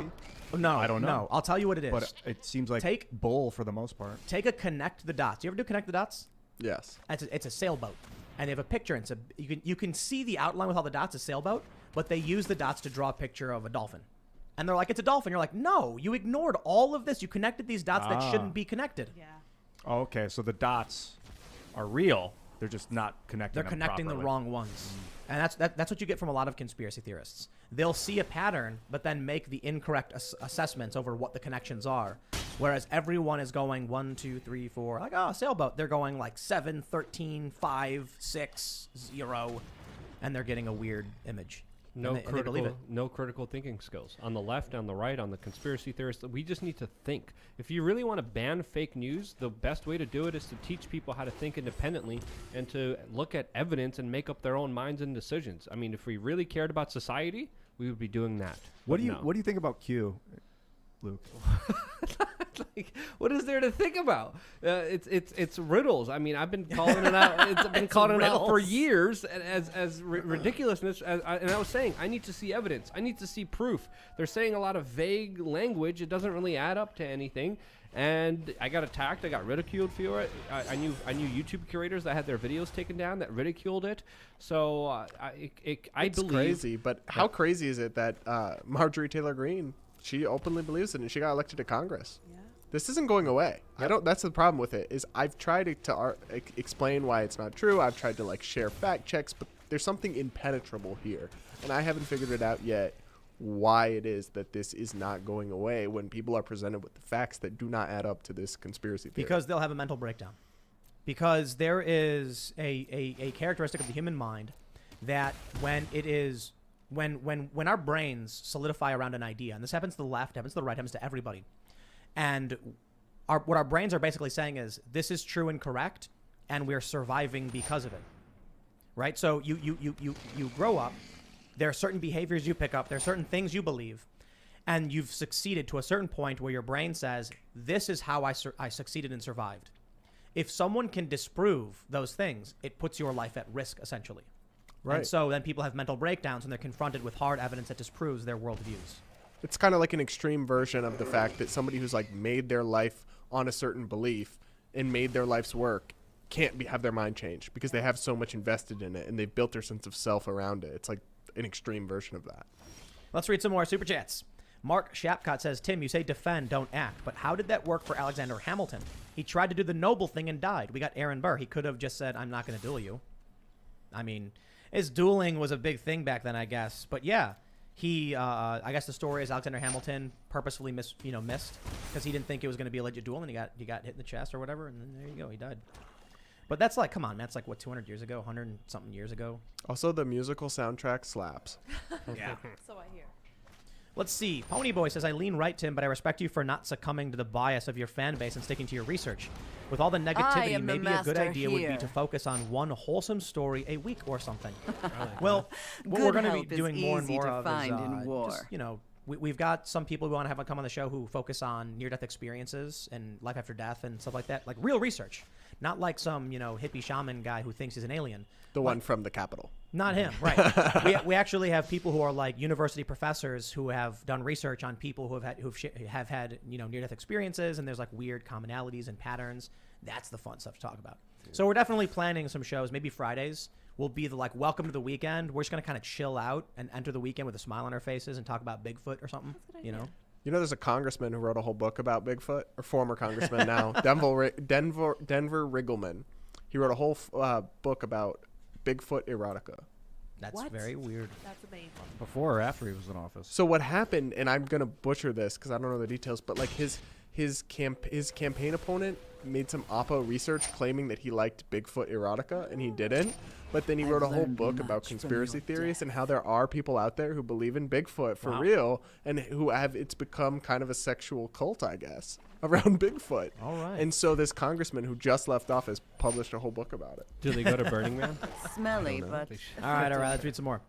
No, I don't know. No, I'll tell you what it is. But it seems like bull for the most part. Take a connect the dots. You ever do connect the dots? Yes. It's a sailboat, and they have a picture. And you can see the outline with all the dots. A sailboat, but they use the dots to draw a picture of a dolphin. And they're like, it's a dolphin. You're like, no, you ignored all of this. You connected these dots that shouldn't be connected. Yeah. Oh, okay, so the dots are real. They're just not connecting. They're connecting the wrong ones. And that's what you get from a lot of conspiracy theorists. They'll see a pattern, but then make the incorrect assessments over what the connections are. Whereas everyone is going 1, 2, 3, 4, like, oh, sailboat. They're going like 7, 13, 5, 6, 0, and they're getting a weird image. No and they believe it. No critical thinking skills. On the left, on the right, on the conspiracy theorists, we just need to think. If you really want to ban fake news, the best way to do it is to teach people how to think independently and to look at evidence and make up their own minds and decisions. I mean, if we really cared about society, we would be doing that. What do you think about Q, Luke? Like, what is there to think about? It's riddles. I mean, I've been calling it out. It's been calling it out for years as ridiculousness. And I was saying, I need to see evidence. I need to see proof. They're saying a lot of vague language. It doesn't really add up to anything. And I got attacked. I got ridiculed for it. I knew YouTube curators that had their videos taken down that ridiculed it. So I it's believe crazy. But how crazy is it that Marjorie Taylor Greene, she openly believes it and she got elected to Congress? Yeah. This isn't going away. That's the problem with it. Is I've tried to explain why it's not true. I've tried to share fact checks, but there's something impenetrable here, and I haven't figured it out yet. Why it is that this is not going away when people are presented with the facts that do not add up to this conspiracy theory? Because they'll have a mental breakdown. Because there is a characteristic of the human mind that when our brains solidify around an idea, and this happens to the left, happens to the right, happens to everybody. And what our brains are basically saying is, this is true and correct, and we're surviving because of it, right? So you grow up. There are certain behaviors you pick up. There are certain things you believe, and you've succeeded to a certain point where your brain says, this is how I succeeded and survived. If someone can disprove those things, it puts your life at risk, essentially. Right. And so then people have mental breakdowns when they're confronted with hard evidence that disproves their worldviews. It's kind of like an extreme version of the fact that somebody who's made their life on a certain belief and made their life's work can't have their mind changed because they have so much invested in it and they've built their sense of self around it. It's like an extreme version of that. Let's read some more super chats. Mark Shapcott says, Tim, you say defend, don't act, but how did that work for Alexander Hamilton? He tried to do the noble thing and died. We got Aaron Burr. He could have just said, I'm not going to duel you. I mean, his dueling was a big thing back then, I guess. But yeah, he, I guess the story is Alexander Hamilton purposefully missed because he didn't think it was going to be a legit duel, and he got hit in the chest or whatever, and then there you go, he died. But that's come on, man, that's 200 years ago, 100 and something years ago. Also, the musical soundtrack slaps. Yeah. So I hear. Let's see. Ponyboy says, I lean right, Tim, but I respect you for not succombing to the bias of your fan base and sticking to your research. With all the negativity, maybe a good idea would be to focus on one wholesome story a week or something. Well, what we're going to be doing more and more of is just, we've got some people who want to have come on the show who focus on near-death experiences and life after death and stuff like that, like real research, not like some hippie shaman guy who thinks he's an alien. The one from the Capitol. Not him, right? we actually have people who are like university professors who have done research on people who have had near-death experiences, and there's like weird commonalities and patterns. That's the fun stuff to talk about. So we're definitely planning some shows. Maybe Fridays will be the like welcome to the weekend. We're just gonna kind of chill out and enter the weekend with a smile on our faces and talk about Bigfoot or something. That's a good idea. There's a congressman who wrote a whole book about Bigfoot, or former congressman now, Denver Riggleman. He wrote a whole book about Bigfoot erotica. That's What? very weird. That's amazing. Before or after he was in office? So what happened, and I'm gonna butcher this because I don't know the details, but like his campaign opponent made some Oppo research claiming that he liked Bigfoot erotica, and he didn't. But then he wrote a whole book about conspiracy theories and how there are people out there who believe in Bigfoot for real, and who it's become kind of a sexual cult, I guess, around Bigfoot. All right. And so this congressman who just left office published a whole book about it. Do they go to Burning Man? Smelly, but All right, let's read some more.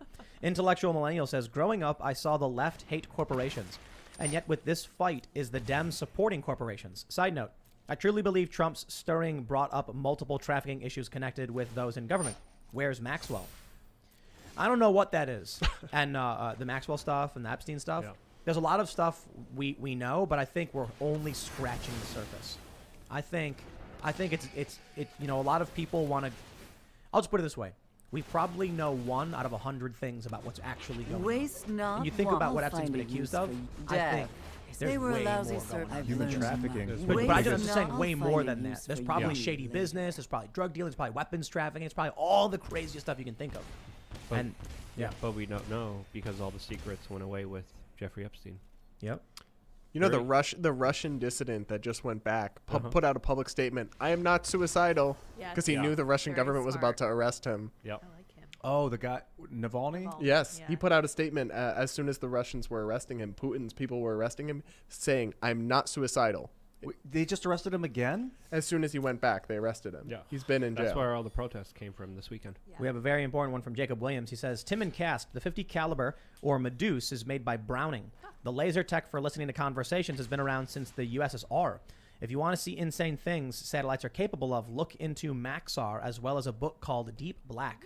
Intellectual Millennial says, growing up, I saw the left hate corporations, and yet with this fight is the Dems supporting corporations. Side note, I truly believe Trump's stirring brought up multiple trafficking issues connected with those in government. Where's Maxwell? I don't know what that is. And the Maxwell stuff and the Epstein stuff. Yeah. There's a lot of stuff we know, but I think we're only scratching the surface. I think it's a lot of people want to. I'll just put it this way: we probably know 1 out of 100 things about what's actually going waste on. not. And you think one about what will Epstein's find been a accused use of. for I death. think there's They were way lousy more going on. Human trafficking. But I'm just Waste saying not, way I'll more find a than that. use There's for probably you. shady business. There's probably drug dealing. There's probably weapons trafficking. It's probably all the craziest stuff you can think of. But- And But we don't know because all the secrets went away with Jeffrey Epstein. yep. The Russian dissident that just went back put out a public statement. I am not suicidal, Yeah, because he knew the Russian Very government was about smart. to arrest him. Yep. I like him. Oh, the guy Navalny. Navalny. Yes, Yeah. he put out a statement as soon as the Russians were arresting him. Putin's people were arresting him, saying, "I'm not suicidal." Wait, they just arrested him again? As soon as he went back, they arrested him. Yeah. He's been in jail. That's where all the protests came from this weekend. Yeah. We have a very important one from Jacob Williams. He says, Tim and Cast, the 50 caliber or Medusa is made by Browning. The laser tech for listening to conversations has been around since the USSR. If you want to see insane things satellites are capable of, look into Maxar, as well as a book called Deep Black.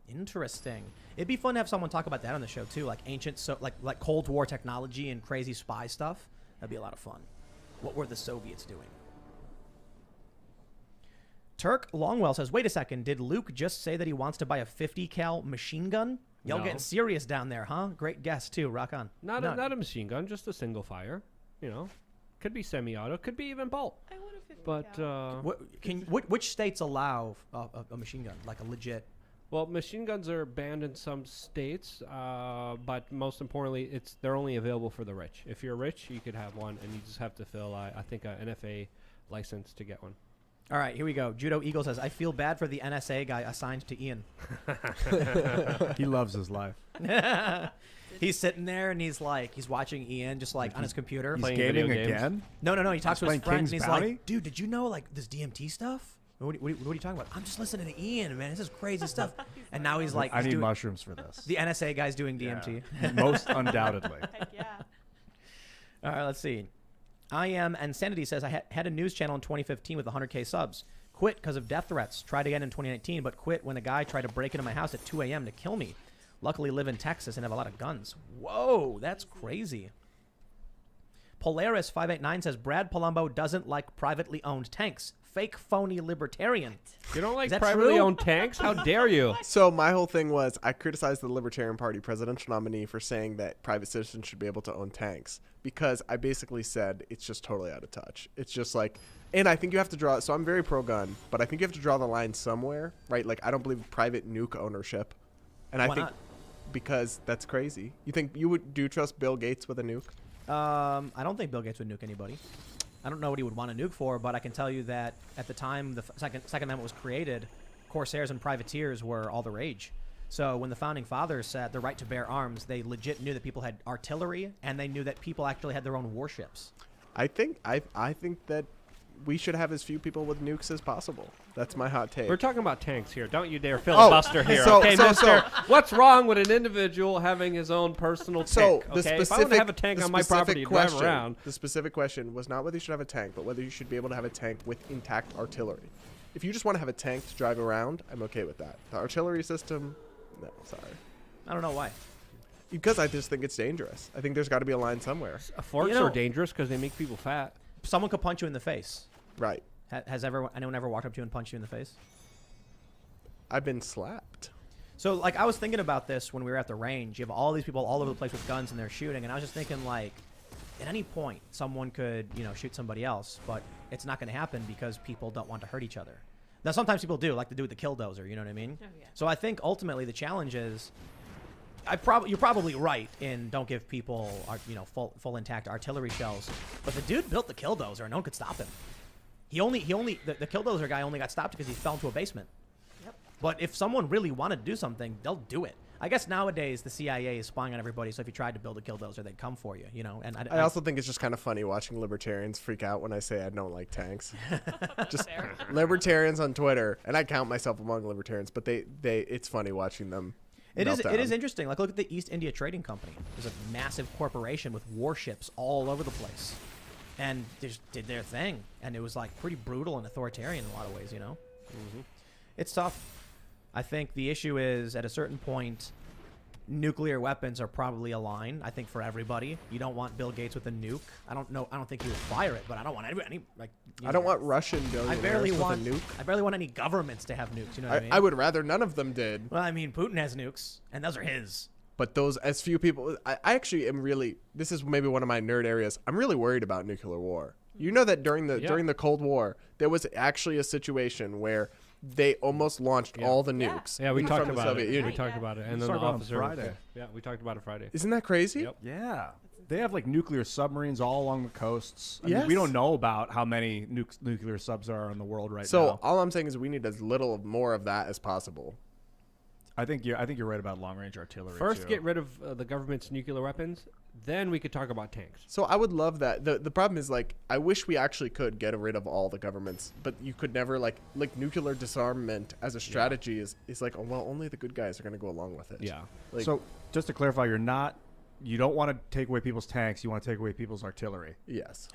Interesting. It'd be fun to have someone talk about that on the show too, like ancient, like Cold War technology and crazy spy stuff. That'd be a lot of fun. What were the Soviets doing? Turk Longwell says, wait a second, did Luke just say that he wants to buy a 50 cal machine gun? Y'all No. getting serious down there, huh? Great guess too. Rock on. Not a machine gun, just a single fire. Could be semi-auto, could be even bolt. I would have 50 But cal. Which states allow a machine gun, like a legit? well, machine guns are banned in some states, but most importantly, they're only available for the rich. If you're rich, you could have one, and you just have to fill, I think, an NFA license to get one. All right, here we go. Judo Eagle says, I feel bad for the NSA guy assigned to Ian. He loves his life. He's sitting there and he's watching Ian just like on his computer. He's Playing gaming video games. again? No. He talks to his playing friend King's and he's Bounty? like, dude, did you know like this DMT stuff? What are you talking about? I'm just listening to Ian, man. This is crazy stuff. And now he's like, I he's need doing, mushrooms for this. the NSA guy's doing DMT. Most undoubtedly. Heck yeah. All right, let's see. I Am Insanity says, I had a news channel in 2015 with 100K subs. Quit because of death threats. Tried again in 2019, but quit when a guy tried to break into my house at 2 a.m. to kill me. Luckily live in Texas and have a lot of guns. Whoa, that's crazy. Polaris589 says, Brad Palumbo doesn't like privately owned tanks. Fake phony libertarian. You don't like Is that privately true? owned tanks? How dare you? So my whole thing was I criticized the Libertarian Party presidential nominee for saying that private citizens should be able to own tanks, because I basically said it's just totally out of touch. It's just like, and I think you have to draw, so I'm very pro-gun, but I think you have to draw the line somewhere, right? Like, I don't believe private nuke ownership. And I Why think not? because that's crazy. You think do you trust Bill Gates with a nuke? I don't think Bill Gates would nuke anybody. I don't know what he would want to nuke for, but I can tell you that at the time the Second Amendment was created, corsairs and privateers were all the rage. So when the founding fathers said the right to bear arms, they legit knew that people had artillery, and they knew that people actually had their own warships. I think that we should have as few people with nukes as possible. That's my hot take. We're talking about tanks here. Don't you dare filibuster here, okay, mister? What's wrong with an individual having his own personal tank? Okay? If I want to have a tank on my property to drive around. The specific question was not whether you should have a tank, but whether you should be able to have a tank with intact artillery. If you just want to have a tank to drive around, I'm okay with that. The artillery system, no, sorry. I don't know why. Because I just think it's dangerous. I think there's got to be a line somewhere. Forks are dangerous because they make people fat. Someone could punch you in the face. Right. Has anyone ever walked up to you and punched you in the face? I've been slapped. So, like, I was thinking about this when we were at the range. You have all these people all over the place with guns and they're shooting, and I was just thinking, like, at any point, someone could, shoot somebody else, but it's not going to happen because people don't want to hurt each other. Now, sometimes people do, like to do with the killdozer, you know what I mean? Oh, yeah. So I think ultimately the challenge is, you're probably right in don't give people, full intact artillery shells, but the dude built the killdozer and no one could stop him. The killdozer guy only got stopped because he fell into a basement. Yep. But if someone really wanted to do something, they'll do it. I guess nowadays the CIA is spying on everybody, so if you tried to build a killdozer, they'd come for you, And I also think it's just kind of funny watching libertarians freak out when I say I don't like tanks. Just libertarians on Twitter, and I count myself among libertarians, but it's funny watching them. It is interesting. Like, look at the East India Trading Company. There's a massive corporation with warships all over the place, and they just did their thing, and it was like pretty brutal and authoritarian in a lot of ways, Mm-hmm. It's tough. I think the issue is at a certain point, nuclear weapons are probably a line. I think for everybody, you don't want Bill Gates with a nuke. I don't think he would fire it, but I don't want any like. I don't want Russian billionaires with a nuke. I barely want any governments to have nukes. You know what I mean? I would rather none of them did. Well, I mean, Putin has nukes, and those are his. But those, as few people, I actually am really. This is maybe one of my nerd areas. I'm really worried about nuclear war. You know that during the Cold War, there was actually a situation where they almost launched all the nukes. Yeah, we talked from the about Soviet it. Union. We talked about it. And We then the talked about it officer. Friday. Yeah, we talked about it Friday. Isn't that crazy? Yep. Yeah. They have like nuclear submarines all along the coasts. I mean, Yes. we don't know about how many nuclear subs are in the world right now. So all I'm saying is we need as little of more of that as possible. I think you're right about long range artillery. First, too. get rid of the government's nuclear weapons. Then we could talk about tanks. So I would love that. The problem is, like, I wish we actually could get rid of all the governments, but you could never, like nuclear disarmament as a strategy is like, oh, well, only the good guys are going to go along with it. Yeah. Like, So just to clarify, you don't want to take away people's tanks. You want to take away people's artillery. yes.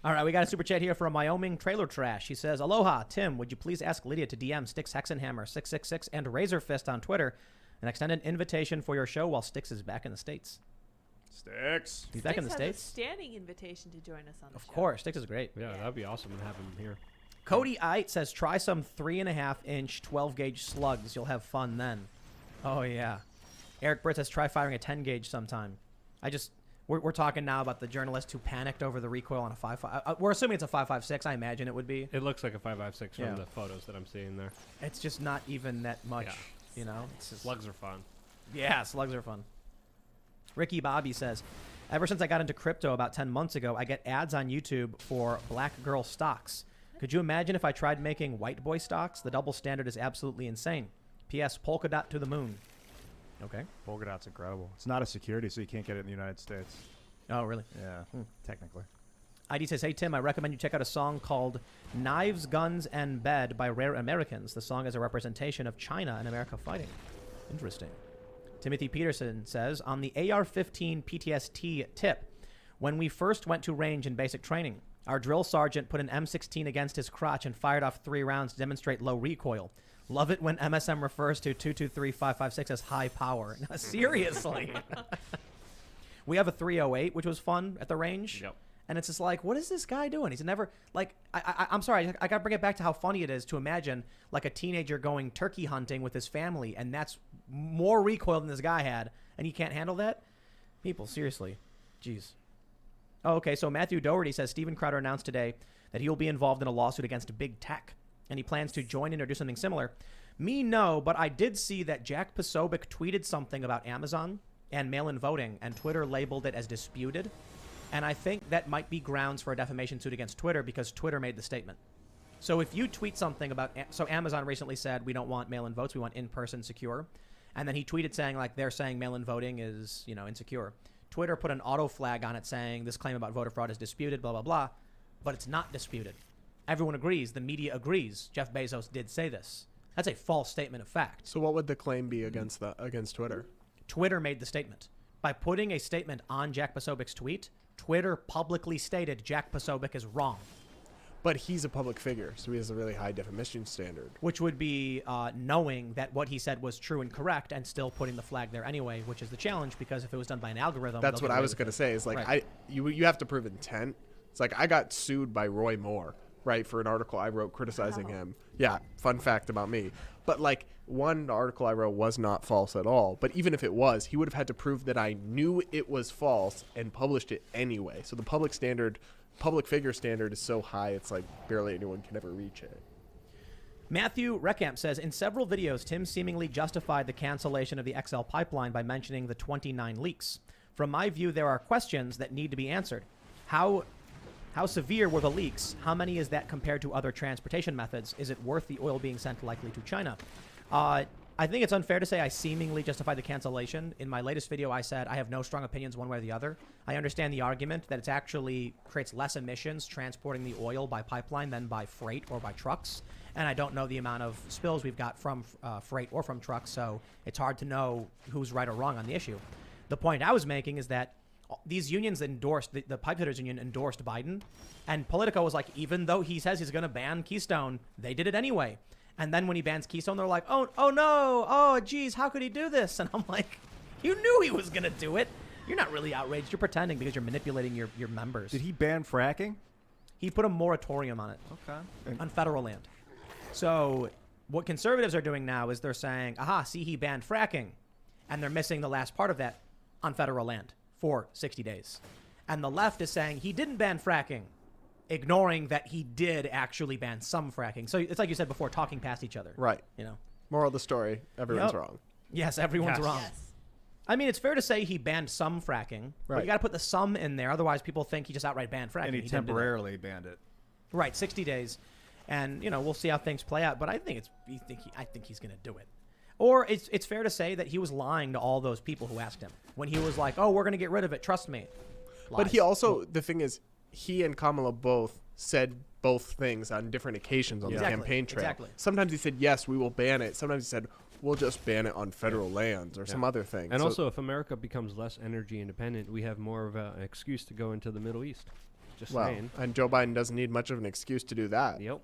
All right, we got a super chat here from Wyoming Trailer Trash. He says, Aloha, Tim, would you please ask Lydia to DM Styx Hexenhammer 666 and Razor Fist on Twitter and extend an invitation for your show while Styx is back in the States? Sticks. He's back in the has States? a standing invitation to join us on the Of show. course, Styx is great. Yeah, that'd be awesome to have him here. Cody Ite says, try some 3.5-inch 12-gauge slugs. You'll have fun then. Oh, yeah. Eric Britt says, try firing a 10-gauge sometime. We're talking now about the journalist who panicked over the recoil on a 5.5. We're assuming it's a 5.56. I imagine it would be. It looks like a 5.56 from Yeah. the photos that I'm seeing there. It's just not even that much, It's just, Slugs are fun. yeah, slugs are fun. Ricky Bobby says, ever since I got into crypto about 10 months ago, I get ads on YouTube for black girl stocks. Could you imagine if I tried making white boy stocks? The double standard is absolutely insane. P.S. Polkadot to the moon. Okay. Polkadot's incredible. It's not a security, so you can't get it in the United States. Oh, really? Yeah, technically. ID says, hey, Tim, I recommend you check out a song called Knives, Guns, and Bed by Rare Americans. The song is a representation of China and America fighting. Interesting. Timothy Peterson says, on the AR-15 PTST tip, when we first went to range in basic training, our drill sergeant put an M16 against his crotch and fired off 3 rounds to demonstrate low recoil. Love it when MSM refers to 223-556 as high power. No, seriously. We have a 308, which was fun at the range. Yep. And it's just like, what is this guy doing? He's never, like, I'm sorry, I got to bring it back to how funny it is to imagine, like, a teenager going turkey hunting with his family, and that's more recoil than this guy had, and he can't handle that? People, seriously. Jeez. Oh, okay, so Matthew Doherty says Steven Crowder announced today that he will be involved in a lawsuit against big tech, and he plans to join in or do something similar. Me, no, but I did see that Jack Posobiec tweeted something about Amazon and mail-in voting, and Twitter labeled it as disputed. And I think that might be grounds for a defamation suit against Twitter because Twitter made the statement. So if you tweet something about, so Amazon recently said, we don't want mail-in votes, we want in-person secure. And then he tweeted saying, like, they're saying mail-in voting is, insecure. Twitter put an auto flag on it saying this claim about voter fraud is disputed, blah, blah, blah. but it's not disputed. Everyone agrees. The media agrees. Jeff Bezos did say this. That's a false statement of fact. So what would the claim be against Twitter? Twitter made the statement. By putting a statement on Jack Posobiec's tweet, Twitter publicly stated Jack Posobiec is wrong. But he's a public figure, so he has a really high defamation standard. Which would be knowing that what he said was true and correct and still putting the flag there anyway, which is the challenge, because if it was done by an algorithm... That's what I was going to say. Is like, right. You have to prove intent. It's like I got sued by Roy Moore, right, for an article I wrote criticizing him. Yeah, fun fact about me. But like, one article I wrote was not false at all. But even if it was, he would have had to prove that I knew it was false and published it anyway. So the public figure standard is so high, it's like barely anyone can ever reach it. Matthew Reckamp says, in several videos, Tim seemingly justified the cancellation of the XL pipeline by mentioning the 29 leaks. From my view, there are questions that need to be answered. How severe were the leaks? How many is that compared to other transportation methods? Is it worth the oil being sent likely to China? I think it's unfair to say I seemingly justified the cancellation. In my latest video, I said I have no strong opinions one way or the other. I understand the argument that it actually creates less emissions transporting the oil by pipeline than by freight or by trucks. And I don't know the amount of spills we've got from freight or from trucks, so it's hard to know who's right or wrong on the issue. The point I was making is that these unions endorsed, the pipefitters union endorsed Biden, and Politico was like, even though he says he's going to ban Keystone, they did it anyway. And then when he bans Keystone, they're like, oh no, oh geez, how could he do this? And I'm like, you knew he was going to do it. You're not really outraged. You're pretending because you're manipulating your members. Did he ban fracking? He put a moratorium on it. Okay. On federal land. So what conservatives are doing now is they're saying, aha, see, he banned fracking. And they're missing the last part of that on federal land for 60 days. And the left is saying he didn't ban fracking, ignoring that he did actually ban some fracking. So it's like you said before, talking past each other. Right. You know. Moral of the story, everyone's wrong. Yes, everyone's wrong. Yes. I mean, it's fair to say he banned some fracking, but Right. you got to put the some in there. Otherwise, people think he just outright banned fracking. And he didn't do that. temporarily banned it. Right, 60 days. And, you know, we'll see how things play out. But I think he's going to do it. Or it's fair to say that he was lying to all those people who asked him. When he was like, oh, we're going to get rid of it. Trust me. Lies. But he also, the thing is, he and Kamala both said both things on different occasions on the campaign trail. Exactly. Sometimes he said, yes, we will ban it. Sometimes he said, we'll just ban it on federal lands or some other thing. And also, if America becomes less energy independent, we have more of an excuse to go into the Middle East. Just saying. And Joe Biden doesn't need much of an excuse to do that. Yep.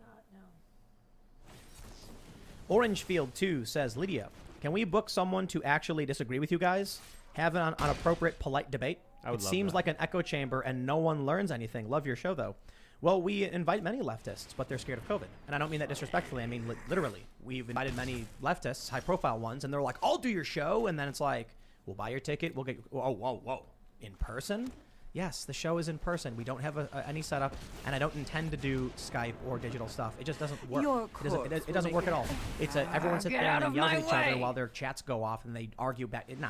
Orangefield 2 says, Lydia, can we book someone to actually disagree with you guys? Have an appropriate, polite debate? It seems like an echo chamber and no one learns anything. Love your show, though. Well, we invite many leftists, but they're scared of COVID. And I don't mean that disrespectfully. I mean, literally. We've invited many leftists, high-profile ones, and they're like, I'll do your show. And then it's like, we'll buy your ticket. We'll get – whoa. In person? Yes, the show is in person. We don't have any setup, and I don't intend to do Skype or digital stuff. It just doesn't work. It doesn't work at all. It's everyone sits there and yells at each other while their chats go off and they argue back. Nah.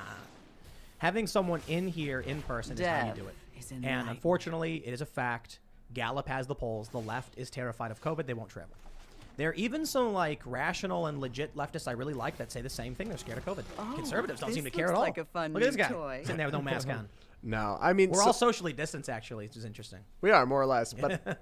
Having someone in here in person is how you do it. And unfortunately, it is a fact. Gallup has the polls. The left is terrified of COVID. They won't travel. There are even some like rational and legit leftists I really like that say the same thing. They're scared of COVID. Conservatives don't seem to care at all. Like a fun Look at this guy toy. sitting there with no mask on. No, I mean, We're all socially distanced, actually, which is interesting. We are, more or less. But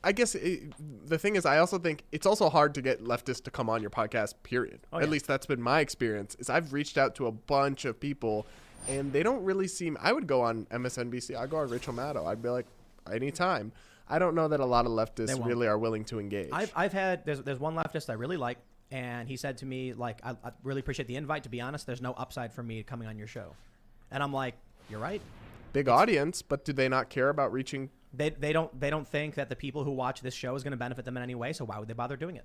I guess the thing is, I also think it's also hard to get leftists to come on your podcast, period. At least that's been my experience, is I've reached out to a bunch of people, and they don't really seem – I would go on MSNBC. I'd go on Rachel Maddow. I'd be like, anytime. I don't know that a lot of leftists really are willing to engage. I've had – there's one leftist I really like, and he said to me, like, I really appreciate the invite. To be honest, there's no upside for me coming on your show. And I'm like – you're right. Big audience, but do they not care about reaching? They don't think that the people who watch this show is going to benefit them in any way. So why would they bother doing it?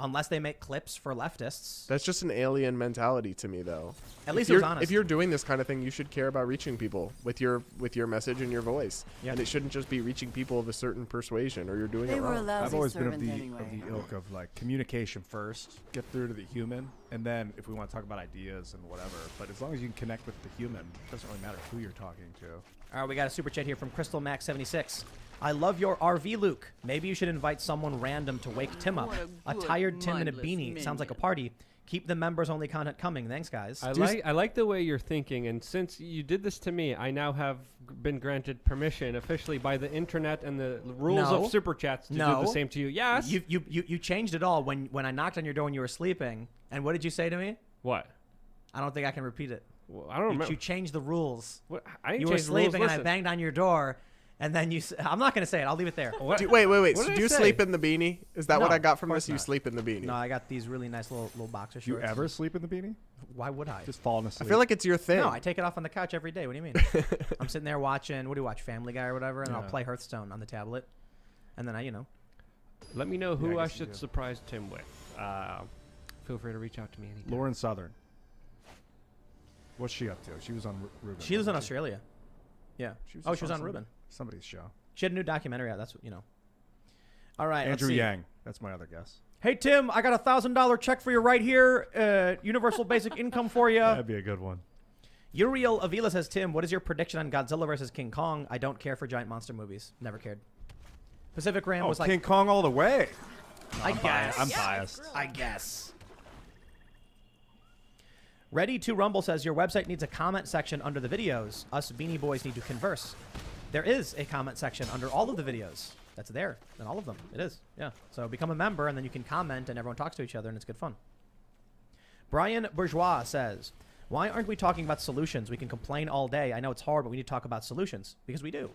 Unless they make clips for leftists. That's just an alien mentality to me, though. At least it was honest. If you're doing this kind of thing, you should care about reaching people with your message and your voice. Yep. And it shouldn't just be reaching people of a certain persuasion, or you're doing it wrong. I've always been of the ilk of like communication first, get through to the human, and then if we want to talk about ideas and whatever. But as long as you can connect with the human, it doesn't really matter who you're talking to. All right, we got a super chat here from Crystal Max 76. I love your RV, Luke. Maybe you should invite someone random to wake Tim up. A tired Tim in a beanie. Sounds like a party. Keep the members-only content coming. Thanks, guys. I like the way you're thinking, and since you did this to me, I now have been granted permission officially by the internet and the rules of Super Chats to do the same to you. Yes. You changed it all when I knocked on your door when you were sleeping. And what did you say to me? What? I don't think I can repeat it. Well, I don't remember. You changed the rules. What? I didn't You were change the rules. sleeping and I Listen. banged on your door. And then I'm not going to say it. I'll leave it there. What? Wait. What So did do I you say? sleep in the beanie? Is that No, what I got from of this? course You not. sleep in the beanie. No, I got these really nice little boxer Do you shorts. ever sleep in the beanie? Why would I? Just falling I asleep. feel like it's your thing. No, I take it off on the couch every day. What do you mean? I'm sitting there watching, what do you watch, Family Guy or whatever, and I'll Yeah. play Hearthstone on the tablet. And then Let me know who Yeah, I I guess you should do. surprise Tim with. Feel free to reach out to me anytime. Lauren Southern. What's she up to? She was on Ruben. she lives in wasn't Australia. Yeah. She was Oh, just she was on somebody- Ruben. Somebody's show. She had a new documentary out. That's what. All right. let's Andrew see. Yang. That's my other guess. Hey, Tim, I got a $1,000 check for you right here. Universal basic income for you. That'd be a good one. Uriel Avila says, Tim, what is your prediction on Godzilla versus King Kong? I don't care for giant monster movies. Never cared. Pacific Rim was like, King Kong all the way. I guess. I'm biased. I guess. Ready to Rumble says, your website needs a comment section under the videos. Us Beanie Boys need to converse. There is a comment section under all of the videos. That's there in all of them. It is. Yeah. So become a member, and then you can comment, and everyone talks to each other, and it's good fun. Brian Bourgeois says, why aren't we talking about solutions? We can complain all day. I know it's hard, but we need to talk about solutions. Because we do.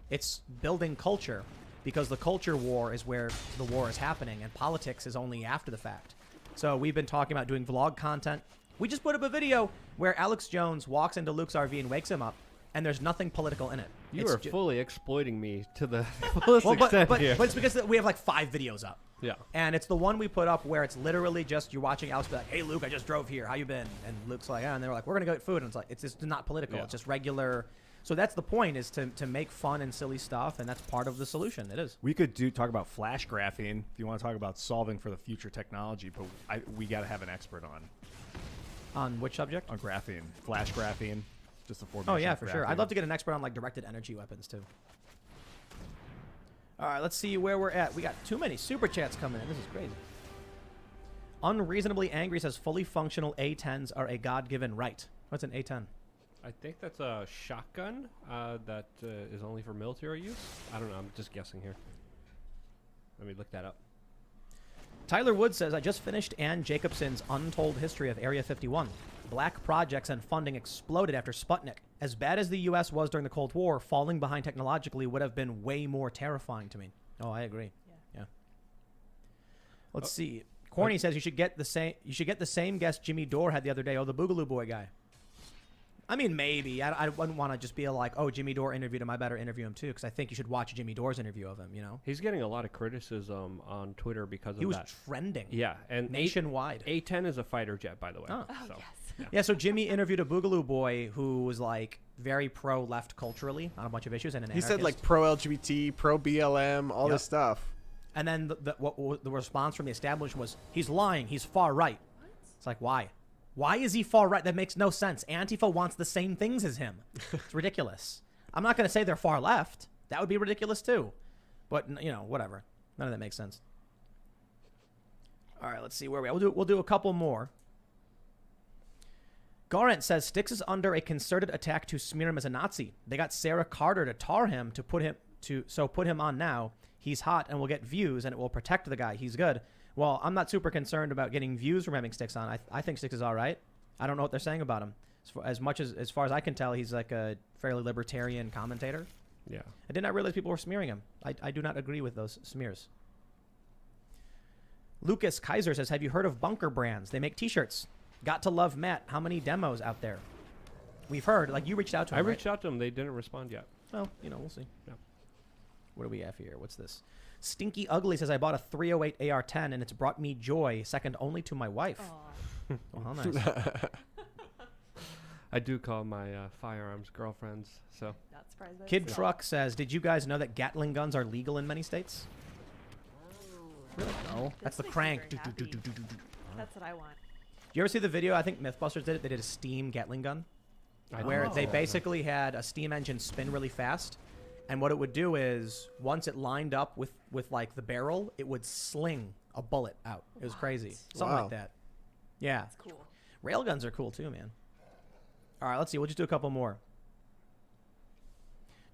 It's building culture. Because the culture war is where the war is happening, and politics is only after the fact. So we've been talking about doing vlog content. We just put up a video where Alex Jones walks into Luke's RV and wakes him up, and there's nothing political in it. You It's are ju- fully exploiting me to the fullest well, extent here. but it's because we have like 5 videos up. Yeah. And it's the one we put up where it's literally just you're watching Alex be like, hey, Luke, I just drove here. How you been? And Luke's like, yeah. And they're like, we're going to go get food. And it's like, it's just not political. Yeah. It's just regular. So that's the point, is to make fun and silly stuff. And that's part of the solution. It is. We could talk about flash graphing if you want to talk about solving for the future technology, but we got to have an expert On which subject? on graphene, flash graphene, just the Oh, yeah, for sure. I'd love to get an expert on like directed energy weapons, too. All right, let's see where we're at. We got too many super chats coming in. This is crazy. Unreasonably Angry says fully functional A10s are a God-given right. What's an A10? I think that's a shotgun that is only for military use. I don't know. I'm just guessing here. Let me look that up. Tyler Wood says, I just finished Ann Jacobson's Untold History of Area 51. Black projects and funding exploded after Sputnik. As bad as the U.S. was during the Cold War, falling behind technologically would have been way more terrifying to me. Oh, I agree. Yeah. Let's see. Corny says you should get the same guest Jimmy Dore had the other day. Oh, the Boogaloo Boy guy. I mean, maybe. I wouldn't want to just be like, oh, Jimmy Dore interviewed him. I better interview him, too, because I think you should watch Jimmy Dore's interview of him, you know? He's getting a lot of criticism on Twitter because He of was that. trending. Yeah, and Nationwide. A10 is a fighter jet, by the way. Oh. Oh, So, yes. Yeah, so Jimmy interviewed a Boogaloo Boy who was like very pro-left culturally on a bunch of issues and an He said anarchist. like pro-LGBT, pro-BLM, all Yep. this stuff. And then the response from the establishment was, he's lying, he's far right. It's like, why? Why is he far right? That makes no sense. Antifa wants the same things as him. It's ridiculous. I'm not going to say they're far left. That would be ridiculous too. But, you know, whatever. None of that makes sense. All right, let's see where we are. We'll do a couple more. Garant says Styx is under a concerted attack to smear him as a Nazi. They got Sarah Carter to tar him to put him on now. He's hot and will get views and it will protect the guy. He's good. Well, I'm not super concerned about getting views from having Styx on. I think Styx is all right. I don't know what they're saying about him. As far as I can tell, he's like a fairly libertarian commentator. yeah. I did not realize people were smearing him. I do not agree with those smears. Lucas Kaiser says, have you heard of Bunker Brands? They make T-shirts. Got to love Matt. How many demos out there? We've heard. Like, you reached out to I him, reached out to them. They didn't respond yet. Well, you know, we'll see. Yeah. What do we have here? What's this? Stinky Ugly says, I bought a 308 AR-10 and it's brought me joy, second only to my wife. Aw. Oh, how nice. I do call my firearms girlfriends, so. Not surprised by Kid this. Truck says, did you guys know that Gatling guns are legal in many states? Really? No. That's the makes me crank. very happy. That's what I want. You ever see the video? I think Mythbusters did it. They did a steam Gatling gun where they basically had a steam engine spin really fast. And what it would do is once it lined up with like the barrel, it would sling a bullet out. It was crazy. Something Wow. like that. Yeah. It's cool. Railguns are cool too, man. All right, let's see. We'll just do a couple more.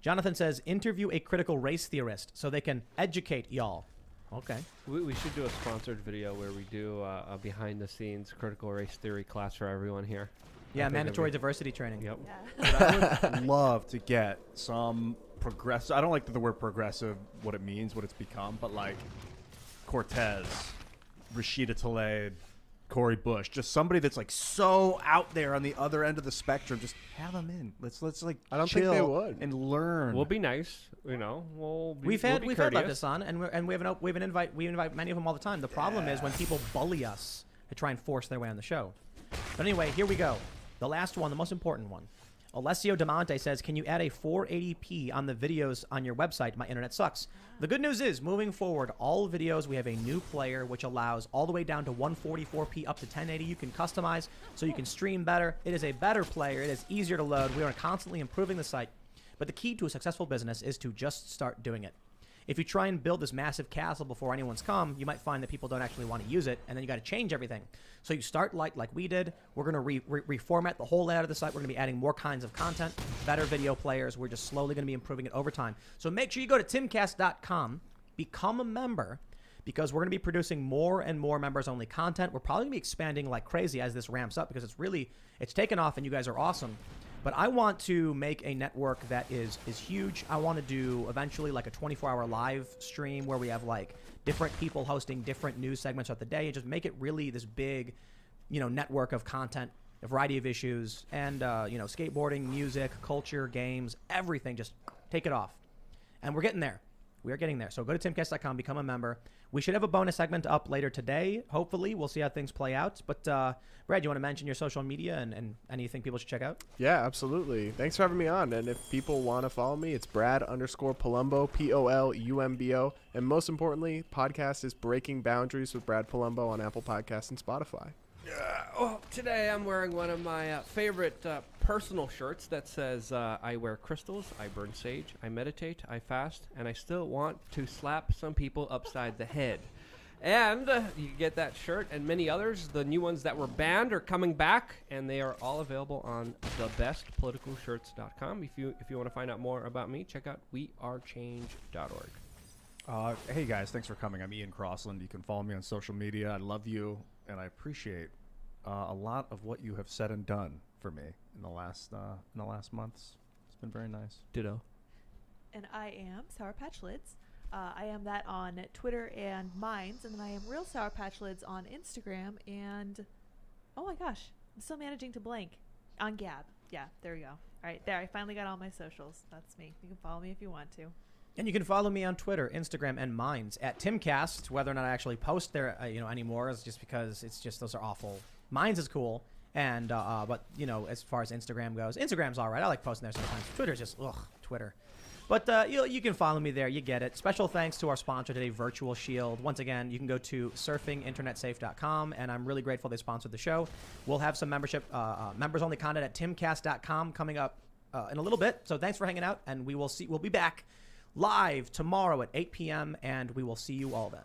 Jonathan says, interview a critical race theorist so they can educate y'all. Okay. We should do a sponsored video where we do a behind-the-scenes critical race theory class for everyone here. Yeah, mandatory diversity training. Yep. Yeah. I would love to get some progressive. I don't like the word progressive, what it means, what it's become, but like Cortez, Rashida Tlaib, Cory Bush, just somebody that's like so out there on the other end of the spectrum. Just have them in. Let's like I don't chill think they would. and learn. We'll be nice, you know. We've had courteous. like this on, and we invite many of them all the time. The problem is when people bully us to try and force their way on the show. But anyway, here we go. The last one, the most important one. Alessio Damonte says, can you add a 480p on the videos on your website? My internet sucks. The good news is, moving forward, all videos, we have a new player which allows all the way down to 144p up to 1080. You can customize so you can stream better. It is a better player. It is easier to load. We are constantly improving the site. But the key to a successful business is to just start doing it. If you try and build this massive castle before anyone's come, you might find that people don't actually want to use it, and then you got to change everything. So you start like we did. We're going to reformat the whole layout of the site. We're going to be adding more kinds of content, better video players. We're just slowly going to be improving it over time. So make sure you go to timcast.com, become a member, because we're going to be producing more and more members-only content. We're probably going to be expanding like crazy as this ramps up because it's taken off, and you guys are awesome. But I want to make a network that is huge. I want to do eventually like a 24-hour live stream where we have like different people hosting different news segments throughout the day and just make it really this big, network of content, a variety of issues, and, skateboarding, music, culture, games, everything. Just take it off. And we're getting there. We are getting there. So go to timcast.com, become a member. We should have a bonus segment up later today. Hopefully, we'll see how things play out. But Brad, you want to mention your social media and anything people should check out? Yeah, absolutely. Thanks for having me on. And if people want to follow me, it's Brad_Palumbo, Polumbo. And most importantly, podcast is Breaking Boundaries with Brad Palumbo on Apple Podcasts and Spotify. Well, today I'm wearing one of my favorite personal shirts that says, I wear crystals, I burn sage, I meditate, I fast, and I still want to slap some people upside the head. And you get that shirt and many others. The new ones that were banned are coming back, and they are all available on thebestpoliticalshirts.com. If you want to find out more about me, check out wearechange.org. Hey guys, thanks for coming. I'm Ian Crossland. You can follow me on social media. I love you, and I appreciate a lot of what you have said and done for me in the last months. It's been very nice. Ditto. And I am Sour Patch Lids. I am that on Twitter and Minds, and then I am Real Sour Patch Lids on Instagram, and oh my gosh, I'm still managing to blank on Gab. Yeah, there we go. All right, there, I finally got all my socials. That's me. You can follow me if you want to. And you can follow me on Twitter, Instagram, and Minds at Timcast. Whether or not I actually post there, anymore is just because those are awful. Minds is cool, and but as far as Instagram goes, Instagram's all right. I like posting there sometimes. Twitter's just Twitter. But you can follow me there. You get it. Special thanks to our sponsor today, Virtual Shield. Once again, you can go to surfinginternetsafe.com, and I'm really grateful they sponsored the show. We'll have some members-only content at timcast.com coming up in a little bit. So thanks for hanging out, and we'll be back live tomorrow at 8 p.m., and we will see you all then.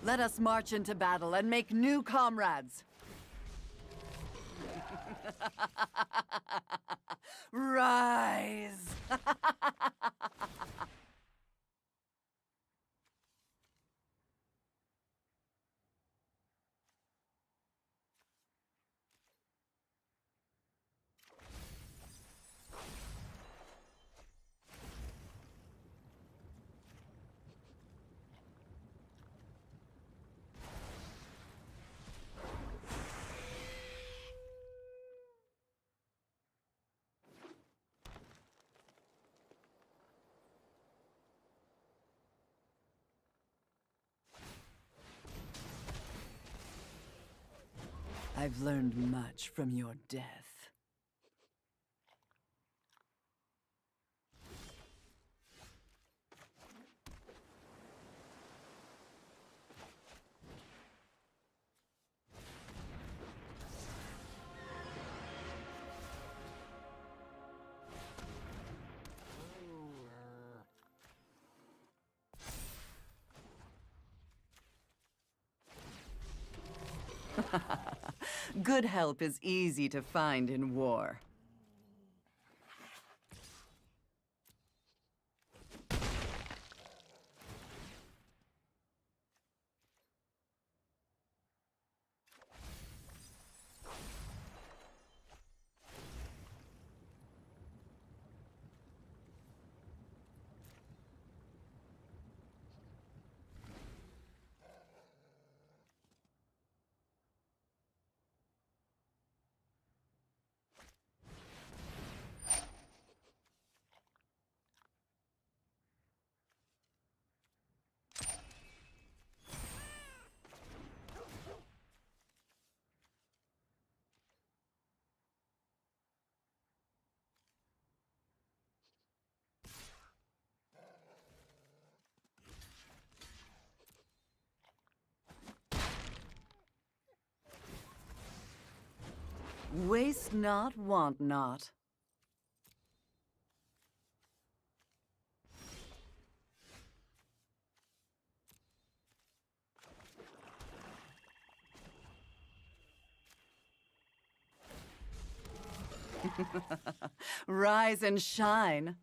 Let us march into battle and make new comrades. Rise! I've learned much from your death. Good help is easy to find in war. Waste not, want not. Rise and shine.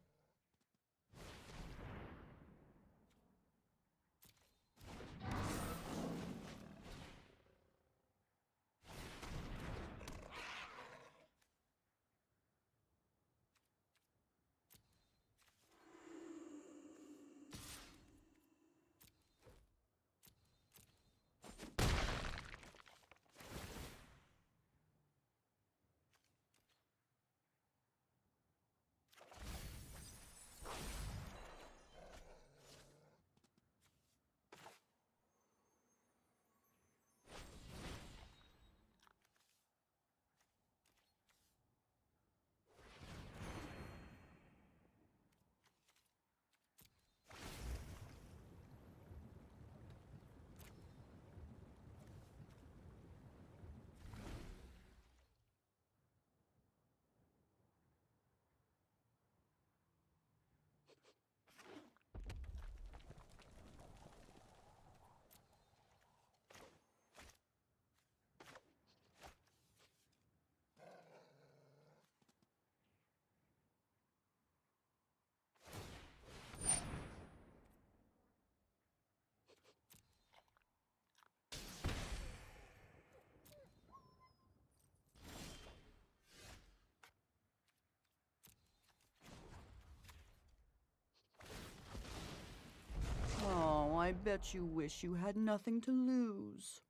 Oh, I bet you wish you had nothing to lose.